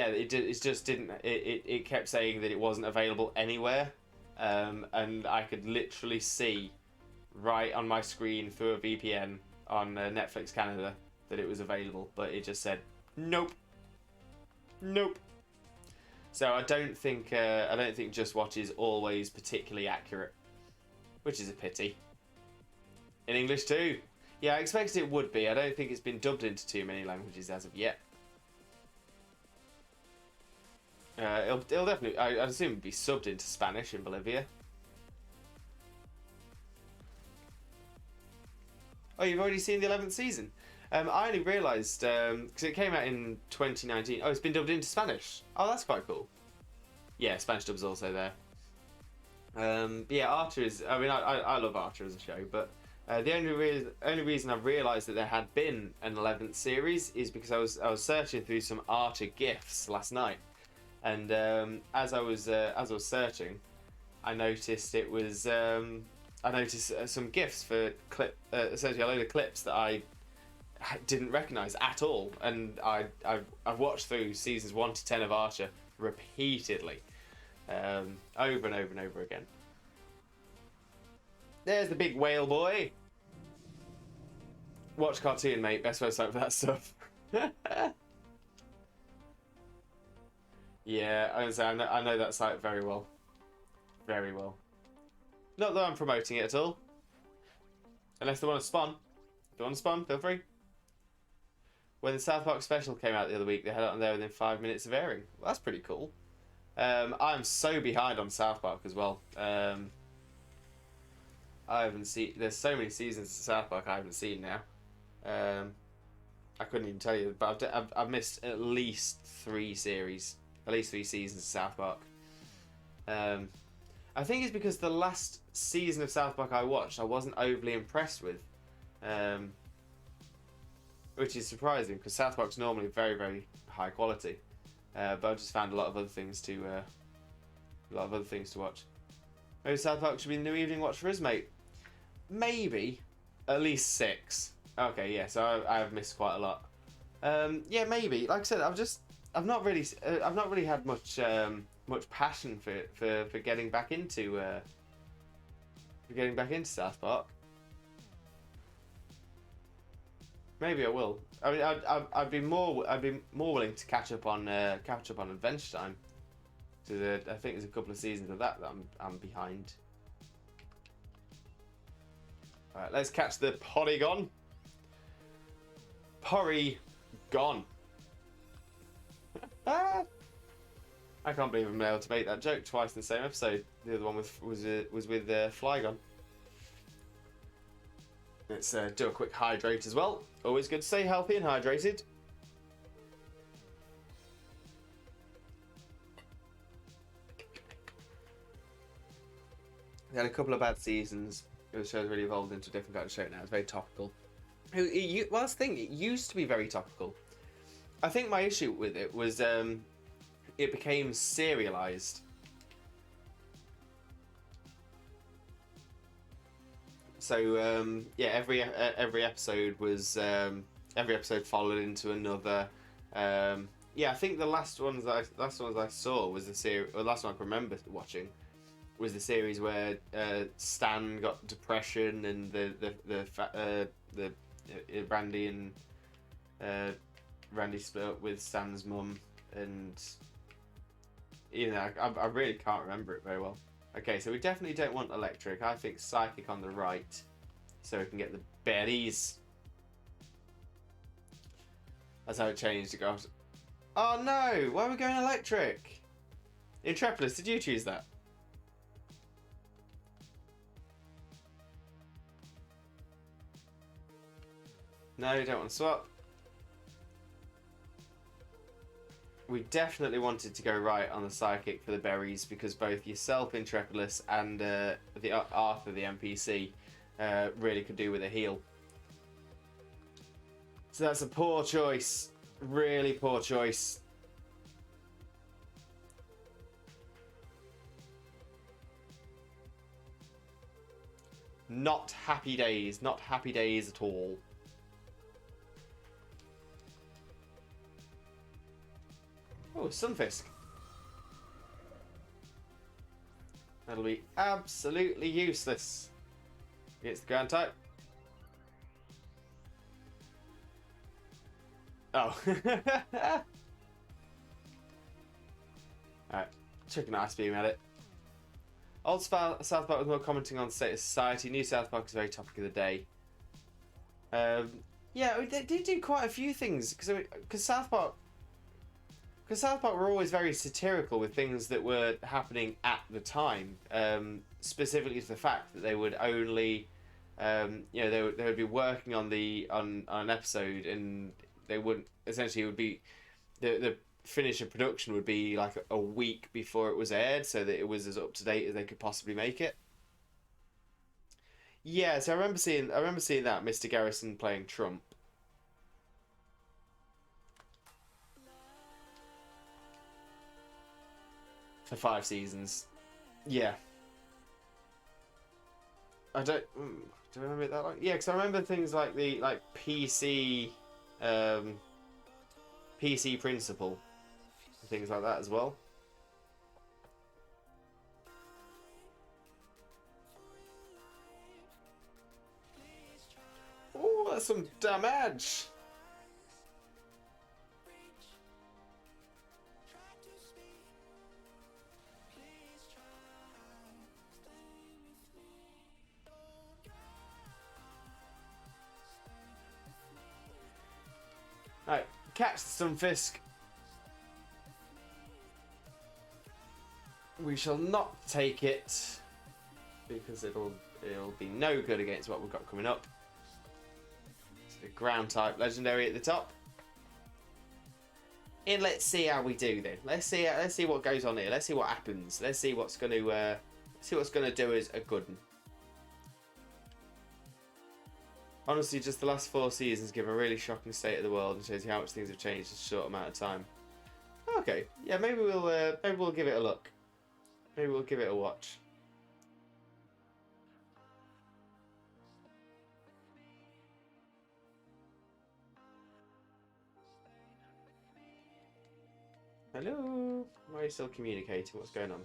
[SPEAKER 1] it just didn't. It kept saying that it wasn't available anywhere. And I could literally see right on my screen through a VPN on Netflix Canada that it was available, but it just said nope, nope. So I don't think Just Watch is always particularly accurate, which is a pity. In English too. Yeah, I expected it would be. I don't think it's been dubbed into too many languages as of yet. It'll definitely, I assume it'd be subbed into Spanish in Bolivia. Oh, you've already seen the 11th season? I only realised, because it came out in 2019. Oh, it's been dubbed into Spanish. Oh, that's quite cool. Yeah, Spanish dub's also there. But yeah, Archer is, I mean, I love Archer as a show, but the only reason I realised that there had been an 11th series is because I was searching through some Archer GIFs last night. And as I was searching, I noticed it was some GIFs for essentially a load of clips that I didn't recognise at all, and I've watched through seasons 1 to 10 of Archer repeatedly, over and over and over again. There's the big whale boy. Watch cartoon, mate. Best website for that stuff. Yeah, I know that site very well. Very well. Not that I'm promoting it at all. Unless they want to spawn. If they want to spawn, feel free. When the South Park special came out the other week, they had it on there within 5 minutes of airing. Well, that's pretty cool. I'm so behind on South Park as well. I haven't seen... There's so many seasons of South Park I haven't seen now. I couldn't even tell you, but I've missed at least 3 series. At least 3 seasons of South Park. I think it's because the last season of South Park I watched, I wasn't overly impressed with. Which is surprising, because South Park's normally very, very high quality. But I've just found a lot of other things to watch. Maybe South Park should be the new evening watch for us, mate. Maybe at least 6. Okay, yeah, so I have missed quite a lot. Yeah, maybe. Like I said, I've not really had much much passion for getting back into South Park. Maybe I will. I mean, I'd be more willing to catch up on Adventure Time. Because I think there's a couple of seasons of that I'm behind. All right, let's catch the Porygon. Porygon. I can't believe I'm able to make that joke twice in the same episode. The other one was with Flygon. Let's do a quick hydrate as well. Always good to stay healthy and hydrated. They had a couple of bad seasons. The show's really evolved into a different kind of show now. It's very topical. Well, that's the thing. It used to be very topical. I think my issue with it was it became serialized. So yeah, every episode was every episode followed into another. Yeah, I think the last ones I saw was the series. Or the last one I can remember watching was the series where Stan got depression and the Randy and Randy split up with Stan's mum, and you know I really can't remember it very well. Okay, so we definitely don't want electric. I think psychic on the right, so we can get the berries. That's how it changed. It goes. Oh no! Why are we going electric? Intrepidus, did you choose that? No, you don't want to swap. We definitely wanted to go right on the psychic for the berries because both yourself, Intrepidus, and the Arthur, the NPC, really could do with a heal. So that's a poor choice. Really poor choice. Not happy days. Not happy days at all. Oh, Sunfisk. That'll be absolutely useless against the ground type. Oh. Alright, chuck an Ice Beam at it. Old South Park was more commenting on state of society. New South Park is a very topic of the day. Yeah, they did do quite a few things because South Park were always very satirical with things that were happening at the time. Specifically to the fact that they would only, you know, they would be working on an episode, and they wouldn't essentially it would be the finish of production would be like a week before it was aired, so that it was as up to date as they could possibly make it. Yeah, so I remember seeing that Mr. Garrison playing Trump. For 5 seasons. Yeah. I don't... do I remember it that long? Yeah, because I remember things like the PC... PC Principle. And things like that as well. Oh, that's some damage! Right, catch the Stunfisk. We shall not take it because it'll be no good against what we've got coming up. It's the ground type legendary at the top. And let's see how we do then. Let's see what goes on here. Let's see what happens. Let's see what's going to do as a good one. Honestly, just the last 4 seasons give a really shocking state of the world and shows you how much things have changed in a short amount of time. Okay, yeah, maybe we'll give it a look. Maybe we'll give it a watch. Hello? Why are you still communicating? What's going on?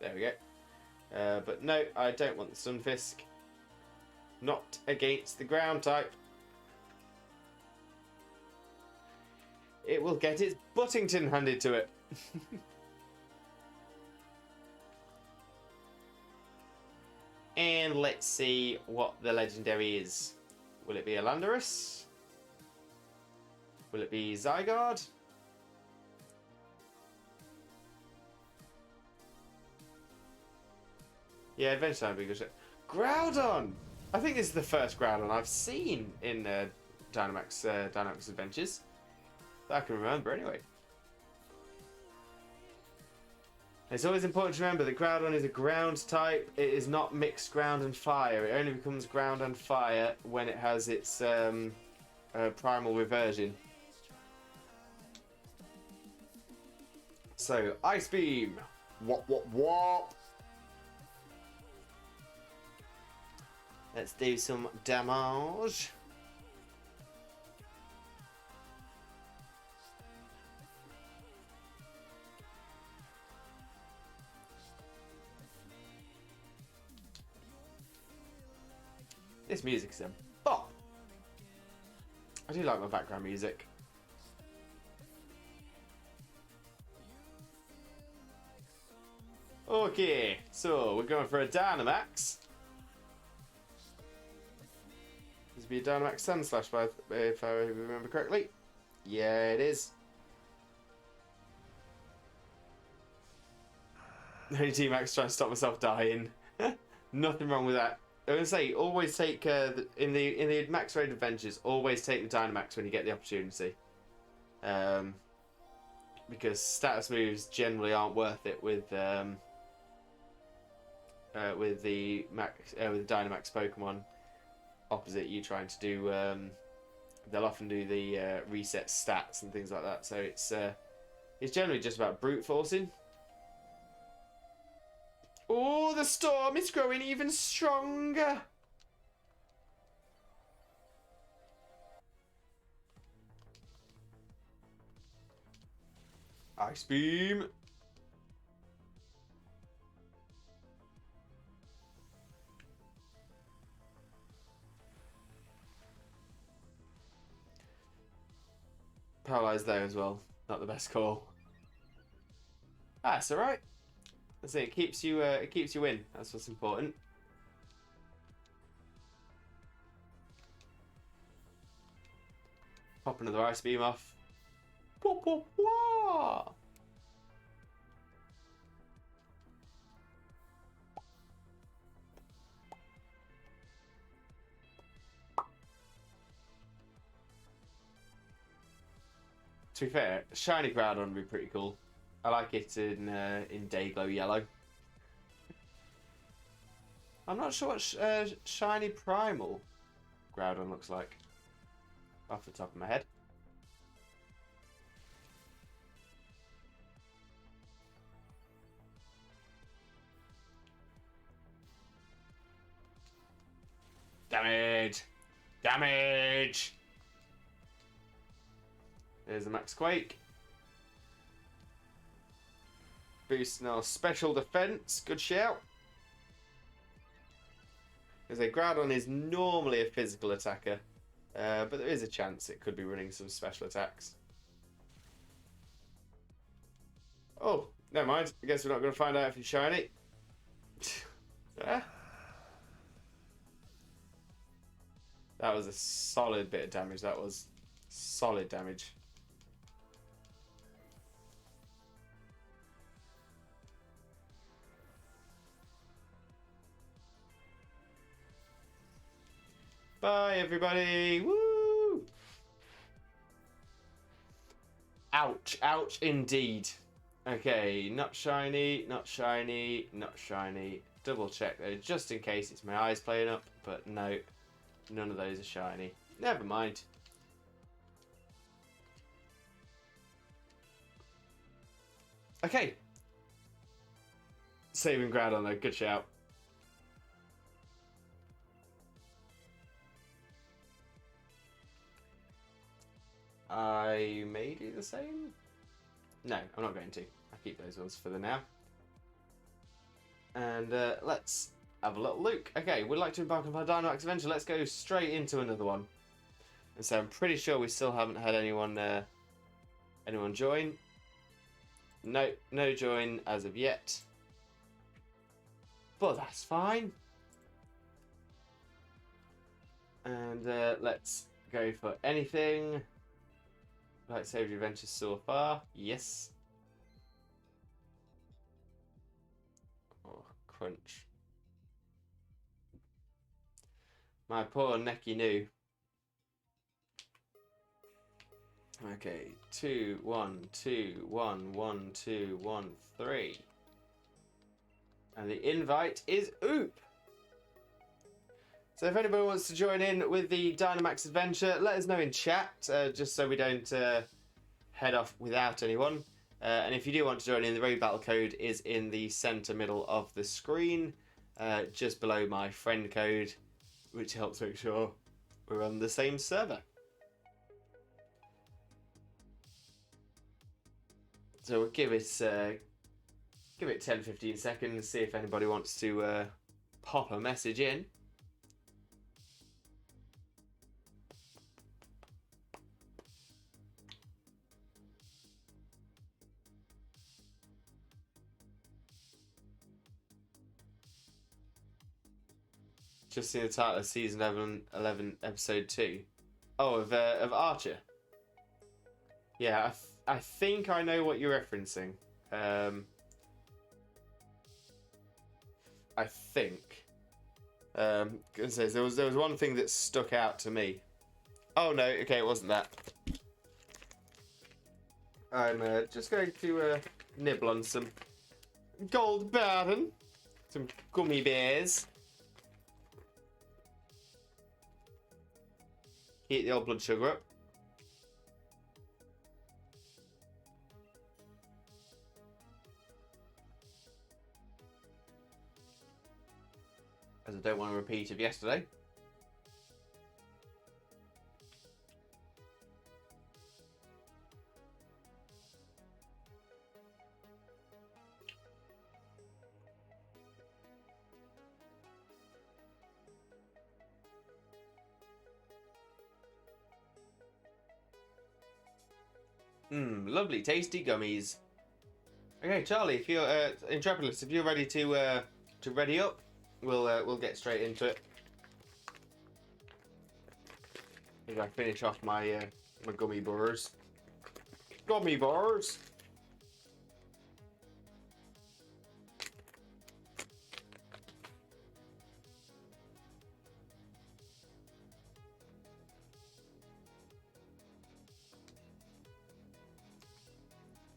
[SPEAKER 1] There we go. But no, I don't want the Stunfisk. Not against the ground type. It will get its Buttington handed to it. And let's see what the legendary is. Will it be a Landorus? Will it be Zygarde? Yeah, Adventure Time would be good. Groudon! I think this is the first Groudon I've seen in Dynamax Adventures. That I can remember anyway. It's always important to remember that Groudon is a ground type. It is not mixed ground and fire. It only becomes ground and fire when it has its primal reversion. So, Ice Beam! Wop wop wop! Let's do some damage. This music is a bop. I do like my background music. Okay, so we're going for a Dynamax. This would be a Dynamax Sandslash, if I remember correctly. Yeah, it is. Only T-Max trying to stop myself dying. Nothing wrong with that. I was gonna say, always take in the Max Raid Adventures. Always take the Dynamax when you get the opportunity, because status moves generally aren't worth it with the Dynamax Pokemon opposite you trying to do. They'll often do the reset stats and things like that. So it's generally just about brute forcing. Oh, the storm is growing even stronger. Ice Beam. Paralyzed there as well. Not the best call. Ah, it's alright. Let's say it keeps you in. That's what's important. Pop another Ice Beam off. Wah, wah, wah. To be fair, shiny Groudon would be pretty cool. I like it in Dayglow Yellow. I'm not sure what shiny Primal Groudon looks like off the top of my head. Damage! Damage! There's the Max Quake. Boosting our special defense. Good shout. As a Groudon is normally a physical attacker, but there is a chance it could be running some special attacks. Oh, never mind. I guess we're not going to find out if he's shiny. Ah. That was a solid bit of damage. That was solid damage. Bye, everybody. Woo! Ouch. Ouch, indeed. Okay, not shiny, not shiny, not shiny. Double check though, just in case it's my eyes playing up. But no, none of those are shiny. Never mind. Okay. Saving Groudon though, good shout. I may do the same. No, I'm not going to. I'll keep those ones for the now. And let's have a little look. Okay, we'd like to embark on our Dynamax adventure. Let's go straight into another one. And so I'm pretty sure we still haven't had anyone join. No join as of yet. But that's fine. And let's go for anything. Like saved your adventures so far. Yes. Oh, crunch. My poor necky new. Okay, 2, 1, 2, 1, 1, 2, 1, 3. And the invite is Oop. So if anybody wants to join in with the Dynamax adventure, let us know in chat, just so we don't head off without anyone. And if you do want to join in, the raid battle code is in the centre middle of the screen, just below my friend code, which helps make sure we're on the same server. So we'll give it 10-15 seconds, see if anybody wants to pop a message in. Just seen the title of season 11 episode 2. Oh, of Archer. Yeah, I think I know what you're referencing. I think. There was one thing that stuck out to me. Oh no, okay, it wasn't that. I'm just going to nibble on some gold baron, some gummy bears. Heat the old blood sugar up. As I don't want to repeat of yesterday. Lovely, tasty gummies. Okay, Charlie, if you're Intrepidus, if you're ready to ready up, we'll get straight into it. As I finish off my my gummy bars. Gummy bars.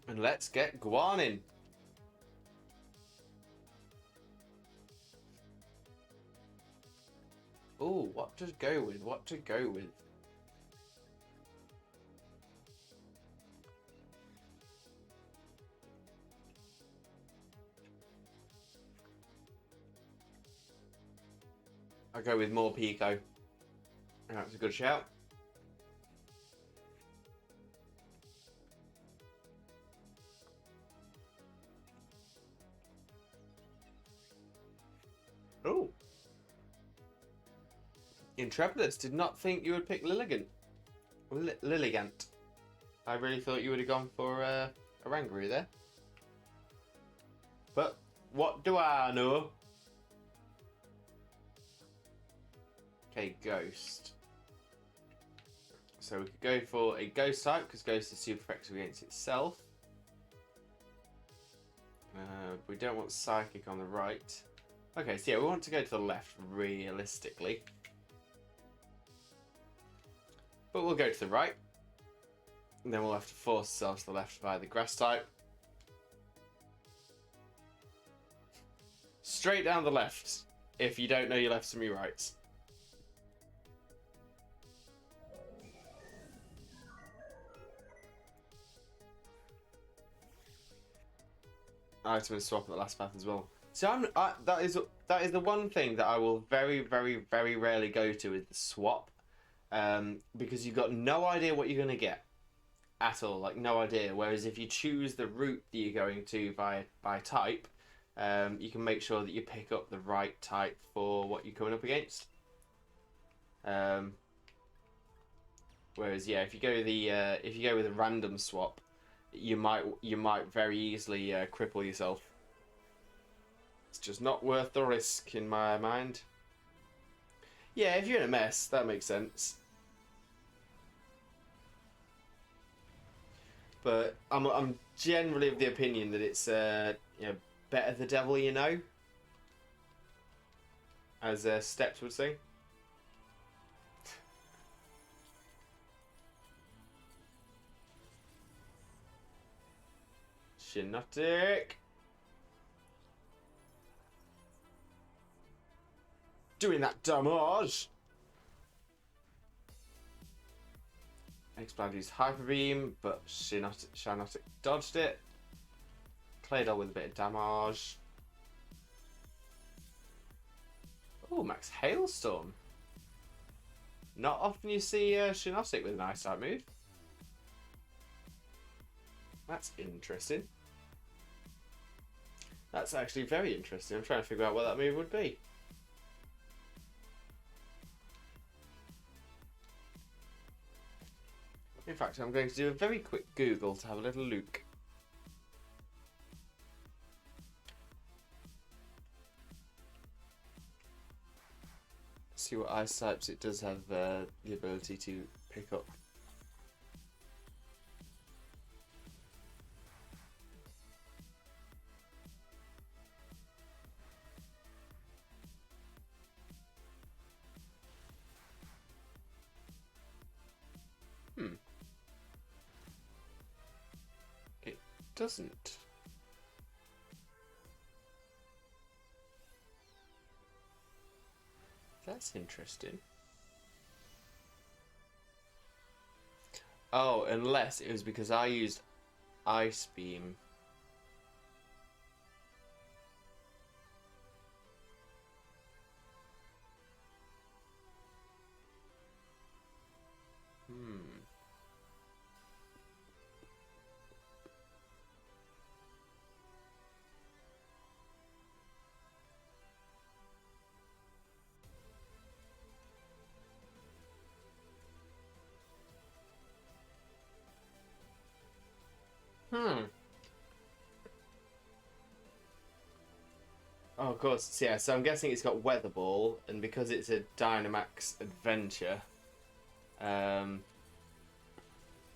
[SPEAKER 1] And let's get guanin'. Ooh, what to go with? What to go with? I'll go with more Pico. That's a good shout. Oh. Intrepidus did not think you would pick Lilligant. Lilligant. I really thought you would have gone for a Rangaroo there. But what do I know? Okay, Ghost. So we could go for a Ghost type because Ghost is super effective against itself. We don't want Psychic on the right. Okay, so yeah, we want to go to the left realistically. But we'll go to the right. And then we'll have to force ourselves to the left via the Grass type. Straight down the left, if you don't know your lefts from your rights. Item and swap at the last path as well. So that is the one thing that I will very, very, very rarely go to is the swap, because you've got no idea what you're going to get. at all, like no idea. Whereas if you choose the route that you're going to by type, you can make sure that you pick up the right type for what you're coming up against. Whereas yeah, if you go with a random swap, you might very easily cripple yourself. It's just not worth the risk in my mind. Yeah, if you're in a mess, that makes sense. But I'm generally of the opinion that it's better the devil you know, as Steps would say. Shinotic. Doing that damage. Expand used Hyper Beam, but Shinotic dodged it. Claydol with a bit of damage. Oh, Max Hailstorm. Not often you see Shinotic with an Ice type move. That's interesting. That's actually very interesting. I'm trying to figure out what that move would be. In fact, I'm going to do a very quick Google to have a little look. See what ice types it does have the ability to pick up. It doesn't. That's interesting. Oh, unless it was because I used Ice Beam. Oh, of course. Yeah, so I'm guessing it's got Weather Ball, and because it's a Dynamax adventure,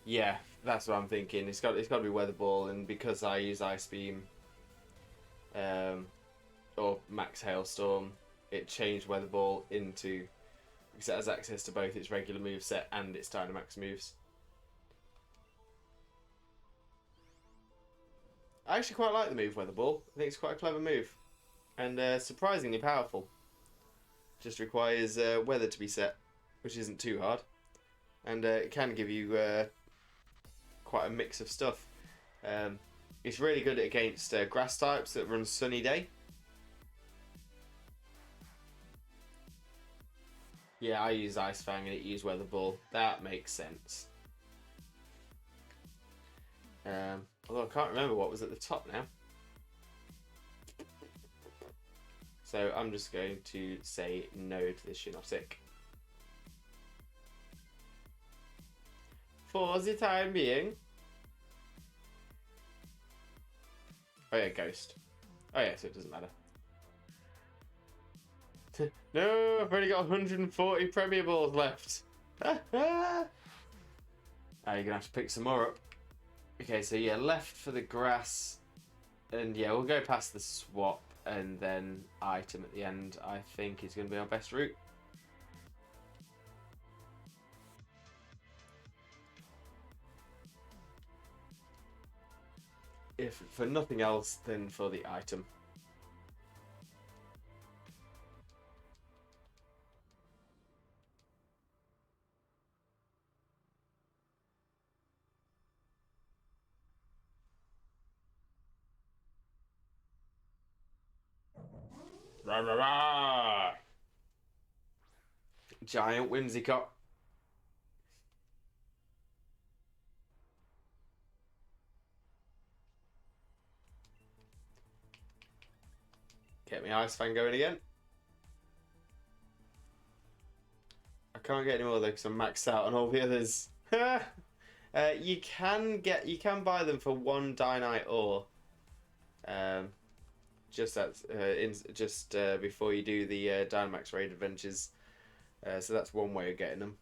[SPEAKER 1] yeah, that's what I'm thinking. It's got to be Weather Ball, and because I use Ice Beam, or Max Hailstorm, it changed Weather Ball into, because it has access to both its regular moveset and its Dynamax moves. I actually quite like the move Weather Ball. I think it's quite a clever move. And surprisingly powerful. Just requires weather to be set, which isn't too hard. And it can give you quite a mix of stuff. It's really good against grass types that run Sunny Day. Yeah, I use Ice Fang and it used Weather Ball. That makes sense. Although I can't remember what was at the top now. So I'm just going to say no to the Shinotic. For the time being. Oh yeah, Ghost. Oh yeah, so it doesn't matter. No, I've only got 140 Premier Balls left. You're going to have to pick some more up. Okay, so yeah, left for the grass. And yeah, we'll go past the swap. And then item at the end, I think, is going to be our best route. If for nothing else, then for the item. Rah, rah, rah. Giant Whimsicott. Get my ice fan going again. I can't get any more though because I'm maxed out on all the others. You can buy them for 1 Dynite ore. Just before you do the Dynamax Raid Adventures. So that's one way of getting them.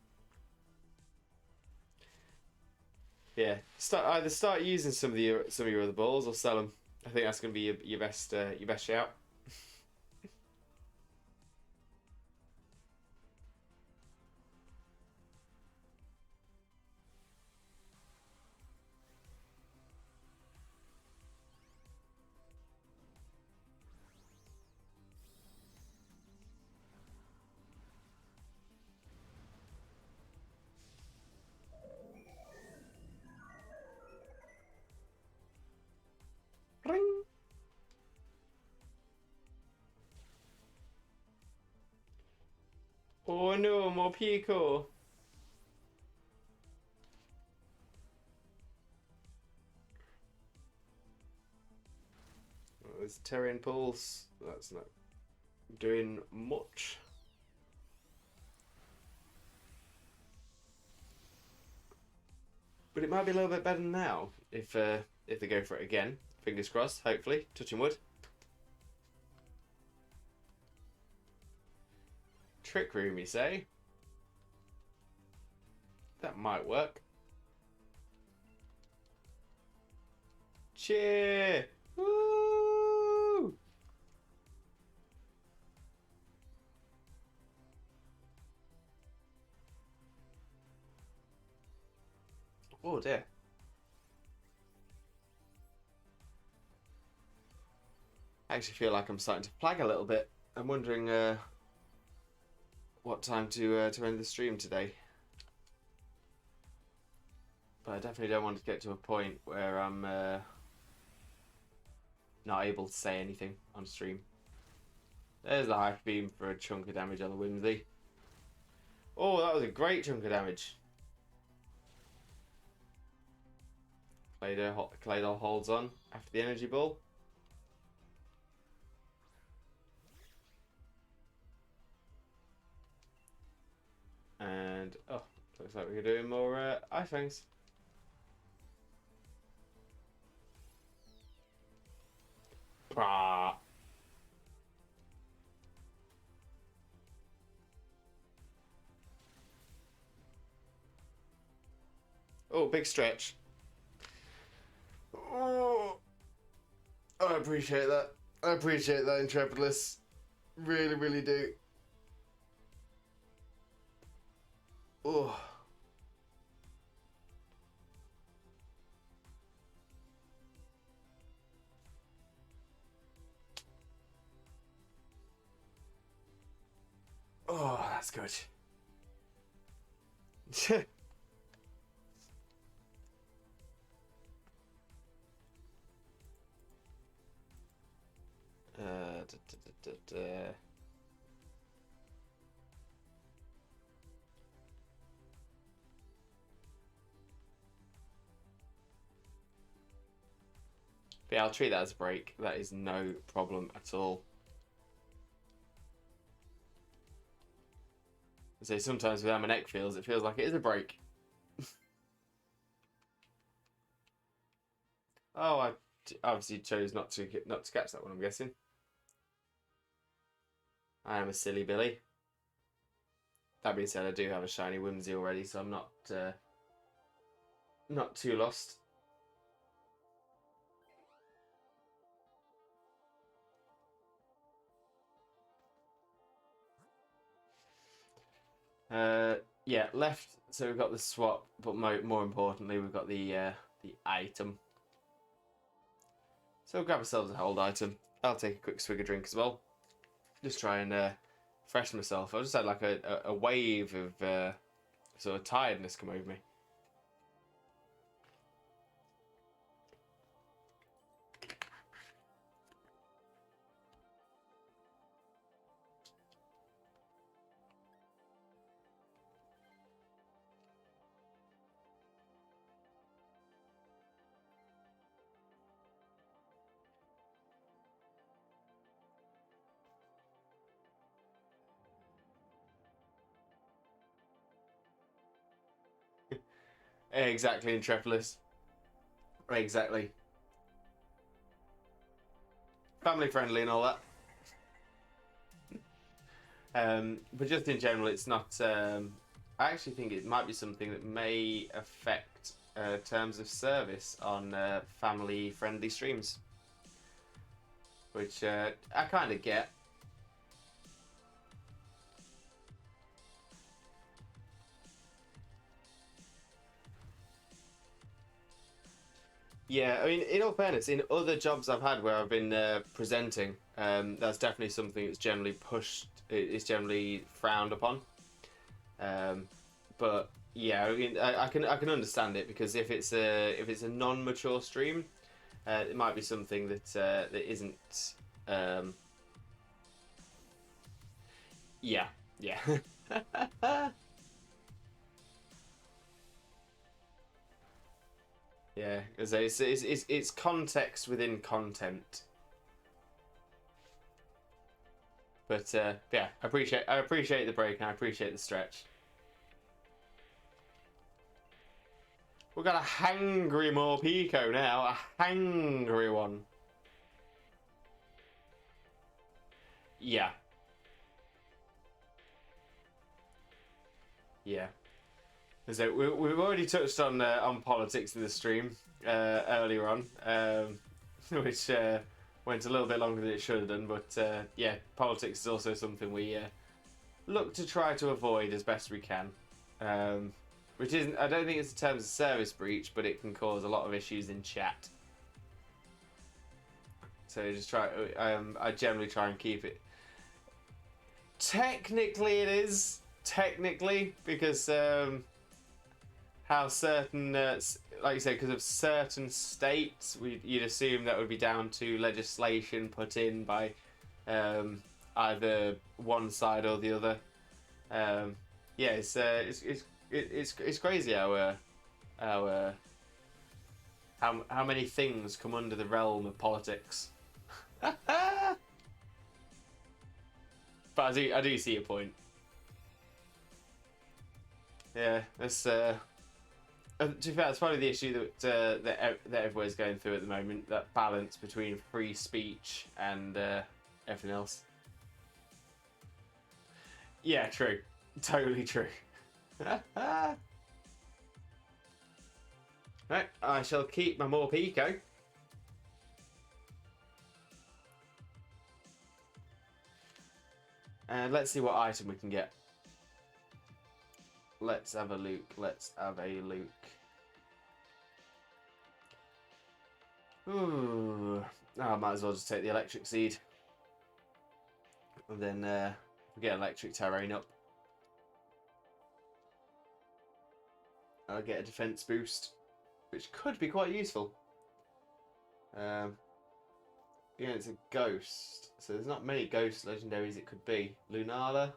[SPEAKER 1] Yeah, start using some of your other balls or sell them. I think that's going to be your best shout. Ring. Oh no, more Pico. There's Terrain Pulse. That's not doing much. But it might be a little bit better now if they go for it again. Fingers crossed, hopefully. Touching wood. Trick Room, you say? That might work. Cheer! Woo! Oh dear. I actually feel like I'm starting to flag a little bit. I'm wondering what time to end the stream today. But I definitely don't want to get to a point where I'm not able to say anything on stream. There's the Hive Beam for a chunk of damage on the Whimsy. Oh, that was a great chunk of damage. Claydol holds on after the energy ball. And, oh, looks like we're doing more iFangs. Bah. Oh, big stretch. Oh, I appreciate that. I appreciate that, Intrepidless. Really, really do. Oh. Oh, that's good. Da, da, da, da. But yeah, I'll treat that as a break. That is no problem at all. So sometimes with how my neck feels, it feels like it is a break. Oh, I obviously chose not to catch that one, I'm guessing. I am a silly Billy. That being said, I do have a shiny Whimsy already, so I'm not too lost. Yeah, left. So we've got the swap, but more importantly, we've got the item. So we'll grab ourselves a hold item. I'll take a quick swig of drink as well. Just try and freshen myself. I just had like a wave of sort of tiredness come over me. Exactly, Intrepolis. Exactly. Family friendly and all that. But just in general, it's not. I actually think it might be something that may affect terms of service on family friendly streams, which I kind of get. Yeah, I mean, in all fairness, in other jobs I've had where I've been presenting, that's definitely something that's generally pushed. It's generally frowned upon. But yeah, I mean, I can understand it, because if it's a non-mature stream, it might be something that that isn't. Yeah, yeah. Yeah, it's context within content. But yeah, I appreciate the break, and I appreciate the stretch. We've got a hangry Morpico now, a hangry one. Yeah. Yeah. So we've already touched on politics in the stream earlier on, which went a little bit longer than it should have done. But yeah, politics is also something we look to try to avoid as best we can. Which isn't, I don't think it's in terms of service breach, but it can cause a lot of issues in chat. So just try. I generally try and keep it. Technically, it is because how certain, like you said, because of certain states, you'd assume that would be down to legislation put in by either one side or the other. Yeah, it's crazy how many things come under the realm of politics. But I do see your point. Yeah, that's to be fair, that's probably the issue that everywhere's going through at the moment. That balance between free speech and everything else. Yeah, true. Totally true. Right, I shall keep my Morpico. And let's see what item we can get. Let's have a look. Let's have a look. Ooh. Oh, I might as well just take the electric seed. And then we get electric terrain up. I'll get a defense boost, which could be quite useful. Yeah, it's a ghost. So there's not many ghost legendaries it could be. Lunala.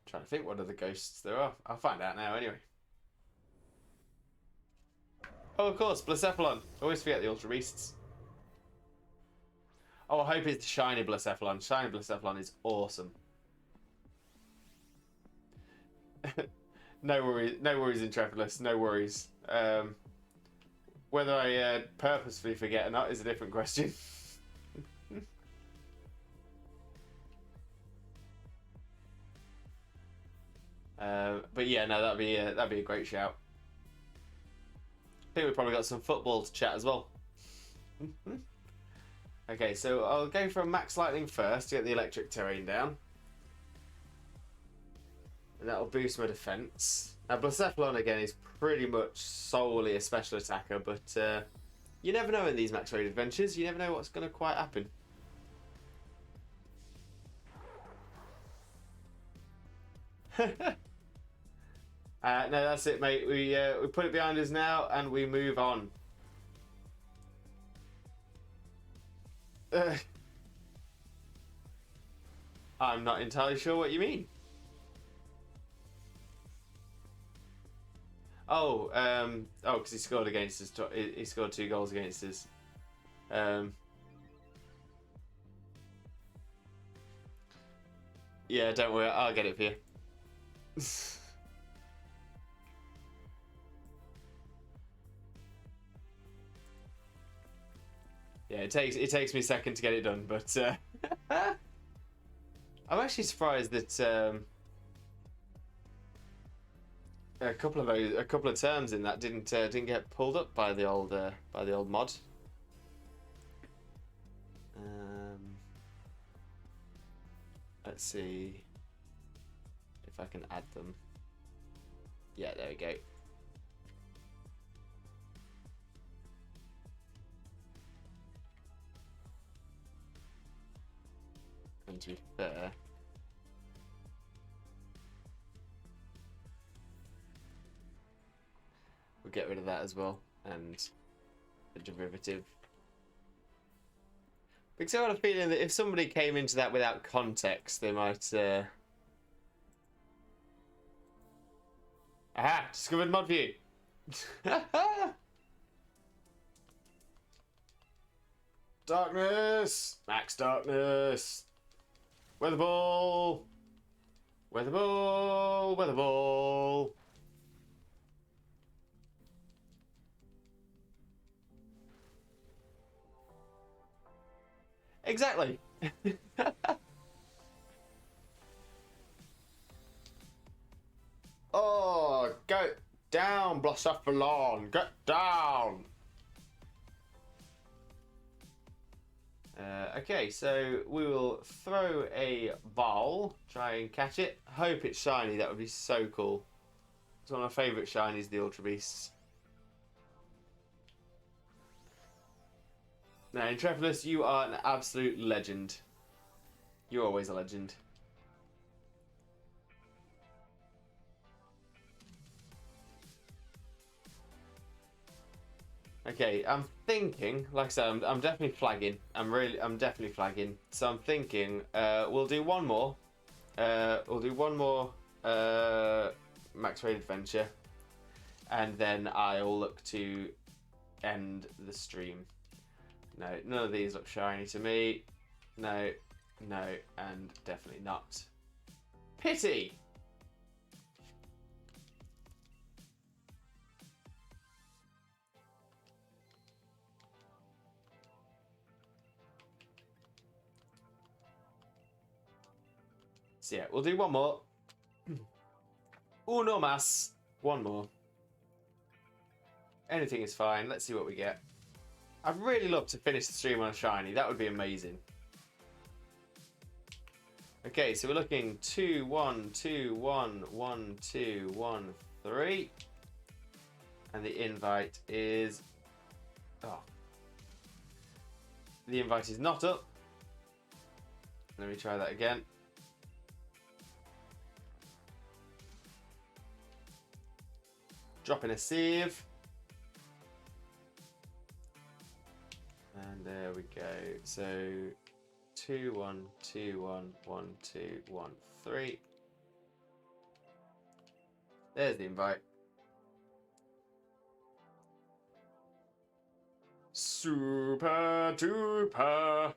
[SPEAKER 1] Trying to think what other ghosts there are. I'll find out now anyway. Oh, of course, Blacephalon. Always forget the Ultra Beasts. Oh, I hope it's the shiny Blacephalon. Shiny Blacephalon is awesome. No worries, Intrepolis, no worries. Whether I purposefully forget or not is a different question. But yeah, no, that'd be a great shout. I think we've probably got some football to chat as well. Okay, so I'll go for a max lightning first to get the electric terrain down. And that'll boost my defense. Now, Blacephalon again is pretty much solely a special attacker, but you never know in these max raid adventures. You never know what's going to quite happen. No, that's it, mate. We put it behind us now, and we move on. I'm not entirely sure what you mean. Oh, because he scored against us. He scored 2 goals against us. Yeah, don't worry, I'll get it for you. Yeah, it takes me a second to get it done, but I'm actually surprised that a couple of terms in that didn't get pulled up by the old mod. Let's see if I can add them. Yeah, there we go. And to be fair, we'll get rid of that as well, and the derivative. Because I have a feeling that if somebody came into that without context, they might. Aha! Discovered mod view. Darkness! Max darkness! Weather ball! Weather ball! Weather ball! Exactly! Oh, go down, Blossophilon! Get down! Okay, so we will throw a ball, try and catch it. Hope it's shiny, that would be so cool. It's one of my favourite shinies, the Ultra Beasts. Now, Intrepidus, you are an absolute legend. You're always a legend. Okay, I'm thinking, like I said, I'm definitely flagging. I'm definitely flagging. So I'm thinking, we'll do one more. We'll do one more Max Raid Adventure, and then I'll look to end the stream. No, none of these look shiny to me. No, no, and definitely not. Pity! So yeah, we'll do one more. Uno más. One more. Anything is fine. Let's see what we get. I'd really love to finish the stream on a shiny. That would be amazing. Okay, so we're looking 2, 1, 2, 1, 1, 2, 1, 3. And the invite is... Oh. The invite is not up. Let me try that again. Drop in a save. And there we go. So 2, 1, 2, 1, 1, 2, 1, 3. There's the invite. Super duper.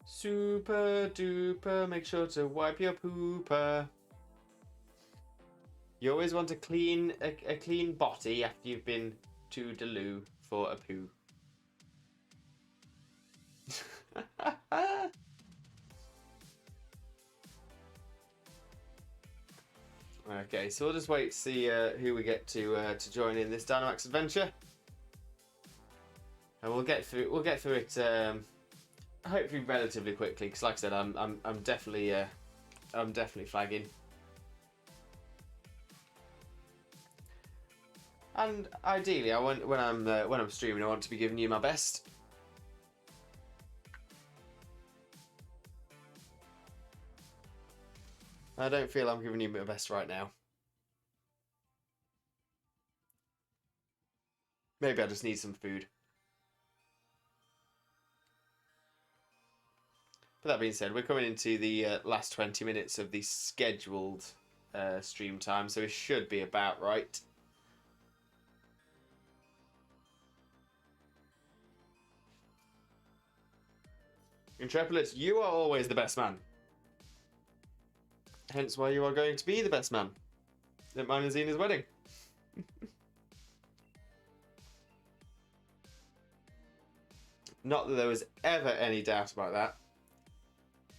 [SPEAKER 1] Super duper. Make sure to wipe your pooper. You always want a clean body after you've been to the loo for a poo. Okay, so we'll just wait to see who we get to join in this Dynamax adventure, and we'll get through it hopefully relatively quickly. Because, like I said, I'm definitely flagging. And ideally, when I'm streaming, I want to be giving you my best. I don't feel I'm giving you my best right now. Maybe I just need some food. But that being said, we're coming into the last 20 minutes of the scheduled stream time, so it should be about right. Intrepidus, you are always the best man. Hence why you are going to be the best man at mine and Xena's wedding. Not that there was ever any doubt about that.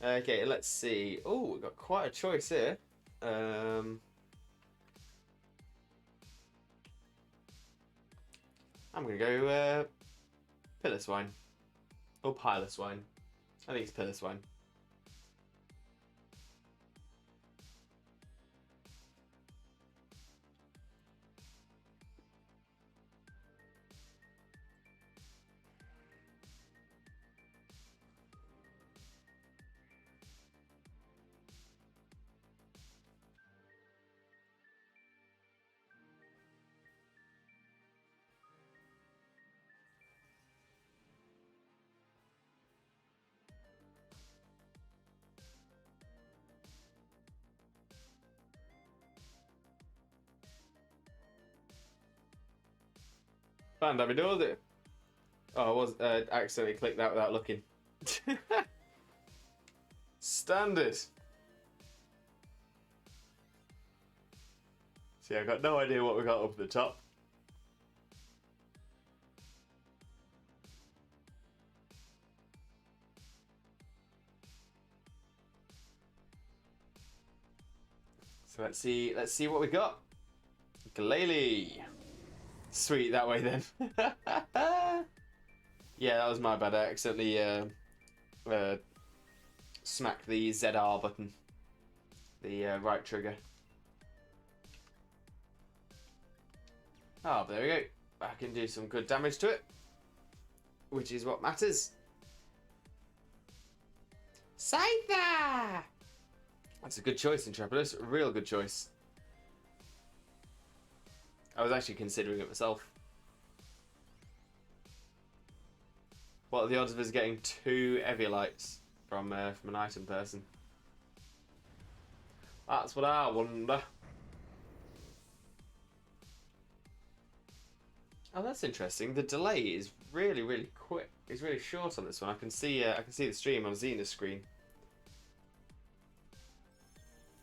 [SPEAKER 1] Okay, let's see. Oh, we've got quite a choice here. I'm going to go pillar swine. Or pillar swine. I think it's pillar swine. Band, have you done it? Oh, I was accidentally clicked that without looking. Standard. See, I got no idea what we got up at the top. So let's see what we got. Glalie. Sweet, that way then. Yeah, that was my bad. I accidentally smacked the ZR button. The right trigger. Oh, but there we go. I can do some good damage to it. Which is what matters. Scyther! That's a good choice, Intrepidus. A real good choice. I was actually considering it myself. What are the odds of us getting 2 Eviolites from an item person? That's what I wonder. Oh, that's interesting. The delay is really, really quick. It's really short on this one. I can see the stream on Xena's screen.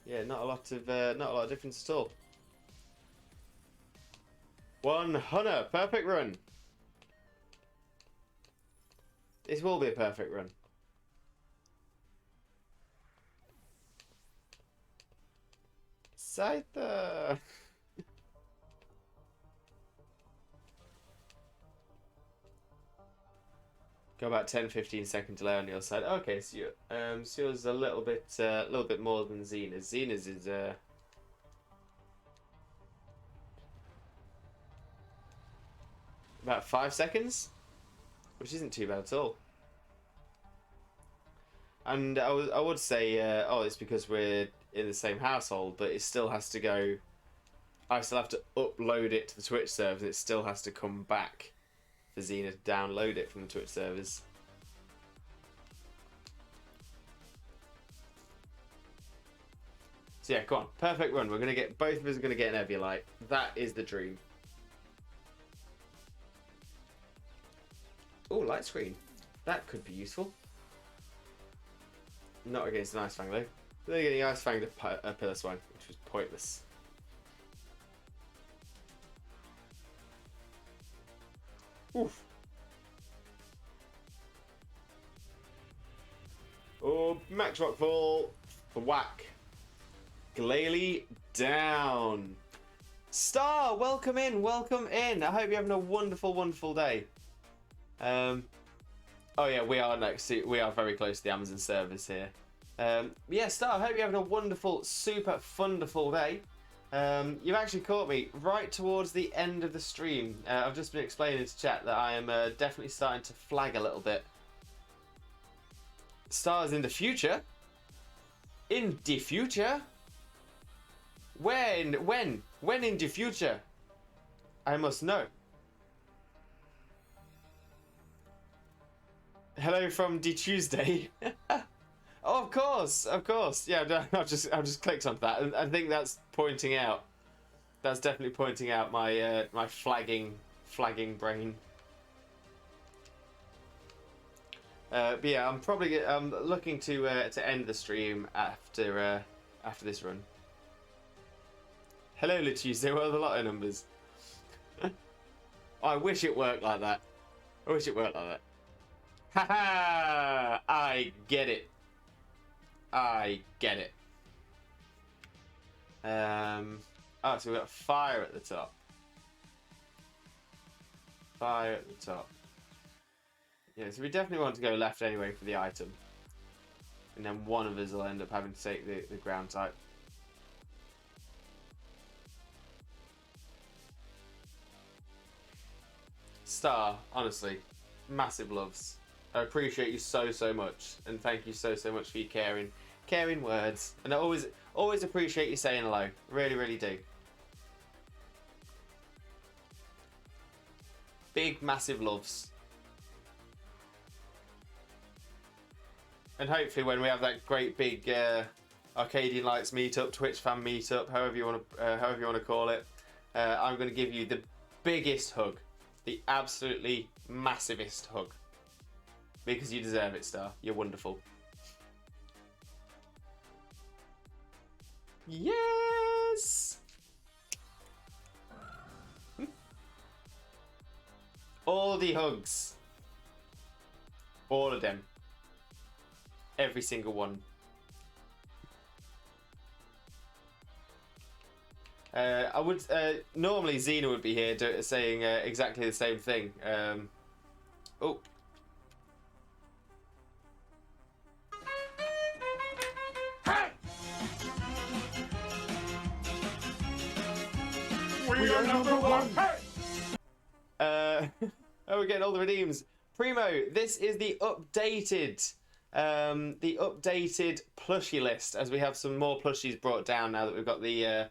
[SPEAKER 1] Yeah, not a lot of difference at all. 100, perfect run. This will be a perfect run. Scyther. Go about 10-15 second delay on your side. Okay, so yours a little bit more than Xena's. Xena's is about 5 seconds, which isn't too bad at all. And I would say, oh, it's because we're in the same household, but it still has to go. I still have to upload it to the Twitch servers. And it still has to come back for Xena to download it from the Twitch servers. So yeah, come on, perfect run. We're gonna get both of us are gonna get an Eviolite. That is the dream. Oh, light screen. That could be useful. Not against an Ice Fang though. They're getting Ice Fang a Pillar Swine, which was pointless. Oof. Oh, Max Rockfall for whack. Glalie down. Star, welcome in, welcome in. I hope you're having a wonderful, wonderful day. Oh yeah, we are very close to the Amazon servers here. Yeah, Star, I hope you're having a wonderful, super wonderful day. You've actually caught me right towards the end of the stream. I've just been explaining to chat that I am definitely starting to flag a little bit. Star's in the future. In the future? When in the future? I must know. Hello from the Tuesday. Oh, of course. Yeah, I've just clicked on that, and I think that's pointing out. That's definitely pointing out my my flagging brain. But yeah, I'm looking to end the stream after this run. Hello, Tuesday. What are the lotto numbers? I wish it worked like that. I wish it worked like that. Ha ha! I get it. I get it. Oh, so we've got fire at the top. Fire at the top. Yeah, so we definitely want to go left anyway for the item. And then one of us will end up having to take the ground type. Star, honestly, massive loves. I appreciate you so much, and thank you so much for your caring words. And I always appreciate you saying hello. Really do. Big, massive loves. And hopefully when we have that great big Arcadian Lights meetup, Twitch fan meetup, however you want to call it, I'm going to give you the biggest hug, the absolutely massivest hug, because you deserve it, Star. You're wonderful. Yes. All the hugs. All of them. Every single one. I would normally Xena would be here saying exactly the same thing. Oh.
[SPEAKER 2] Hey! We are number one. Hey!
[SPEAKER 1] Oh, we're getting all the redeems. Primo, this is the updated plushie list, as we have some more plushies brought down now that we've got the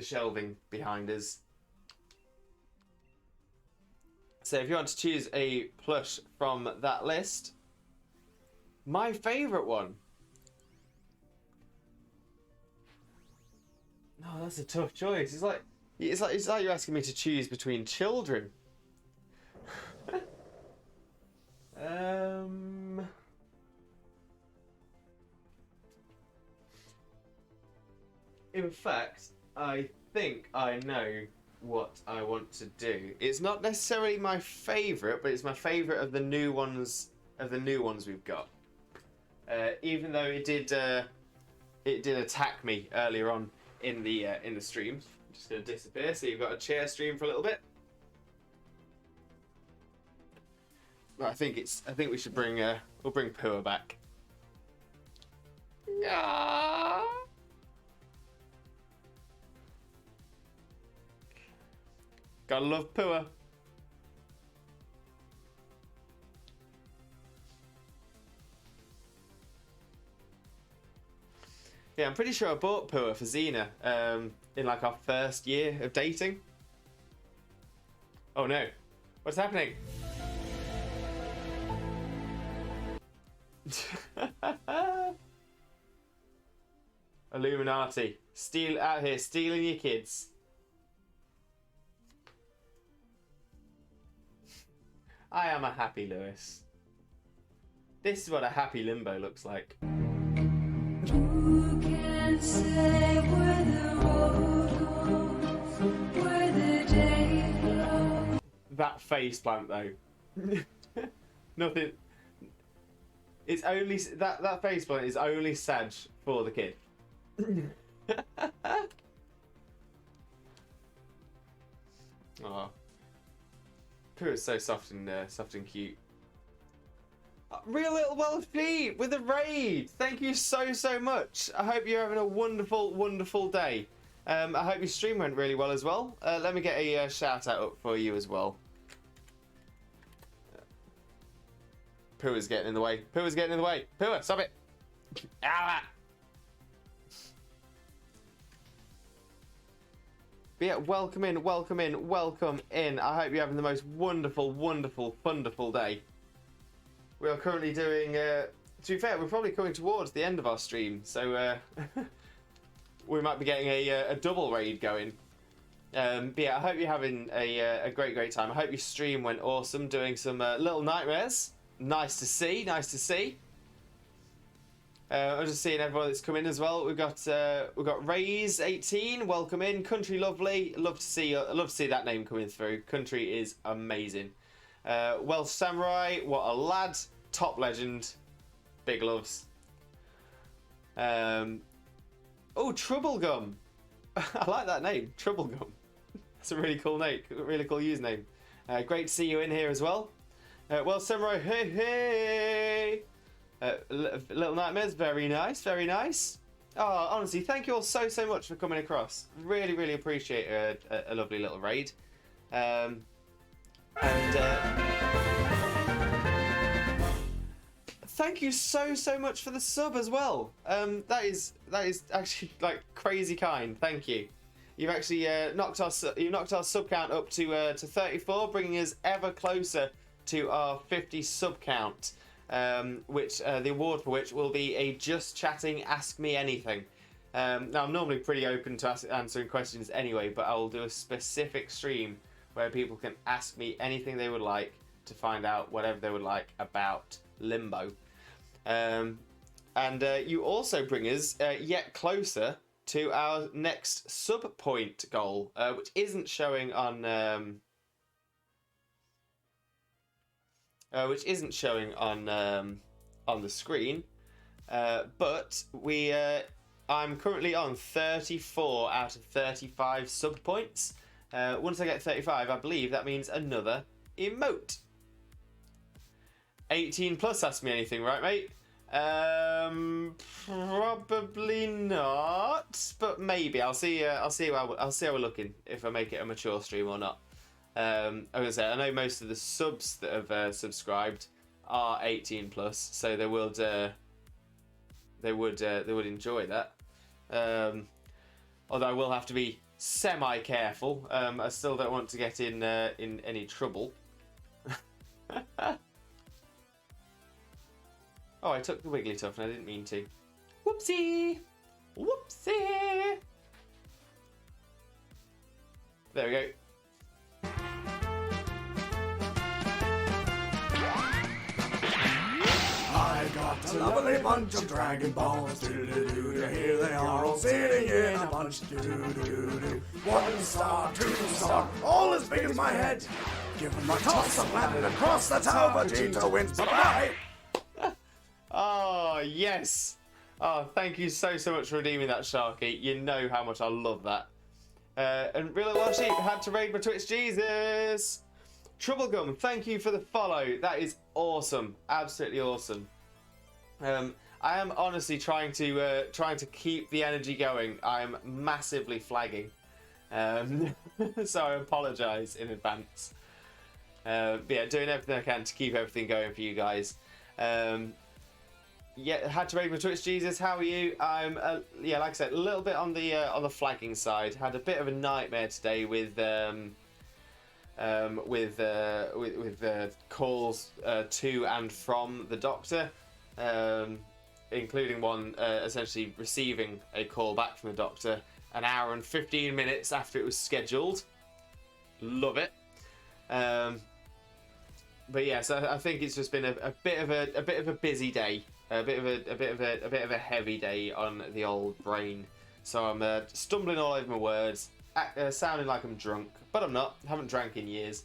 [SPEAKER 1] shelving behind us. So if you want to choose a plush from that list, my favourite one. No, that's a tough choice. It's like you're asking me to choose between children. In fact, I think I know what I want to do. It's not necessarily my favourite, but it's my favourite of the new ones. We've got. Even though it did attack me earlier on in the stream. I'm just gonna disappear. So you've got a chair stream for a little bit. I think we should we'll bring Pua back. Ah. Gotta love Pua. Yeah, I'm pretty sure I bought Pua for Xena in like our first year of dating. Oh no, what's happening? Illuminati, out here stealing your kids. I am a happy Lewis. This is what a happy limbo looks like.
[SPEAKER 4] Who can say where the road goes, where the day flows?
[SPEAKER 1] That faceplant though. Nothing. It's only that faceplant is only sad for the kid. Oh, Pooh is so soft and cute. Real little Welsh sheep with a raid. Thank you so much. I hope you're having a wonderful day. I hope your stream went really well as well. Let me get a shout out up for you as well. Pooh is getting in the way. Pooh is getting in the way. Pooh, stop it. Ah. But yeah, welcome in. I hope you're having the most wonderful day. We are currently doing, to be fair, we're probably coming towards the end of our stream, so we might be getting a double raid going. But yeah, I hope you're having a great time. I hope your stream went awesome, doing some Little Nightmares. Nice to see. Nice to see. I'm just seeing everyone that's come in as well. We've got Rays 18. Welcome in. Country Lovely. Love to see that name coming through. Country is amazing. Welsh Samurai. What a lad. Top legend. Big loves. Oh, Troublegum. I like that name. Troublegum. That's a really cool name. Really cool username. Great to see you in here as well. Welsh Samurai. Hey hey. Little Nightmares, very nice, very nice. Oh, honestly, thank you all so much for coming across. Really, really appreciate a lovely little raid. Thank you so much for the sub as well. That is actually like crazy kind. Thank you. You've actually knocked our sub count up to 34, bringing us ever closer to our 50 sub count. Which the award for which will be a Just Chatting Ask Me Anything. Now, I'm normally pretty open to answering questions anyway, but I will do a specific stream where people can ask me anything they would like to find out whatever they would like about Limbo. And you also bring us yet closer to our next sub point goal, which isn't showing on... on the screen, but I'm currently on 34 out of 35 sub points. Once I get 35, I believe that means another emote. 18 plus, ask me anything, right, mate? Probably not, but maybe. I'll see how we're looking if I make it a mature stream or not. I was gonna say, I know most of the subs that have subscribed are 18 plus, so they would enjoy that. Although I will have to be semi careful. I still don't want to get in any trouble. Oh, I took the Wigglytuff and I didn't mean to. Whoopsie! Whoopsie! There we go.
[SPEAKER 2] I got a lovely bunch of Dragon Balls. Do-do-do-do. Here they are all sitting in a bunch. Do-do-do-do. 1 star, 2 star, all as big as my head. Give them a toss and landed across the tower. Vegeta wins. Bye-bye.
[SPEAKER 1] Oh, yes. Oh, thank you so much for redeeming that, Sharky. You know how much I love that. And Real Wild Sheep had to raid my Twitch. Jesus. Troublegum, thank you for the follow. That is awesome. Absolutely awesome. I am honestly trying to keep the energy going. I'm massively flagging. So I apologise in advance. But yeah, doing everything I can to keep everything going for you guys. Yeah, had to raid my Twitch. Jesus, how are you? I'm yeah, like I said, a little bit on the flagging side. Had a bit of a nightmare today with calls to and from the doctor, including one essentially receiving a call back from the doctor an hour and 15 minutes after it was scheduled. Love it. But yeah, so I think it's just been a bit of a busy day. A bit of a heavy day on the old brain, so I'm stumbling all over my words, sounding like I'm drunk, but I'm not. Haven't drank in years.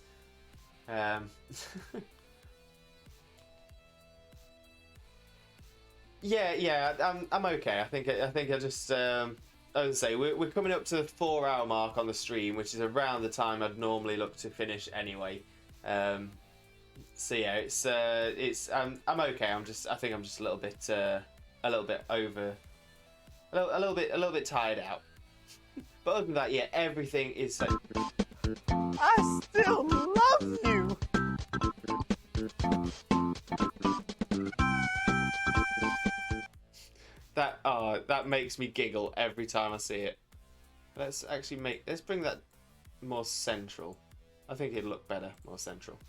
[SPEAKER 1] Yeah, I'm okay. I think I just I would say we're coming up to the 4-hour mark on the stream, which is around the time I'd normally look to finish anyway. So yeah, I'm okay. I think I'm just a little bit tired out. But other than that, yeah, everything is so.
[SPEAKER 2] I still love you.
[SPEAKER 1] That makes me giggle every time I see it. Let's bring that more central. I think it'd look better more central.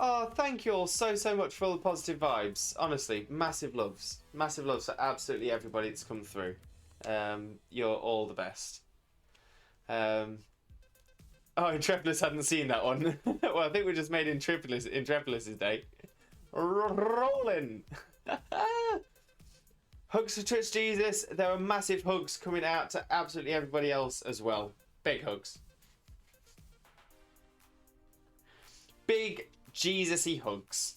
[SPEAKER 1] Oh, thank you all so much for all the positive vibes. Honestly, massive loves for absolutely everybody that's come through. You're all the best. Oh, Intrepolis hadn't seen that one. Well, I think we just made Intrepolis' day. Rolling. Hugs for Twitch Jesus. There are massive hugs coming out to absolutely everybody else as well. Big hugs. Big Jesus-y hugs.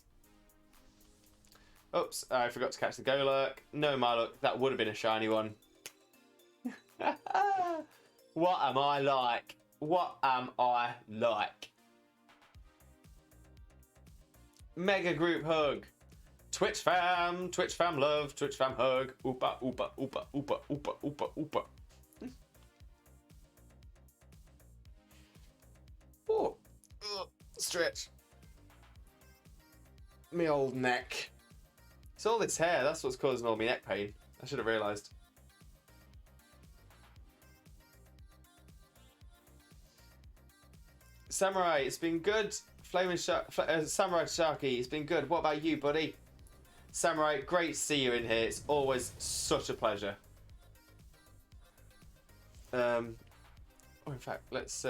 [SPEAKER 1] Oops, I forgot to catch the Golurk. No, my luck. That would have been a shiny one. What am I like? What am I like? Mega group hug. Twitch fam love, Twitch fam hug. Oopa, oopa, oopa, oopa, oopa, oopa, oopa. Oh, stretch. Me old neck. It's all this hair, that's what's causing all my neck pain. I should have realised. Samurai, it's been good. Samurai Sharky, it's been good. What about you, buddy? Samurai, great to see you in here. It's always such a pleasure. Oh, in fact, let's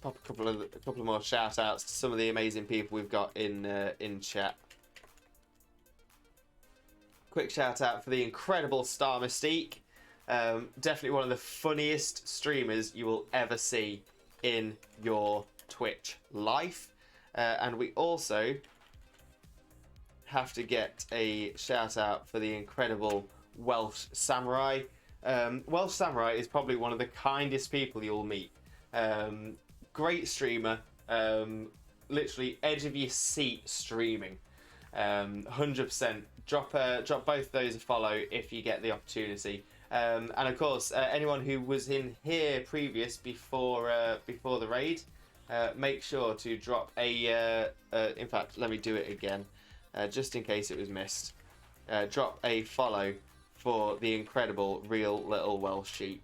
[SPEAKER 1] pop a couple of more shout outs to some of the amazing people we've got in chat. Quick shout out for the incredible Star Mystique. Definitely one of the funniest streamers you will ever see in your Twitch life. And we also have to get a shout out for the incredible Welsh Samurai. Welsh Samurai is probably one of the kindest people you'll meet. Great streamer, literally edge of your seat streaming. 100%. Drop both those a follow if you get the opportunity. And of course, anyone who was in here before the raid, make sure to drop a. In fact, let me do it again, just in case it was missed. Drop a follow for the incredible Real Little Welsh Sheep.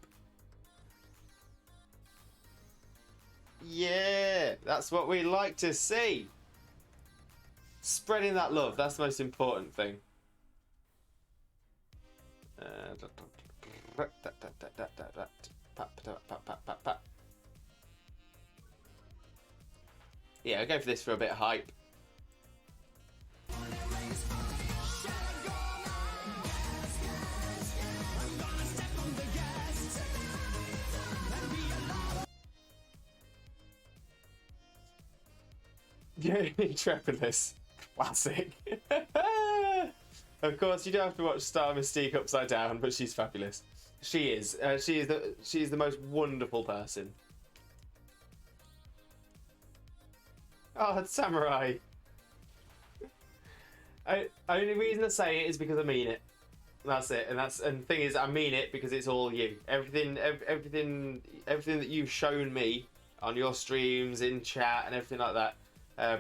[SPEAKER 1] Yeah, that's what we like to see. Spreading that love, that's the most important thing. Yeah, I'll go for this for a bit of hype. Yeah, Intrepolis. Classic. Of course, you don't have to watch Star Mystique upside down, but she's fabulous. She is. She is the most wonderful person. Oh, it's Samurai. Only reason I say it is because I mean it. That's it. And the thing is, I mean it because it's all you. Everything that you've shown me on your streams, in chat, and everything like that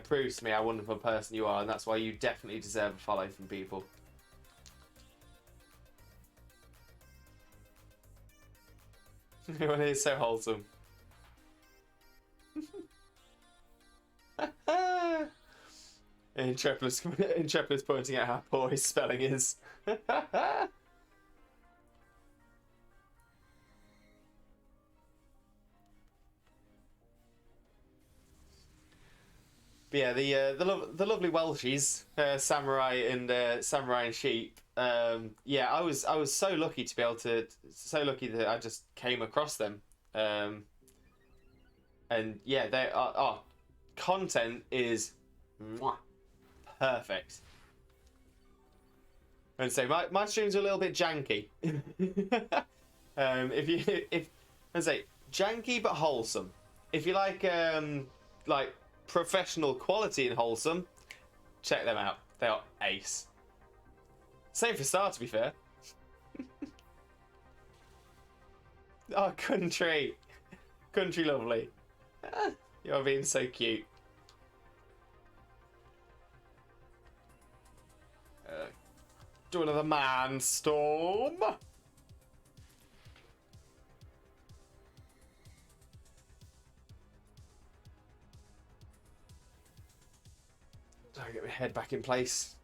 [SPEAKER 1] proves to me how wonderful a person you are, and that's why you definitely deserve a follow from people. Everyone here is so wholesome. Intrepolis pointing out how poor his spelling is. But yeah, the lovely Welshies, Samurai and Sheep. Yeah, I was so lucky to be able to, that I just came across them. And yeah, they are. Content is perfect. And so my streams are a little bit janky. If I say janky but wholesome. If you like professional quality and wholesome, check them out. They are ace. Same for Star, to be fair. Oh, country lovely. You're being so cute. Do another man storm. Try to get my head back in place.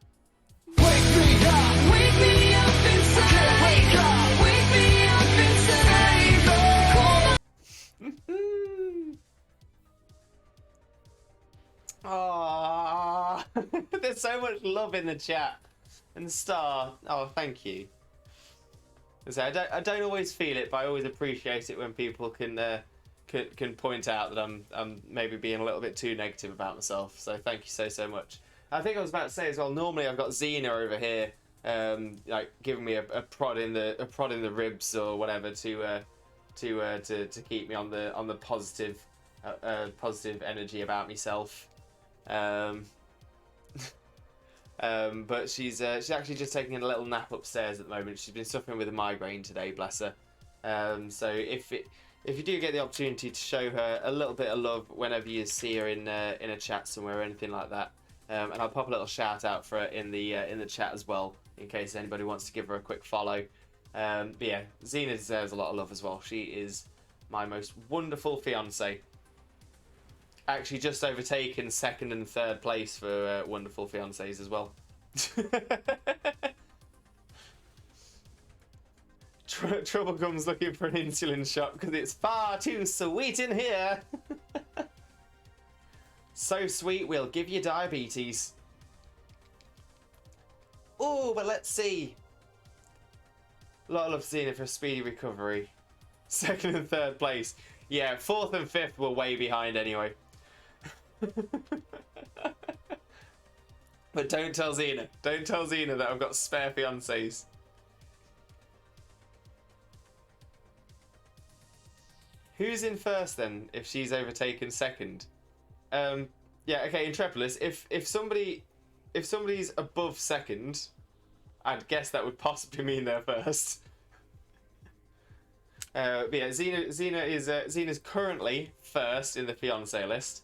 [SPEAKER 4] Wake me up inside. Wake me up inside.
[SPEAKER 1] so much love in the chat. And Star, oh, thank you. So I don't always feel it, but I always appreciate it when people can point out that I'm maybe being a little bit too negative about myself. So thank you so much. I think I was about to say as well. Normally I've got Xena over here, like giving me a prod in the ribs or whatever to keep me on the positive energy about myself. But she's actually just taking a little nap upstairs at the moment. She's been suffering with a migraine today, bless her. So if you do get the opportunity to show her a little bit of love whenever you see her in a chat somewhere or anything like that, and I'll pop a little shout out for her in the chat as well, in case anybody wants to give her a quick follow. But yeah, Xena deserves a lot of love as well. She is my most wonderful fiance. Actually, just overtaken second and third place for wonderful fiancés as well. Trouble comes looking for an insulin shot because it's far too sweet in here. So sweet, we'll give you diabetes. Oh, but let's see. A lot of love Xena for a speedy recovery. Second and third place. Yeah, fourth and fifth were way behind anyway. But don't tell Xena. Don't tell Xena that I've got spare fiancés. Who's in first then, if she's overtaken second? Yeah, okay, Intrepolis, if somebody's above second, I'd guess that would possibly mean they're first. But yeah, Xena's currently first in the fiancé list.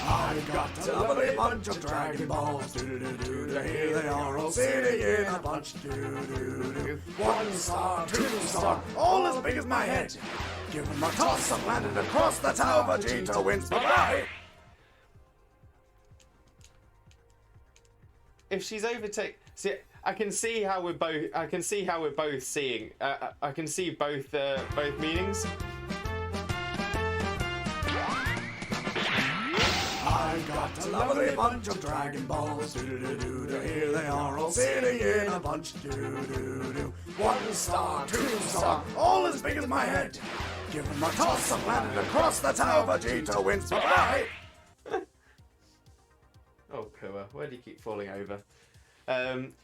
[SPEAKER 2] I've got a lovely bunch of Dragon Balls. Do-do-do-do. Here they are all sitting in a bunch. Do-do-do-do. 1 star, 2 star, all as big as my head. Give them a toss and landed across the tower. Vegeta wins. Bye-bye.
[SPEAKER 1] If she's overtake, see, I can see how we're both. I can see how we're both seeing. I can see both meanings.
[SPEAKER 2] I've got a lovely bunch of Dragon Balls. Do-do-do-do. Here they are all sitting in a bunch. Do-do-do-do. 1 star, 2 star, all as big as my head. Give them a toss and landed across the tower. Vegeta wins. Bye-bye.
[SPEAKER 1] Oh, Kua, where do you keep falling over?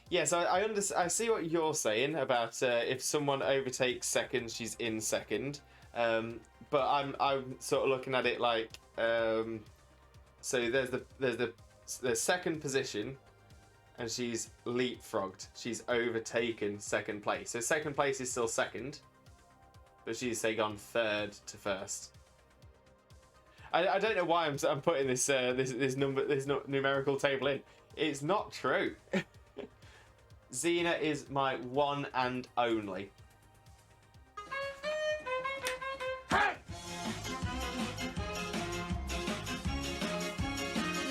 [SPEAKER 1] Yeah, so I see what you're saying about if someone overtakes second, she's in second. But I'm sort of looking at it like so there's the second position, and she's leapfrogged. She's overtaken second place. So second place is still second, but she's say gone third to first. I don't know why I'm putting this numerical table in. It's not true. Xena is my one and only.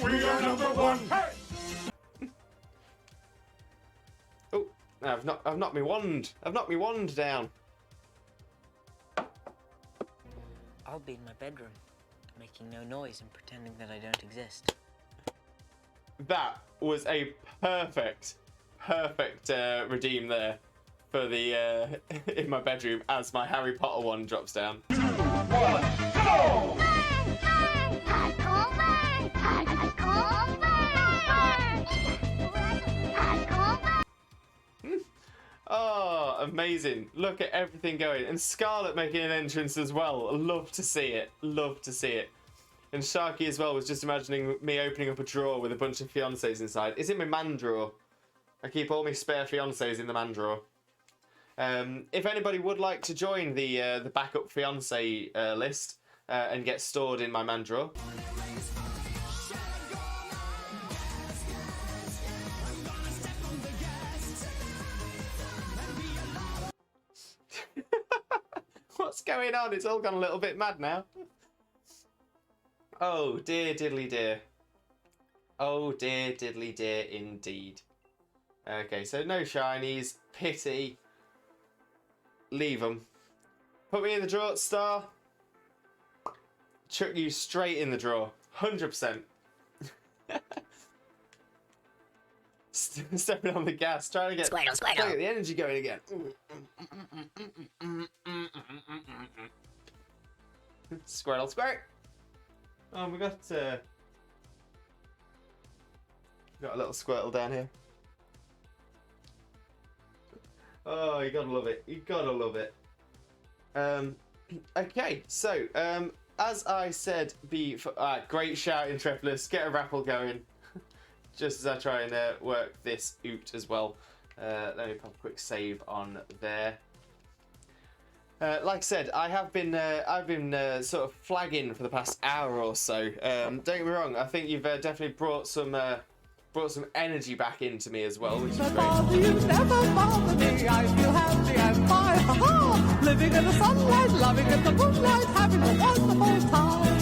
[SPEAKER 2] We are number 1.
[SPEAKER 1] Oh, I've knocked my wand. I've knocked my wand down.
[SPEAKER 5] I'll be in my bedroom, making no noise and pretending that I don't exist.
[SPEAKER 1] That was a perfect redeem there for the in my bedroom as my Harry Potter wand drops down.
[SPEAKER 2] 2, 1, go!
[SPEAKER 1] Oh, amazing. Look at everything going. And Scarlet making an entrance as well. Love to see it. Love to see it. And Sharky as well was just imagining me opening up a drawer with a bunch of fiancés inside. It's in my man drawer. I keep all my spare fiancés in the man drawer. If anybody would like to join the backup fiancé list and get stored in my man drawer, what's going on? It's all gone a little bit mad now. Oh dear diddly dear. Oh dear diddly dear indeed. Okay, so no shinies. Pity. Leave them. Put me in the drawer, Star. chuck you straight in the drawer. 100%. Stepping on the gas, trying to get the energy going again. Squirtle, squirt. Oh, we got a little Squirtle down here. Oh, you gotta love it. You gotta love it. Okay, so as I said before, great shout, Intrepidus. Get a raffle going. Just as I try and work this out as well. Let me pop a quick save on there. Like I said, I've been sort of flagging for the past hour or so. Don't get me wrong. I think you've definitely brought some energy back into me as well, which is great.
[SPEAKER 2] You never bother me. I feel happy and fine. Ha-ha! Living in the sunlight, loving in the moonlight, having a wonderful time.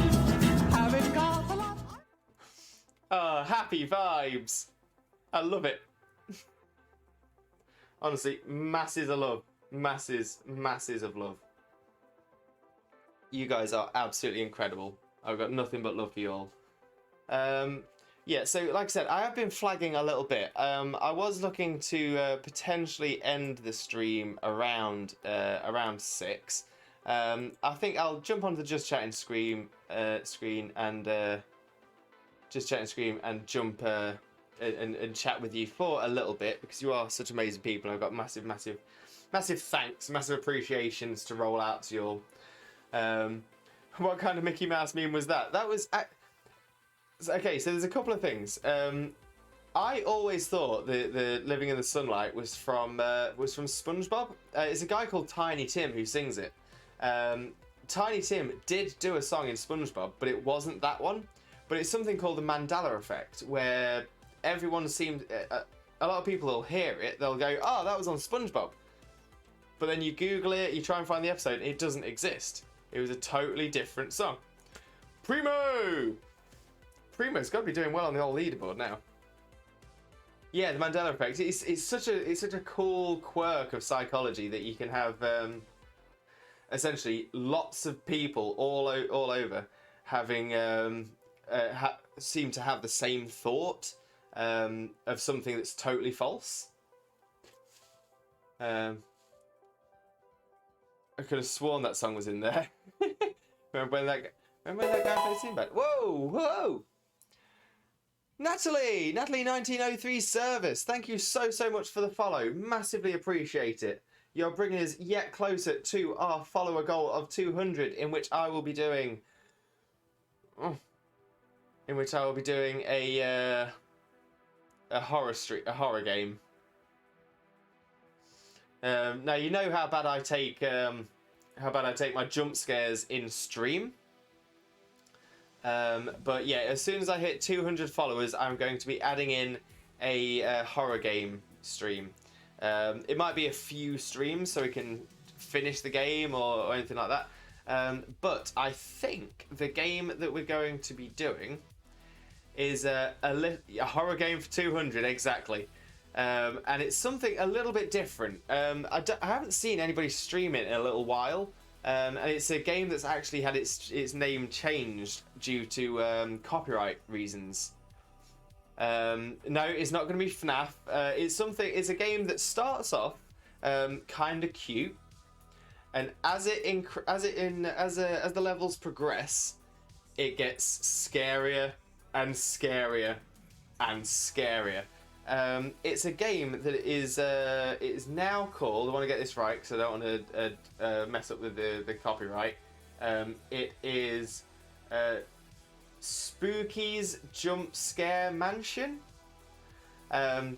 [SPEAKER 2] Having got a lot.
[SPEAKER 1] Happy vibes. I love it. Honestly, masses of love. Masses of love. You guys are absolutely incredible. I've got nothing but love for you all. Yeah, so like I said, I have been flagging a little bit. I was looking to potentially end the stream around 6. I think I'll jump onto the Just Chatting screen and jump and chat with you for a little bit, because you are such amazing people. I've got massive thanks, massive appreciations to roll out to you all. What kind of Mickey Mouse meme was that? That was... Okay, so there's a couple of things. I always thought the Living in the Sunlight was from SpongeBob. It's a guy called Tiny Tim who sings it. Tiny Tim did do a song in SpongeBob, but it wasn't that one. But it's something called the Mandela effect, where everyone seemed... a lot of people will hear it, they'll go, oh, that was on SpongeBob. But then you Google it, you try and find the episode, and it doesn't exist. It was a totally different song. Primo's got to be doing well on the old leaderboard now. Yeah, the Mandela effect. It's such a cool quirk of psychology that you can have essentially lots of people all over having seem to have the same thought of something that's totally false. I could have sworn that song was in there. Remember when that guy played Sinbad? Whoa! Natalie 1903 service. Thank you so much for the follow. Massively appreciate it. You're bringing us yet closer to our follower goal of 200, in which I will be doing a horror game. Now you know how bad I take my jump scares in stream. But yeah, as soon as I hit 200 followers, I'm going to be adding in a horror game stream. It might be a few streams so we can finish the game or anything like that. But I think the game that we're going to be doing is a horror game for 200 exactly. And it's something a little bit different. I haven't seen anybody stream it in a little while. And it's a game that's actually had its name changed due to copyright reasons. No, it's not going to be FNAF. It's a game that starts off kind of cute, and as the levels progress, it gets scarier and scarier and scarier. It's a game that is now called, I want to get this right because I don't want to mess up with the copyright. It is Spooky's Jump Scare Mansion. And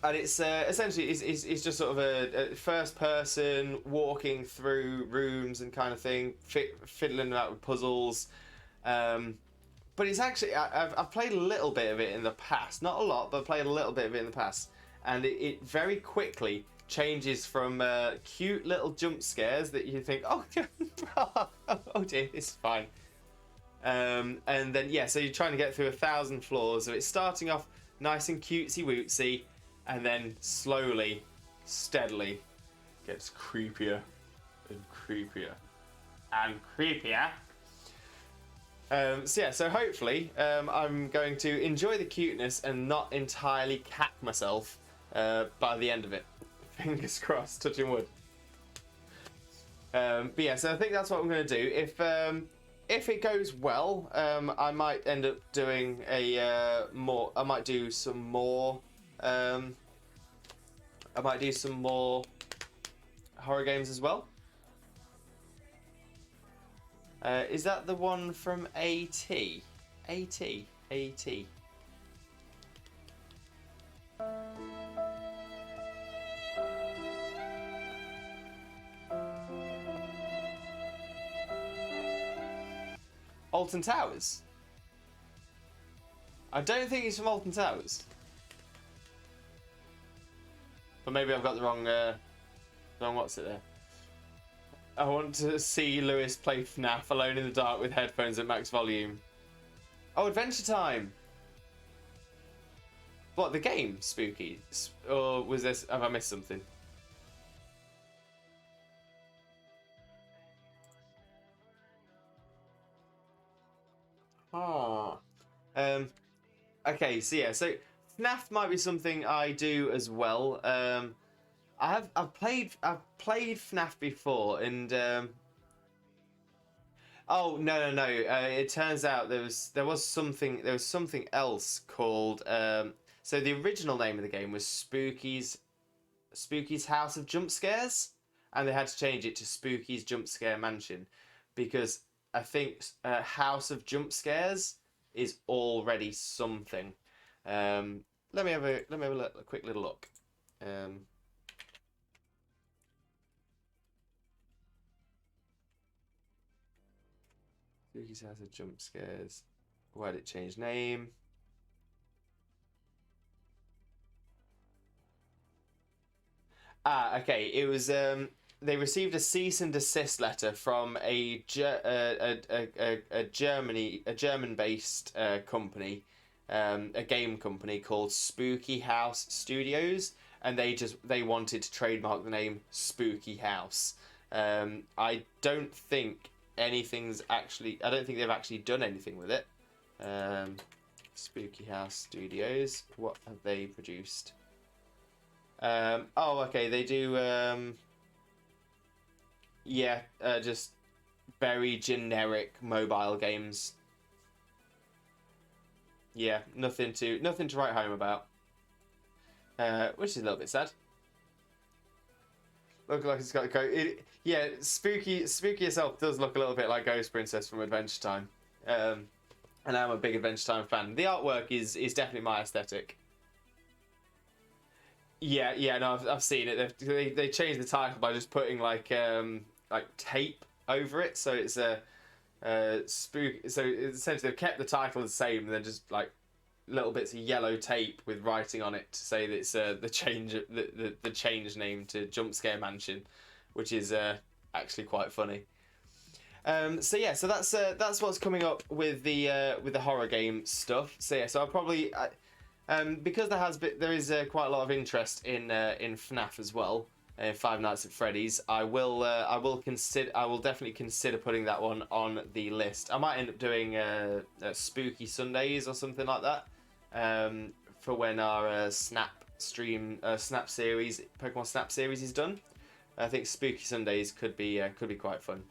[SPEAKER 1] it's essentially it's just sort of a first person walking through rooms and kind of thing, fiddling out with puzzles. But it's actually, I've played a little bit of it in the past. Not a lot, but I've played a little bit of it in the past. And it very quickly changes from cute little jump scares that you think, oh, oh dear, it's fine. And then, yeah, so you're trying to get through 1,000 floors. So it's starting off nice and cutesy-wootsy, and then slowly, steadily gets creepier and creepier and creepier. So hopefully I'm going to enjoy the cuteness and not entirely cack myself by the end of it. Fingers crossed, touching wood. But yeah, so I think that's what I'm going to do. If it goes well, I might end up doing a more. I might do some more. I might do some more horror games as well. Is that the one from AT? AT. Alton Towers? I don't think he's from Alton Towers. But maybe I've got the wrong what's it there? I want to see Lewis play FNAF alone in the dark with headphones at max volume. Oh, Adventure Time! What, the game, Spooky? Or was this... Have I missed something? Ah. Okay, so yeah, so FNAF might be something I do as well. I've played FNAF before, and oh no. It turns out there was something else called. So the original name of the game was Spooky's House of Jump Scares, and they had to change it to Spooky's Jump Scare Mansion, because I think House of Jump Scares is already something. Let me have a quick little look. Spooky's House of Jump Scares. Why did it change name? Okay. It was they received a cease and desist letter from a German-based company, a game company called Spooky House Studios, and they wanted to trademark the name Spooky House. I don't think they've actually done anything with it. Spooky House Studios, what have they produced? Okay, they do just very generic mobile games. Yeah, nothing to write home about. Which is a little bit sad. Look like it's got a coat. Yeah, Spooky itself does look a little bit like Ghost Princess from Adventure Time. And I'm a big Adventure Time fan. The artwork is definitely my aesthetic. Yeah, no, I've seen it. They changed the title by just putting like tape over it, so it's a spook. So essentially, they've kept the title the same, and then just like little bits of yellow tape with writing on it to say that it's the change name to Jump Scare Mansion, which is actually quite funny. So that's what's coming up with the horror game stuff. So yeah, so I'll probably because there is quite a lot of interest in FNAF as well. Five Nights at Freddy's. I will definitely consider putting that one on the list. I might end up doing Spooky Sundays or something like that for when our Snap series, Pokemon Snap series is done. I think Spooky Sundays could be quite fun.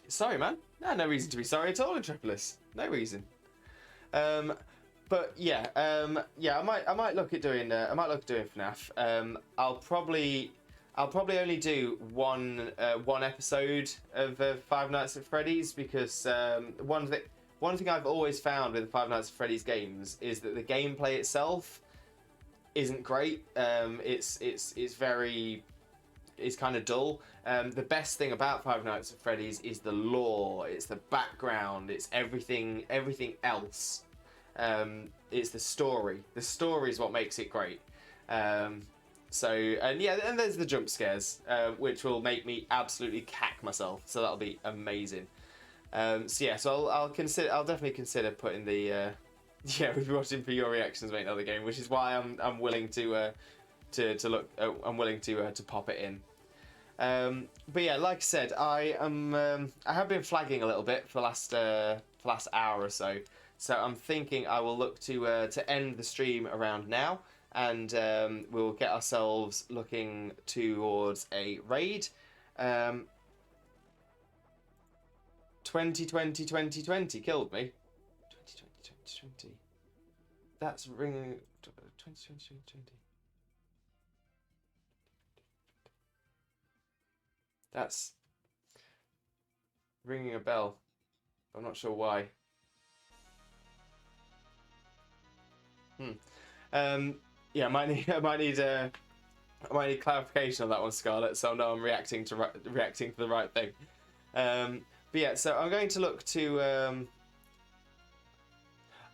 [SPEAKER 1] Sorry, man. No reason to be sorry at all, Intropolis. No reason. But yeah, I might look at doing FNAF. I'll probably only do one episode of Five Nights at Freddy's, because one thing I've always found with the Five Nights at Freddy's games is that the gameplay itself isn't great. It's kind of dull. The best thing about Five Nights at Freddy's is the lore, it's the background, it's everything else. It's the story. The story is what makes it great. And there's the jump scares, which will make me absolutely cack myself. So that'll be amazing. So I'll definitely consider putting the we'll be watching for your reactions, mate. Another game, which is why I'm willing to look. I'm willing to pop it in. But yeah, like I said, I have been flagging a little bit for the last hour or so. So I'm thinking I will look to end the stream around now, and we'll get ourselves looking towards a raid. 2020 2020 killed me. 2020 2020. That's ringing. 2020 2020. That's ringing a bell. I'm not sure why. Yeah, I might need clarification on that one, Scarlett. So I know I'm reacting to the right thing. But yeah, so I'm going to look to.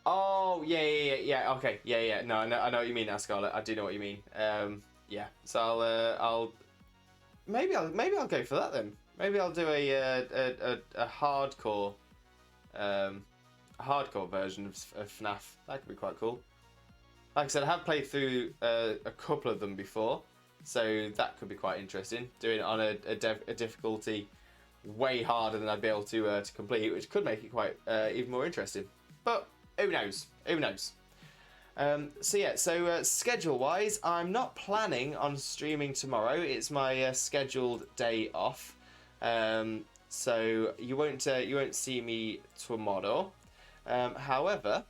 [SPEAKER 1] Oh yeah. Okay, yeah. No, I know what you mean now, Scarlett. I do know what you mean. Yeah. So I'll maybe I'll go for that then. Maybe I'll do a hardcore version of FNAF. That could be quite cool. Like I said, I have played through a couple of them before, so that could be quite interesting. Doing it on a difficulty way harder than I'd be able to complete, which could make it quite even more interesting. But who knows? Who knows? So schedule-wise, I'm not planning on streaming tomorrow. It's my scheduled day off, so you won't see me tomorrow. However,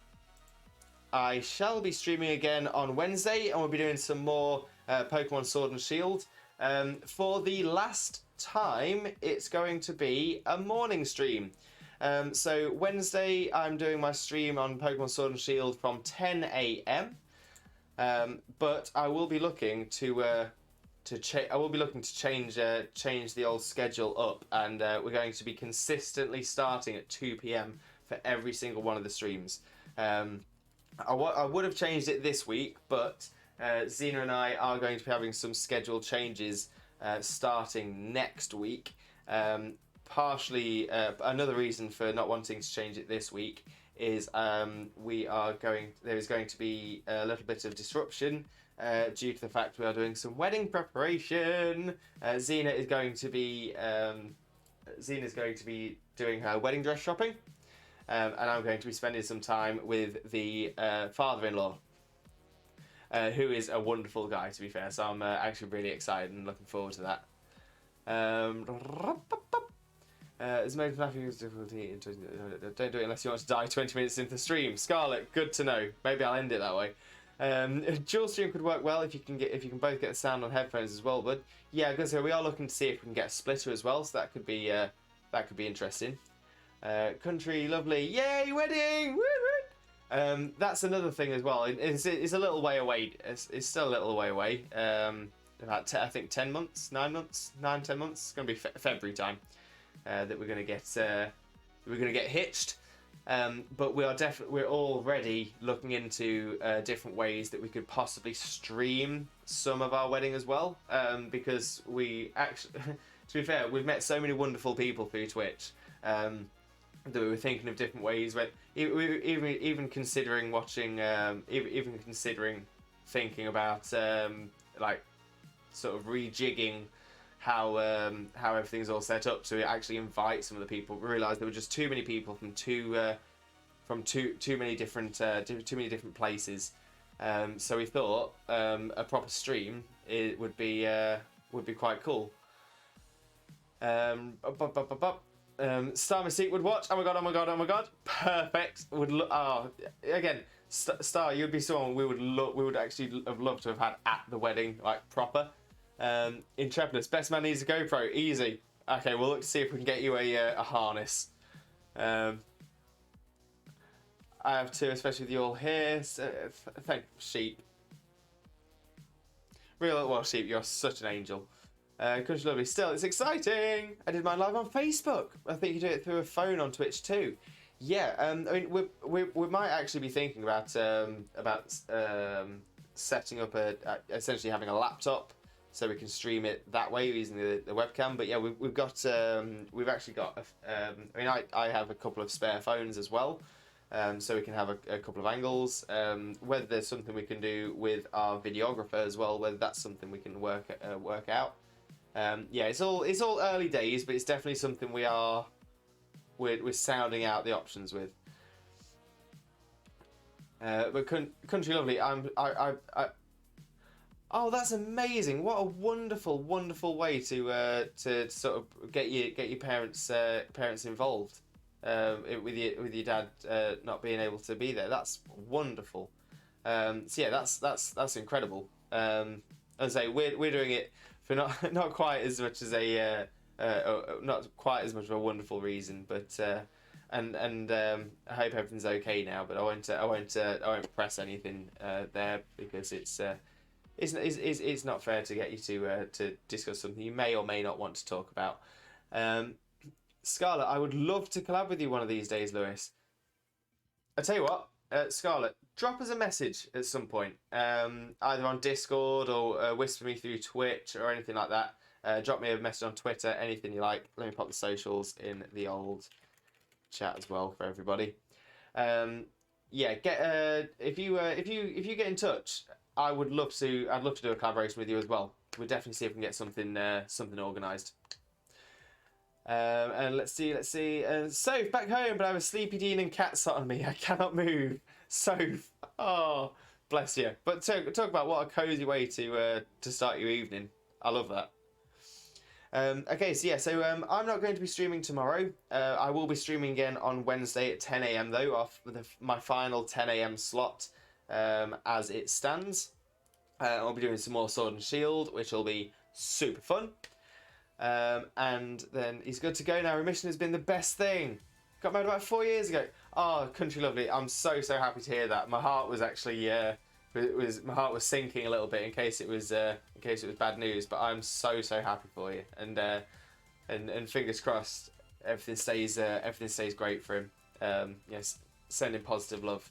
[SPEAKER 1] I shall be streaming again on Wednesday, and we'll be doing some more Pokemon Sword and Shield. For the last time, it's going to be a morning stream. So Wednesday, I'm doing my stream on Pokemon Sword and Shield from 10 a.m. But I will be looking to change the old schedule up, and we're going to be consistently starting at 2 p.m. for every single one of the streams. I would have changed it this week, but Xena and I are going to be having some schedule changes starting next week. Partially, another reason for not wanting to change it this week is there is going to be a little bit of disruption due to the fact we are doing some wedding preparation. Xena is going to be doing her wedding dress shopping. And I'm going to be spending some time with the father-in-law, who is a wonderful guy, to be fair. So I'm actually really excited and looking forward to that. Is making difficulty. Don't do it unless you want to die 20 minutes into the stream. Scarlett, good to know. Maybe I'll end it that way. Dual stream could work well if you can both get the sound on headphones as well. But yeah, because we are looking to see if we can get a splitter as well. So that could be interesting. Country, lovely, yay, wedding! Woo-hoo! That's another thing as well. It's a little way away. It's still a little way away. About I think 10 months, 10 months. It's going to be February time that we're going to get hitched. But we're already looking into different ways that we could possibly stream some of our wedding as well. Because we actually, to be fair, we've met so many wonderful people through Twitch. That we were thinking of different ways, but even considering watching, even considering thinking about like sort of rejigging how everything's all set up to actually invite some of the people. We realised there were just too many people from too many different places. So we thought a proper stream would be quite cool. Star Mystique would watch. Oh my god! Perfect. Again, Star, you'd be someone we would actually have loved to have had at the wedding, like proper. Intrepidus, best man needs a GoPro. Easy. Okay, we'll look to see if we can get you a harness. I have two, especially with you all here. So, thank Sheep. Well, Sheep, you're such an angel. Country lovely. Still, it's exciting. I did mine live on Facebook. I think you do it through a phone on Twitch too. Yeah. I mean, we might actually be thinking about setting up essentially having a laptop so we can stream it that way using the webcam. But yeah, we've actually got. I mean, I have a couple of spare phones as well. So we can have a couple of angles. Whether there's something we can do with our videographer as well, whether that's something we can work out. Yeah, it's all early days, but it's definitely something we're sounding out the options with. But Country Lovely, oh, that's amazing! What a wonderful, wonderful way to sort of get your parents involved with your dad not being able to be there. That's wonderful. So yeah, that's incredible. As I say, we're doing it for not quite as much as not quite as much of a wonderful reason, but and I hope everything's okay now. But I won't press anything there because it's not fair to get you to discuss something you may or may not want to talk about. Scarlett, I would love to collab with you one of these days, Lewis. I tell you what, Scarlett, drop us a message at some point, either on Discord or whisper me through Twitch or anything like that. Drop me a message on Twitter, anything you like. Let me pop the socials in the old chat as well for everybody. Yeah, if you get in touch, I'd love to do a collaboration with you as well. We'll definitely see if we can get something organised. And let's see. Soph, back home, but I have a sleepy Dean and cat sat on me. I cannot move. Soph, oh, bless you. But talk about what a cosy way to start your evening. I love that. Okay, so yeah, I'm not going to be streaming tomorrow. I will be streaming again on Wednesday at 10 AM though, off my final 10 AM slot as it stands. I'll be doing some more Sword and Shield, which will be super fun. And then he's good to go now. Remission has been the best thing. Got married about 4 years ago. Oh, Country Lovely, I'm so happy to hear that. My heart was actually my heart was sinking a little bit in case it was bad news. But I'm so happy for you, and fingers crossed everything stays great for him. Yes, sending positive love.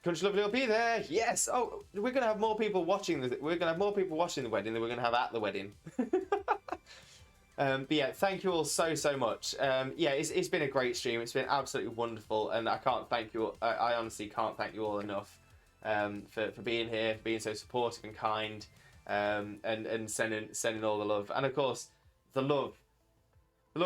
[SPEAKER 1] Country Lovely will be there. Yes. Oh, we're gonna have more people watching the wedding than we're gonna have at the wedding. But yeah, thank you all so much. Yeah, it's been a great stream. It's been absolutely wonderful, and I can't thank you. I honestly can't thank you all enough for being here, for being so supportive and kind, and sending all the love. And of course, the love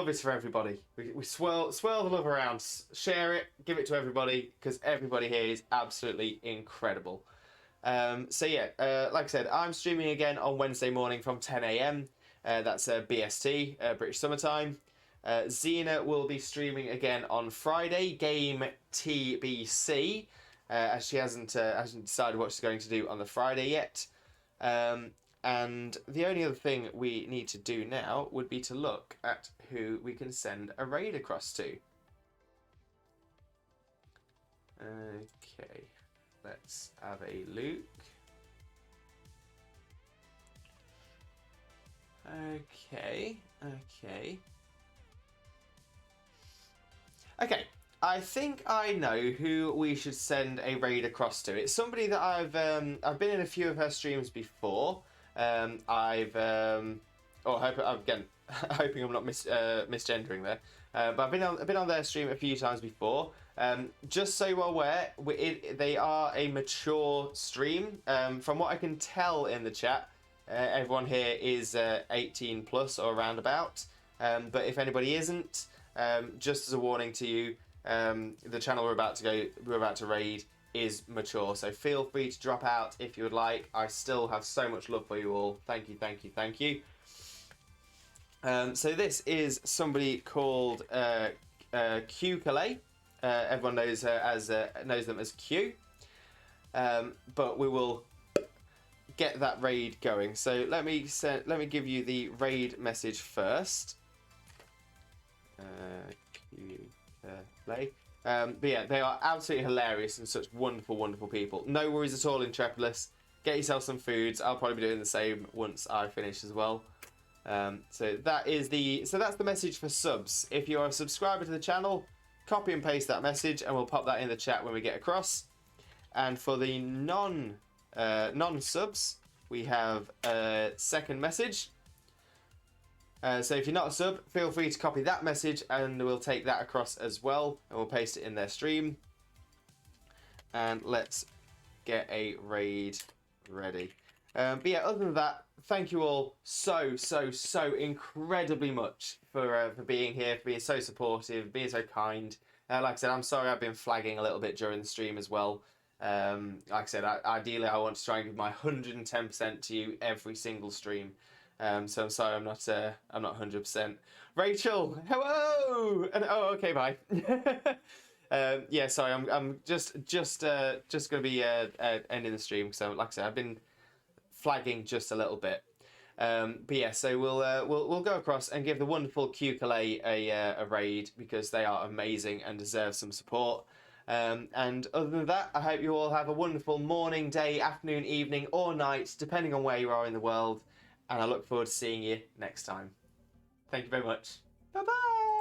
[SPEAKER 1] is for everybody. We swirl the love around, share it, give it to everybody, because everybody here is absolutely incredible. So yeah, like I said, I'm streaming again on Wednesday morning from 10 AM. That's BST, British Summertime. Xena will be streaming again on Friday, game TBC, as she hasn't decided what she's going to do on the Friday yet. And the only other thing we need to do now would be to look at who we can send a raid across to. Okay, let's have a look. Okay. I think I know who we should send a raid across to. It's somebody that I've been in a few of her streams before. Hoping I'm not misgendering there. But I've been on their stream a few times before. Just so you're aware, they are a mature stream. From what I can tell in the chat, everyone here is 18 plus or around about. But if anybody isn't, just as a warning to you, the channel we're about to raid is mature, so feel free to drop out if you would like. I still have so much love for you all. Thank you. So this is somebody called Q Calais. Everyone knows them as Q. But we will get that raid going. So let me give you the raid message first. Q Calais. But yeah, they are absolutely hilarious and such wonderful people. No worries at all, Intrepolis. Get yourself some foods. I'll probably be doing the same once I finish as well. So that's the message for subs. If you're a subscriber to the channel, copy and paste that message, and we'll pop that in the chat when we get across. And for the non subs, we have a second message. So if you're not a sub, feel free to copy that message and we'll take that across as well, and we'll paste it in their stream. And let's get a raid ready. But yeah, other than that, thank you all so incredibly much for being here, for being so supportive, being so kind. Like I said, I'm sorry I've been flagging a little bit during the stream as well. Like I said, ideally I want to try and give my 110% to you every single stream. So I'm sorry I'm not 100%. Rachel, hello, and oh, okay, bye. Yeah, sorry, I'm just gonna be ending the stream. So like I said, I've been flagging just a little bit. But yeah, so we'll go across and give the wonderful Q-Calais a raid, because they are amazing and deserve some support. And other than that, I hope you all have a wonderful morning, day, afternoon, evening, or night, depending on where you are in the world. And I look forward to seeing you next time. Thank you very much. Bye bye.